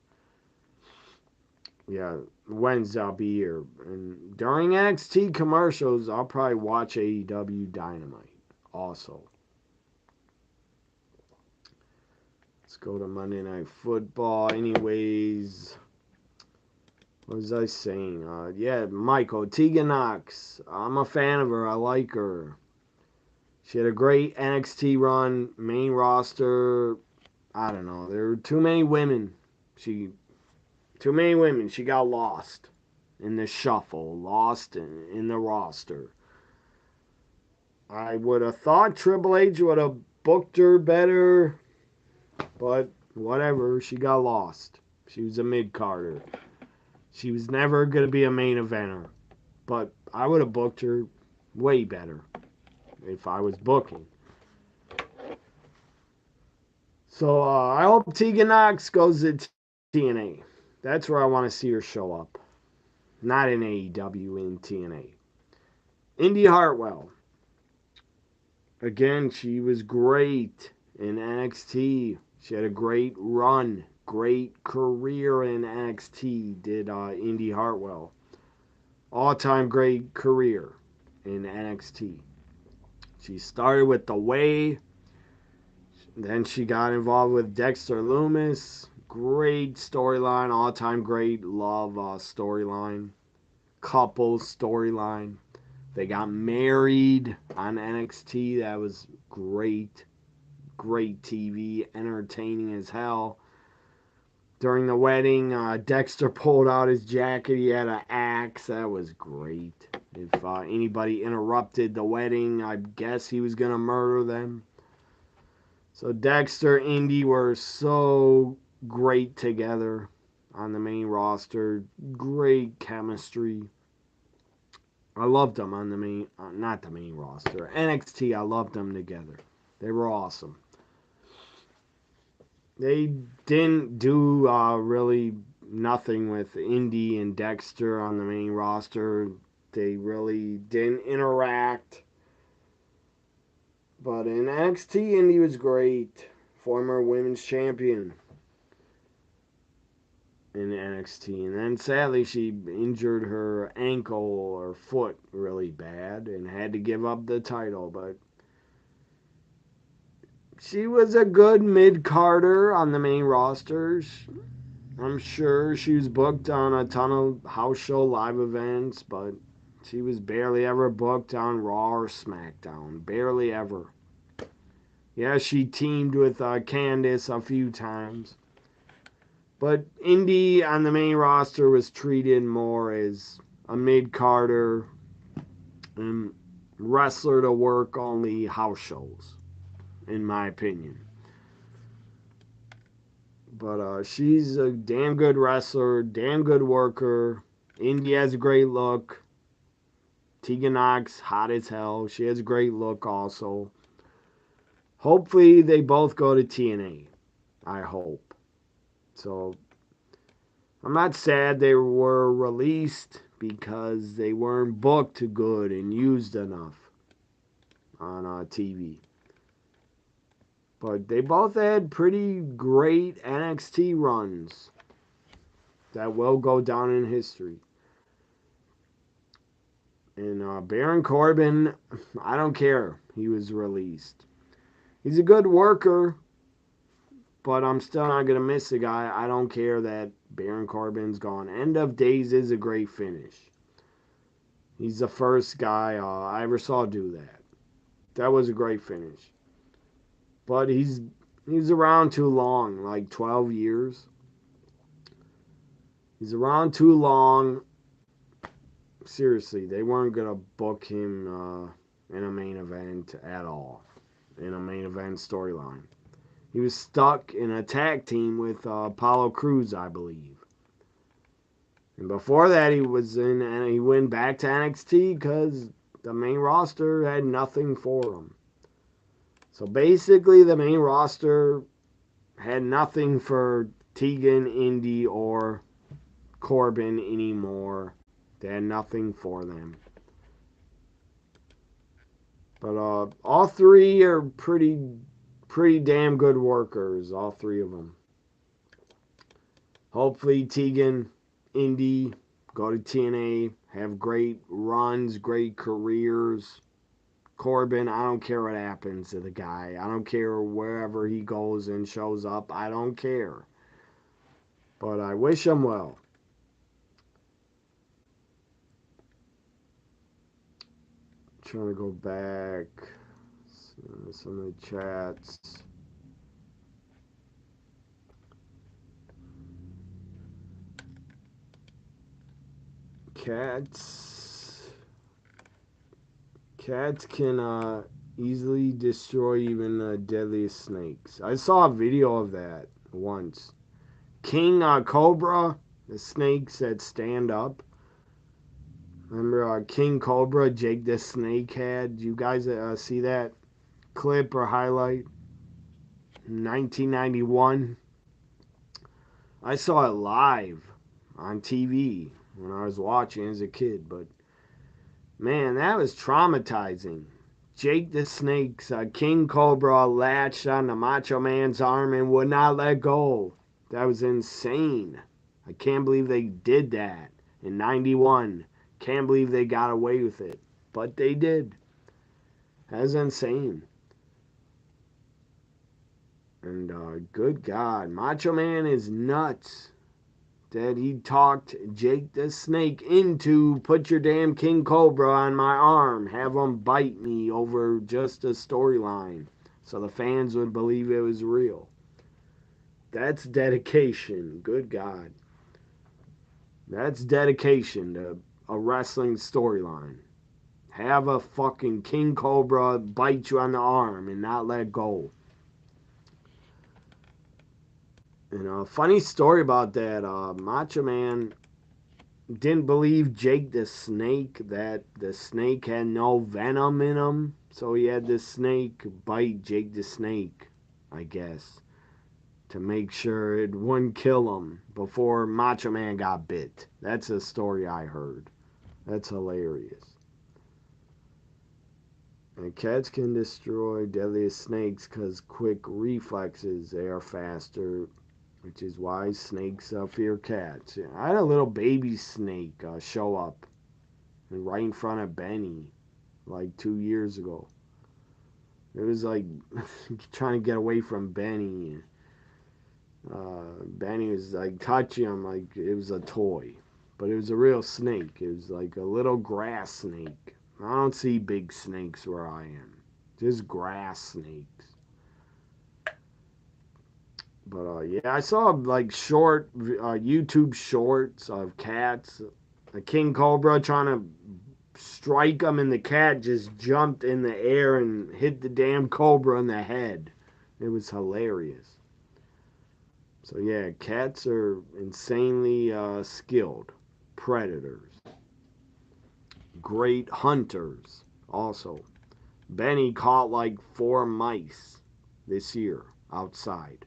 Yeah, Wednesday I'll be here, and during NXT commercials, I'll probably watch AEW Dynamite also. Let's go to Monday Night Football. Anyways, what was I saying? Yeah, Michael, Tegan Knox. I'm a fan of her. I like her. She had a great NXT run, main roster. I don't know. There were too many women. Too many women. She got lost in the shuffle, lost in the roster. I would have thought Triple H would have booked her better, but whatever. She got lost. She was a mid-carder. She was never going to be a main eventer, but I would have booked her way better if I was booking. So I hope Tegan Knox goes to TNA. That's where I want to see her show up. Not in AEW, in TNA. Indy Hartwell. Again, she was great in NXT. She had a great run, great career in NXT, did Indy Hartwell. All-time great career in NXT. She started with The Way. Then she got involved with Dexter Lumis. Great storyline, all-time great love storyline. Couple storyline. They got married on NXT. That was great. Great TV. Entertaining as hell. During the wedding, Dexter pulled out his jacket. He had an axe. That was great. If anybody interrupted the wedding, I guess he was going to murder them. So Dexter, Indy were so great together on the main roster. Great chemistry. I loved them on the main, not the main roster. NXT, I loved them together. They were awesome. They didn't do really nothing with Indy and Dexter on the main roster. They really didn't interact. But in NXT, Indy was great. Former women's champion in NXT. And then sadly, she injured her ankle or foot really bad and had to give up the title. But she was a good mid-carder on the main roster. I'm sure she was booked on a ton of house show live events, but she was barely ever booked on Raw or SmackDown. Barely ever. Yeah, she teamed with Candice a few times. But Indy on the main roster was treated more as a mid-carder and wrestler to work only house shows, in my opinion. But she's a damn good wrestler, damn good worker. Indy has a great look. Tegan Knox, hot as hell. She has a great look also. Hopefully they both go to TNA. I hope. So I'm not sad they were released because they weren't booked good and used enough on TV. But they both had pretty great NXT runs that will go down in history. And Baron Corbin, I don't care. He was released. He's a good worker, but I'm still not going to miss the guy. I don't care that Baron Corbin's gone. End of Days is a great finish. He's the first guy I ever saw do that. That was a great finish. But he's around too long, like 12 years. He's around too long. Seriously, they weren't going to book him in a main event at all. In a main event storyline. He was stuck in a tag team with Apollo Crews, I believe. And before that, he went back to NXT because the main roster had nothing for him. So basically, the main roster had nothing for Tegan, Indy, or Corbin anymore. They had nothing for them. But all three are pretty damn good workers, all three of them. Hopefully Tegan, Indy, go to TNA, have great runs, great careers. Corbin, I don't care what happens to the guy. I don't care wherever he goes and shows up. I don't care. But I wish him well. Trying to go back. Some of the chats. Cats can easily destroy even the deadliest snakes. I saw a video of that once. King Cobra, the snakes that stand up. Remember King Cobra, Jake the Snake had? You guys see that clip or highlight? 1991. I saw it live on TV when I was watching as a kid, but man, that was traumatizing. Jake the Snake's King Cobra latched on the Macho Man's arm and would not let go. That was insane. I can't believe they did that in 91. Can't believe they got away with it. But they did. That's insane. And good God, Macho Man is nuts that he talked Jake the Snake into put your damn King Cobra on my arm, have him bite me over just a storyline so the fans would believe it was real. That's dedication. Good God. That's dedication to a wrestling storyline. Have a fucking King Cobra bite you on the arm and not let go. And a funny story about that, Macho Man didn't believe Jake the Snake, that the snake had no venom in him. So he had the snake bite Jake the Snake, I guess, to make sure it wouldn't kill him before Macho Man got bit. That's a story I heard. That's hilarious. And cats can destroy deadliest snakes because quick reflexes, they are faster, which is why snakes fear cats. I had a little baby snake show up right in front of Benny like 2 years ago. It was like trying to get away from Benny. Benny was like touching him like it was a toy. But it was a real snake. It was like a little grass snake. I don't see big snakes where I am. Just grass snakes. But yeah, I saw like short YouTube shorts of cats. A king cobra trying to strike him, and the cat just jumped in the air and hit the damn cobra in the head. It was hilarious. So yeah, cats are insanely skilled predators. Great hunters also. Benny caught like 4 mice this year outside.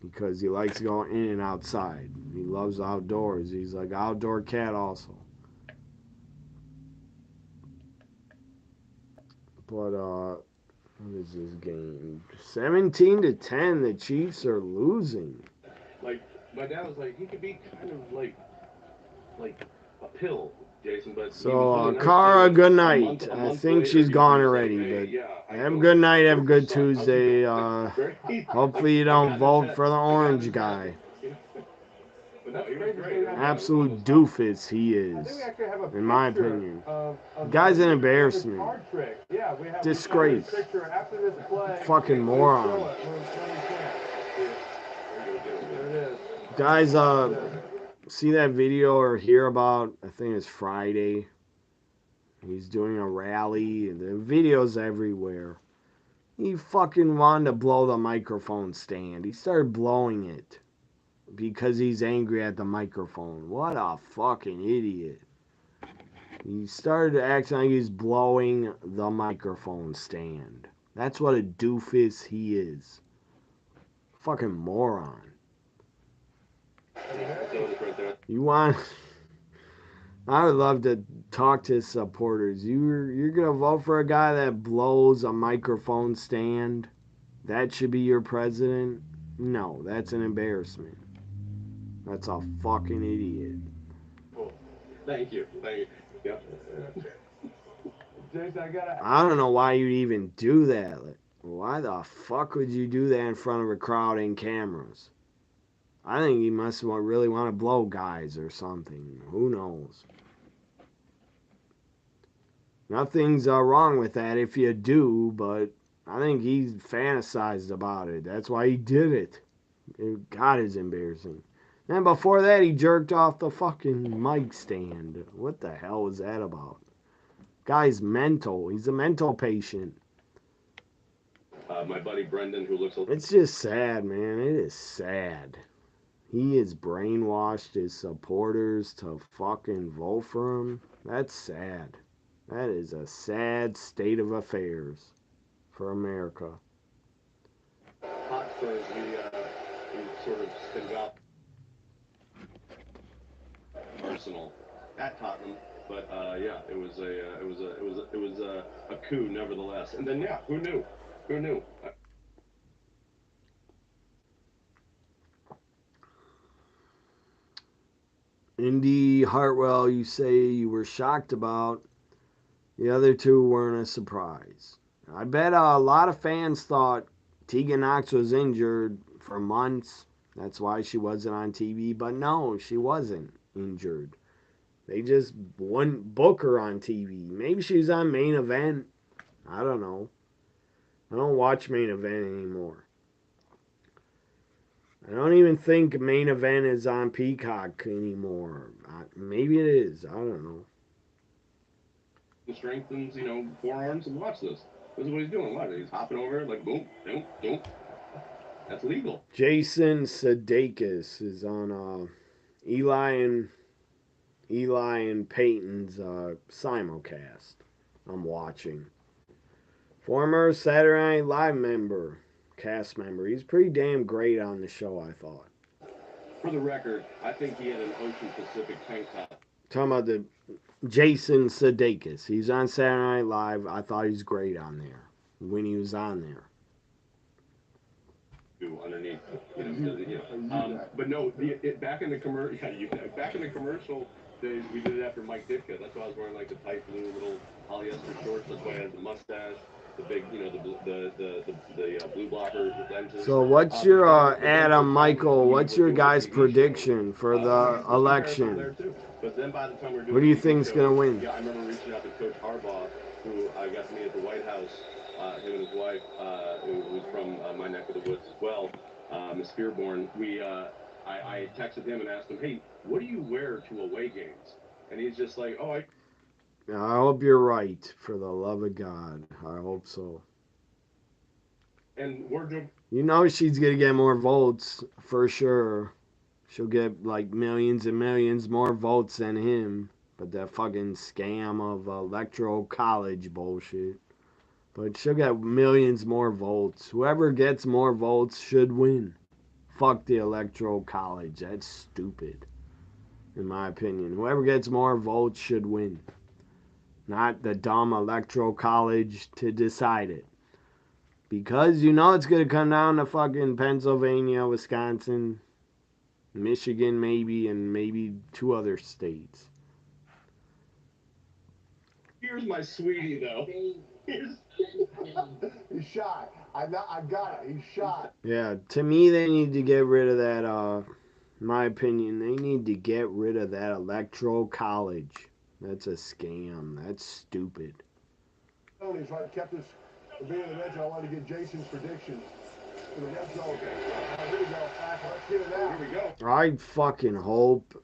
Because he likes going in and outside. He loves outdoors. He's like an outdoor cat also. But what is this game? 17-10. The Chiefs are losing. Like my dad was like, he could be kind of like a pill, Jason, but So, Cara, good night. I think she's gone already, but have a good night, have a good Tuesday. Hopefully you don't vote for the orange guy. Absolute doofus he is, in my opinion. Guy's an embarrassment. Disgrace. Fucking moron. Guys, see that video or hear about, I think it's Friday. He's doing a rally. The video's everywhere. He fucking wanted to blow the microphone stand. He started blowing it because he's angry at the microphone. What a fucking idiot. He started acting like he's blowing the microphone stand. That's what a doofus he is. Fucking moron. You want... I would love to talk to supporters. You're gonna vote for a guy that blows a microphone stand? That should be your president? No, that's an embarrassment. That's a fucking idiot. Thank you. Yeah. I don't know why you'd even do that. Like, why the fuck would you do that in front of a crowd and cameras? I think he must really want to blow guys or something. Who knows? Nothing's wrong with that if you do, but I think he fantasized about it. That's why he did it. God, it's embarrassing. And before that, he jerked off the fucking mic stand. What the hell was that about? Guy's mental. He's a mental patient. My buddy Brendan, who looks... It's just sad, man. It is sad. He has brainwashed his supporters to fucking vote for him. That's sad. That is a sad state of affairs for America. Hotspurs, we sort of spins out Arsenal at Tottenham, but yeah, it was a coup nevertheless. And then yeah, who knew? Who knew? Indy Hartwell, you say you were shocked about. The other two weren't a surprise. I bet a lot of fans thought Tegan Knox was injured for months. That's why she wasn't on TV. But no, she wasn't injured. They just wouldn't book her on TV. Maybe she was on Main Event. I don't know. I don't watch Main Event anymore. I don't even think Main Event is on Peacock anymore. Maybe it is. I don't know. Strengthens, forearms, and watch this. This is what he's doing. Watch it. He's hopping over like boom, boom, boom. That's legal. Jason Sudeikis is on Eli and Peyton's simulcast. I'm watching. Former Saturday Night Live cast member. He's pretty damn great on the show, I thought. For the record, I think he had an Ocean Pacific tank top. Talking about the Jason Sudeikis. He's on Saturday Night Live. I thought he's great on there when he was on there. Underneath, but no, back in the commercial days, we did it after Mike Ditka. That's why I was wearing like the tight blue little polyester shorts. That's why I had the mustache, the big, the blue blocker lenses. So what's your Adam Michael? What's your guys' prediction for the election? But then by the time we're doing, who do you think's gonna win? Yeah, I remember reaching out to Coach Harbaugh, who I got to meet at the White House. Him and his wife, who was from my neck of the woods as well, Miss Spearborn. I texted him and asked him, "Hey, what do you wear to away games?" And he's just like, "Oh, I hope you're right. For the love of God, I hope so." And wardrobe. You know she's gonna get more votes for sure. She'll get like millions and millions more votes than him. But that fucking scam of electoral college bullshit. But she'll get millions more votes. Whoever gets more votes should win. Fuck the electoral college. That's stupid. In my opinion. Whoever gets more votes should win. Not the dumb electoral college to decide it. Because you know it's going to come down to fucking Pennsylvania, Wisconsin, Michigan maybe, and maybe 2 other states. Here's my sweetie, though. He's shy. I got it. He's shy. Yeah, to me, they need to get rid of that, in my opinion, they need to get rid of that electoral college. That's a scam. That's stupid. Tony's right. Kept us from being on the edge. I wanted to get Jason's predictions. For the next goal. Here we go. Let's get it out. Here we go. I fucking hope,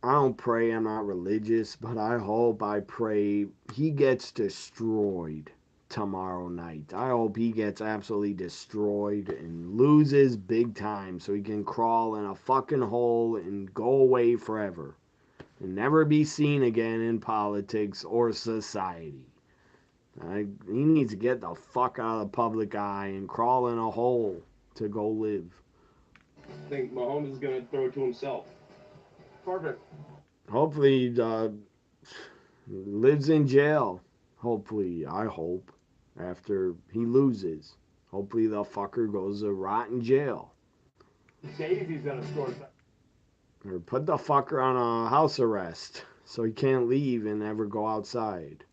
I don't pray, I'm not religious, but I pray he gets destroyed tomorrow night. I hope he gets absolutely destroyed and loses big time so he can crawl in a fucking hole and go away forever and never be seen again in politics or society. He needs to get the fuck out of the public eye and crawl in a hole to go live. I think Mahomes is going to throw it to himself. Perfect. Hopefully, lives in jail. Hopefully, I hope, after he loses. Hopefully, the fucker goes to rot in jail. Daisy's gonna score. Or put the fucker on a house arrest so he can't leave and ever go outside.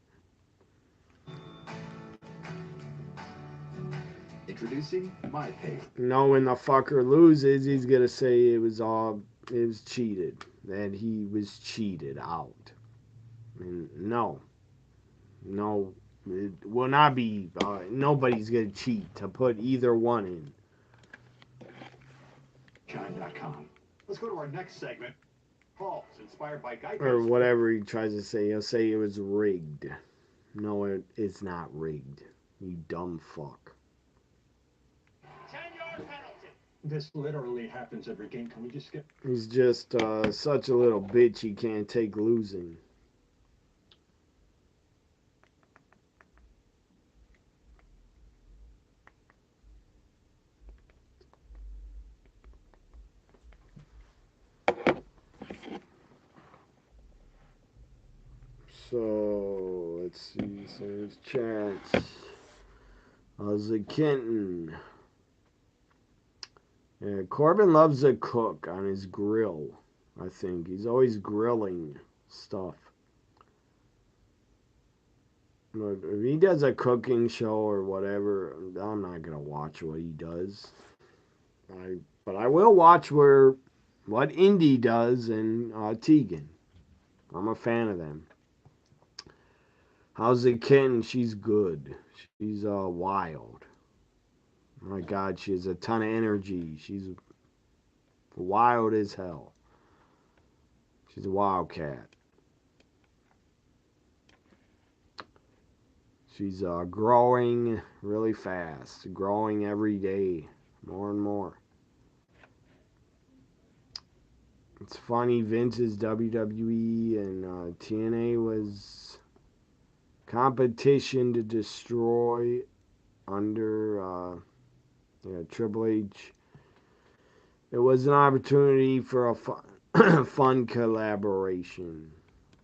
Introducing MyPay. When the fucker loses, he's gonna say it was cheated. That he was cheated out. And no, it will not be. Nobody's gonna cheat to put either one in. Chime.com. Let's go to our next segment. Calls inspired by Geico. Or whatever he tries to say. He'll say it was rigged. No, it's not rigged. You dumb fuck. 10-yard penalty. This literally happens every game. Can we just skip? He's just such a little bitch he can't take losing. So, let's see, so there's chats. How's it, Kenton? Yeah, Corbin loves to cook on his grill, I think. He's always grilling stuff. But if he does a cooking show or whatever, I'm not going to watch what he does. But I will watch what Indy does and Tegan. I'm a fan of them. How's it, Ken? She's good. She's wild. Oh my God, she has a ton of energy. She's wild as hell. She's a wildcat. She's growing really fast. Growing every day. More and more. It's funny, Vince's WWE and TNA was competition to destroy under Triple H. It was an opportunity for a fun collaboration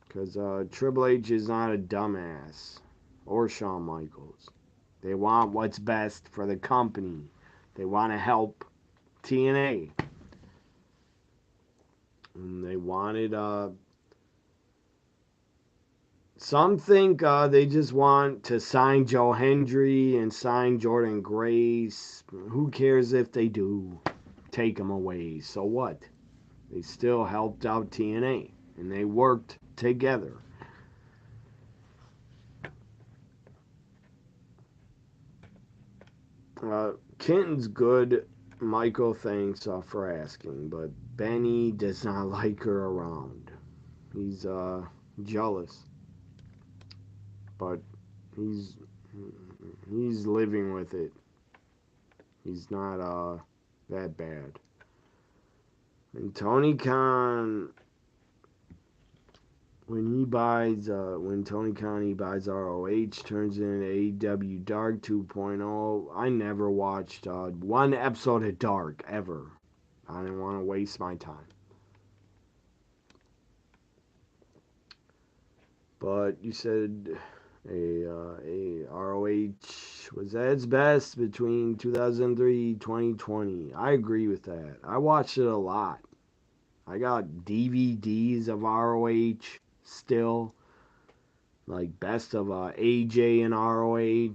because Triple H is not a dumbass, or Shawn Michaels. They want what's best for the company. They want to help TNA. And they wanted some think they just want to sign Joe Hendry and sign Jordan Grace. Who cares if they do? Take them away. So what? They still helped out TNA. And they worked together. Kenton's good. Michael, thanks for asking. But Benny does not like her around. He's jealous. But he's living with it. He's not that bad. And Tony Khan, when Tony Khan buys ROH, turns into AEW Dark 2.0. I never watched one episode of Dark ever. I didn't want to waste my time. But you said a ROH was at its best between 2003 and 2020. I agree with that. I watched it a lot. I got DVDs of ROH still. like best of AJ in ROH,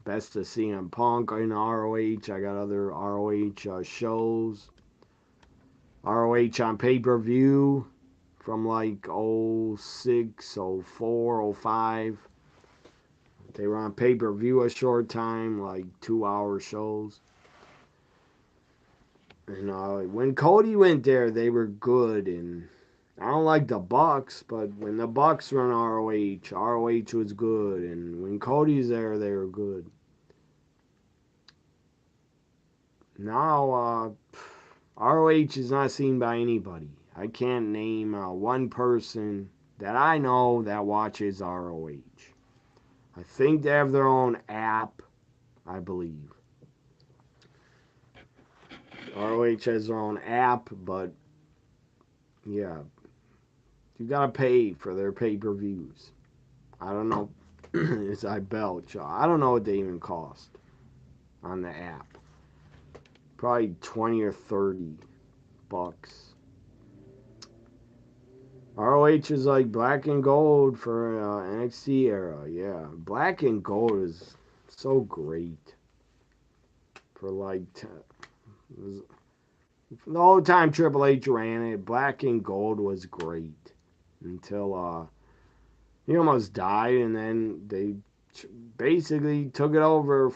best of CM Punk in ROH. I got other ROH shows. ROH on pay-per-view from like 06, 04, 05. They were on pay-per-view a short time, like 2-hour shows. And when Cody went there, they were good. And I don't like the Bucks, but when the Bucks run ROH was good. And when Cody's there, they were good. Now, ROH is not seen by anybody. I can't name one person that I know that watches ROH. I think they have their own app, I believe. ROH has their own app, but yeah, you gotta pay for their pay-per-views. I don't know. It's I belch. I don't know what they even cost on the app. Probably 20 or 30 bucks. ROH is like black and gold for NXT era. Yeah, black and gold is so great. For like the whole time Triple H ran it, black and gold was great until he almost died, and then they basically took it over,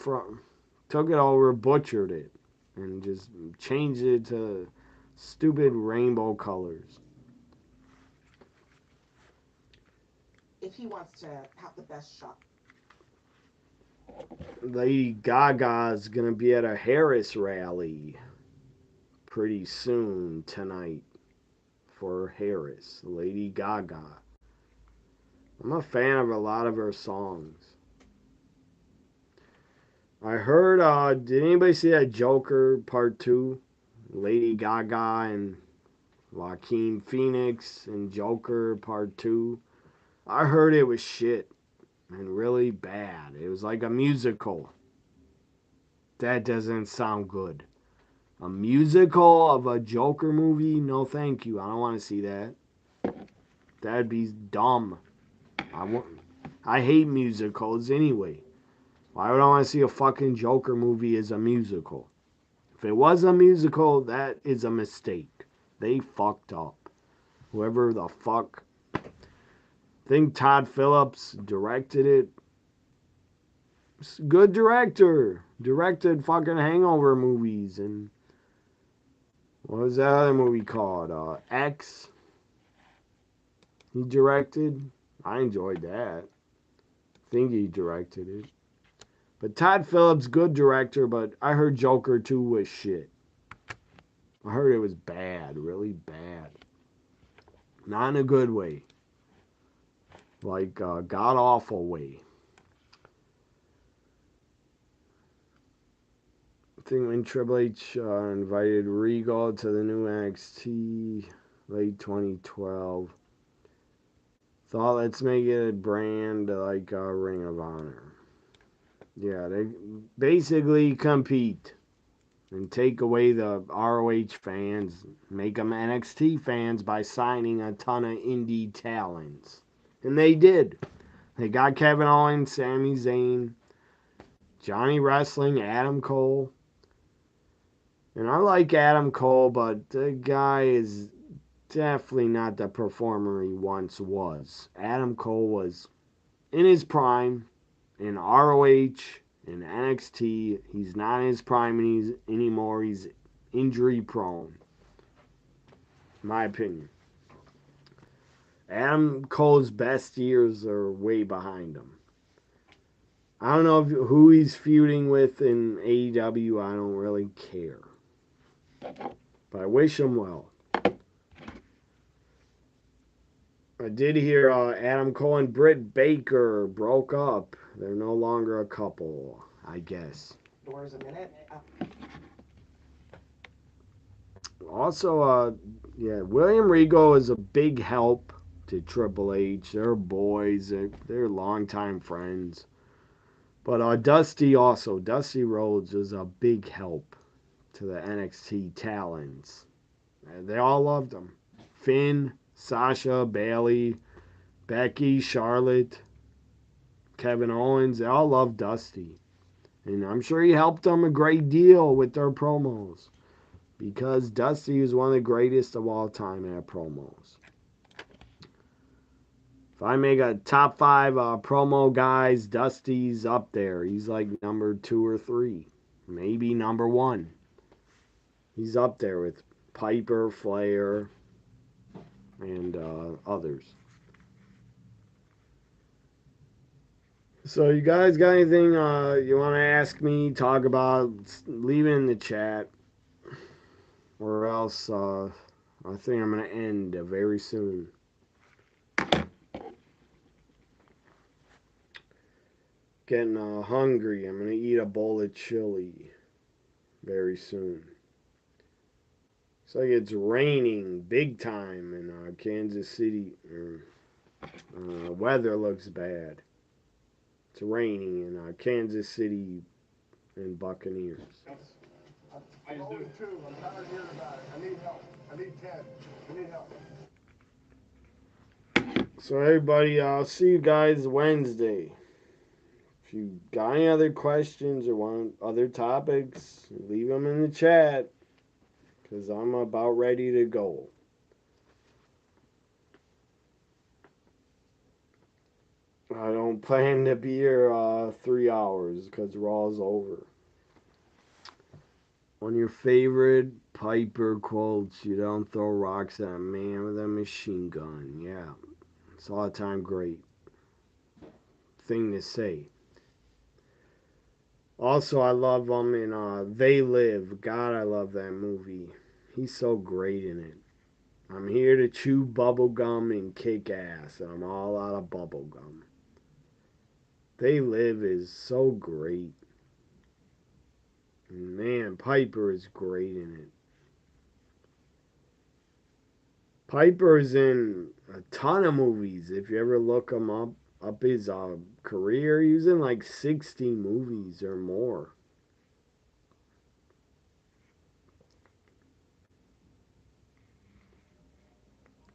butchered it, and just changed it to stupid rainbow colors. If he wants to have the best shot. Lady Gaga's gonna be at a Harris rally pretty soon tonight for Harris. Lady Gaga. I'm a fan of a lot of her songs. I heard, did anybody see that Joker Part 2? Lady Gaga and Joaquin Phoenix and Joker Part 2. I heard it was shit and really bad. It was like a musical. That doesn't sound good. A musical of a Joker movie? No, thank you. I don't want to see that. That'd be dumb. I hate musicals anyway. Why would I want to see a fucking Joker movie as a musical? If it was a musical, that is a mistake. They fucked up. Whoever the fuck. I think Todd Phillips directed it. Good director. Directed fucking Hangover movies. And what was that other movie called? X. He directed. I enjoyed that. I think he directed it. But Todd Phillips, good director, but I heard Joker 2 was shit. I heard it was bad, really bad. Not in a good way. Like a god-awful way. I think when Triple H invited Regal to the new NXT late 2012, thought let's make it a brand like Ring of Honor. Yeah, they basically compete and take away the ROH fans, make them NXT fans by signing a ton of indie talents. And they did. They got Kevin Owens, Sami Zayn, Johnny Wrestling, Adam Cole. And I like Adam Cole, but the guy is definitely not the performer he once was. Adam Cole was in his prime in ROH, in NXT. He's not in his prime anymore. He's injury prone. In my opinion. Adam Cole's best years are way behind him. I don't know who he's feuding with in AEW. I don't really care. But I wish him well. I did hear Adam Cole and Britt Baker broke up. They're no longer a couple, I guess. Doors a minute. Also, William Regal is a big help to Triple H. They're boys. They're longtime friends. But Dusty Rhodes is a big help to the NXT talents. They all loved him. Finn, Sasha, Bayley, Becky, Charlotte. Kevin Owens, they all love Dusty. And I'm sure he helped them a great deal with their promos. Because Dusty is one of the greatest of all time at promos. If I make a top 5 promo guys, Dusty's up there. He's like number 2 or 3. Maybe number 1. He's up there with Piper, Flair, and others. So you guys got anything you want to ask me, talk about, leave it in the chat. Or else I think I'm going to end very soon. Getting hungry. I'm going to eat a bowl of chili very soon. It's like it's raining big time in Kansas City. Weather looks bad. It's raining in Kansas City and Buccaneers. I'm only 2. I'm tired of hearing about it. I need help. I need 10. I need help. So everybody, I'll see you guys Wednesday. If you got any other questions or want other topics, leave them in the chat. Because I'm about ready to go. I don't plan to be here 3 hours because Raw's over. One of your favorite Piper quotes, you don't throw rocks at a man with a machine gun. Yeah, it's all the time great thing to say. Also, I love him in They Live. God, I love that movie. He's so great in it. I'm here to chew bubble gum and kick ass, and I'm all out of bubble gum. They Live is so great. And man, Piper is great in it. Piper's in a ton of movies. If you ever look him up his career, he was in like 60 movies or more.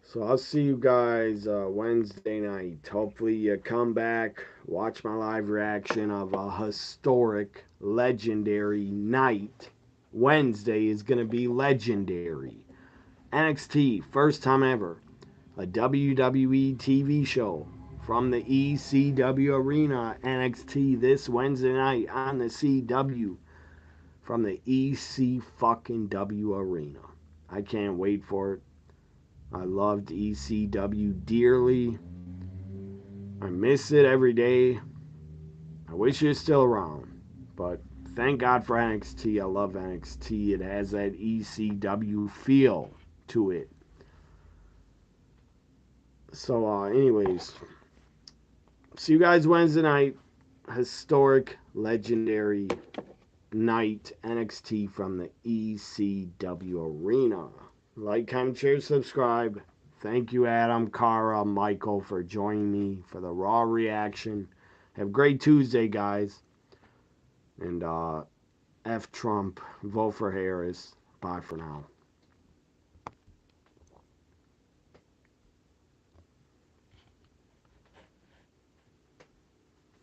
So I'll see you guys Wednesday night. Hopefully you come back, watch my live reaction of a historic, legendary night. Wednesday is going to be legendary. NXT, first time ever. A WWE TV show from the ECW Arena. NXT this Wednesday night on the CW from the EC-fucking-W Arena. I can't wait for it. I loved ECW dearly. I miss it every day. I wish it was still around. But thank God for NXT. I love NXT. It has that ECW feel to it. So, anyways, see you guys Wednesday night. Historic, legendary night. NXT from the ECW Arena. Like, comment, share, subscribe. Thank you, Adam, Cara, Michael, for joining me for the Raw reaction. Have a great Tuesday, guys. And F Trump, vote for Harris. Bye for now.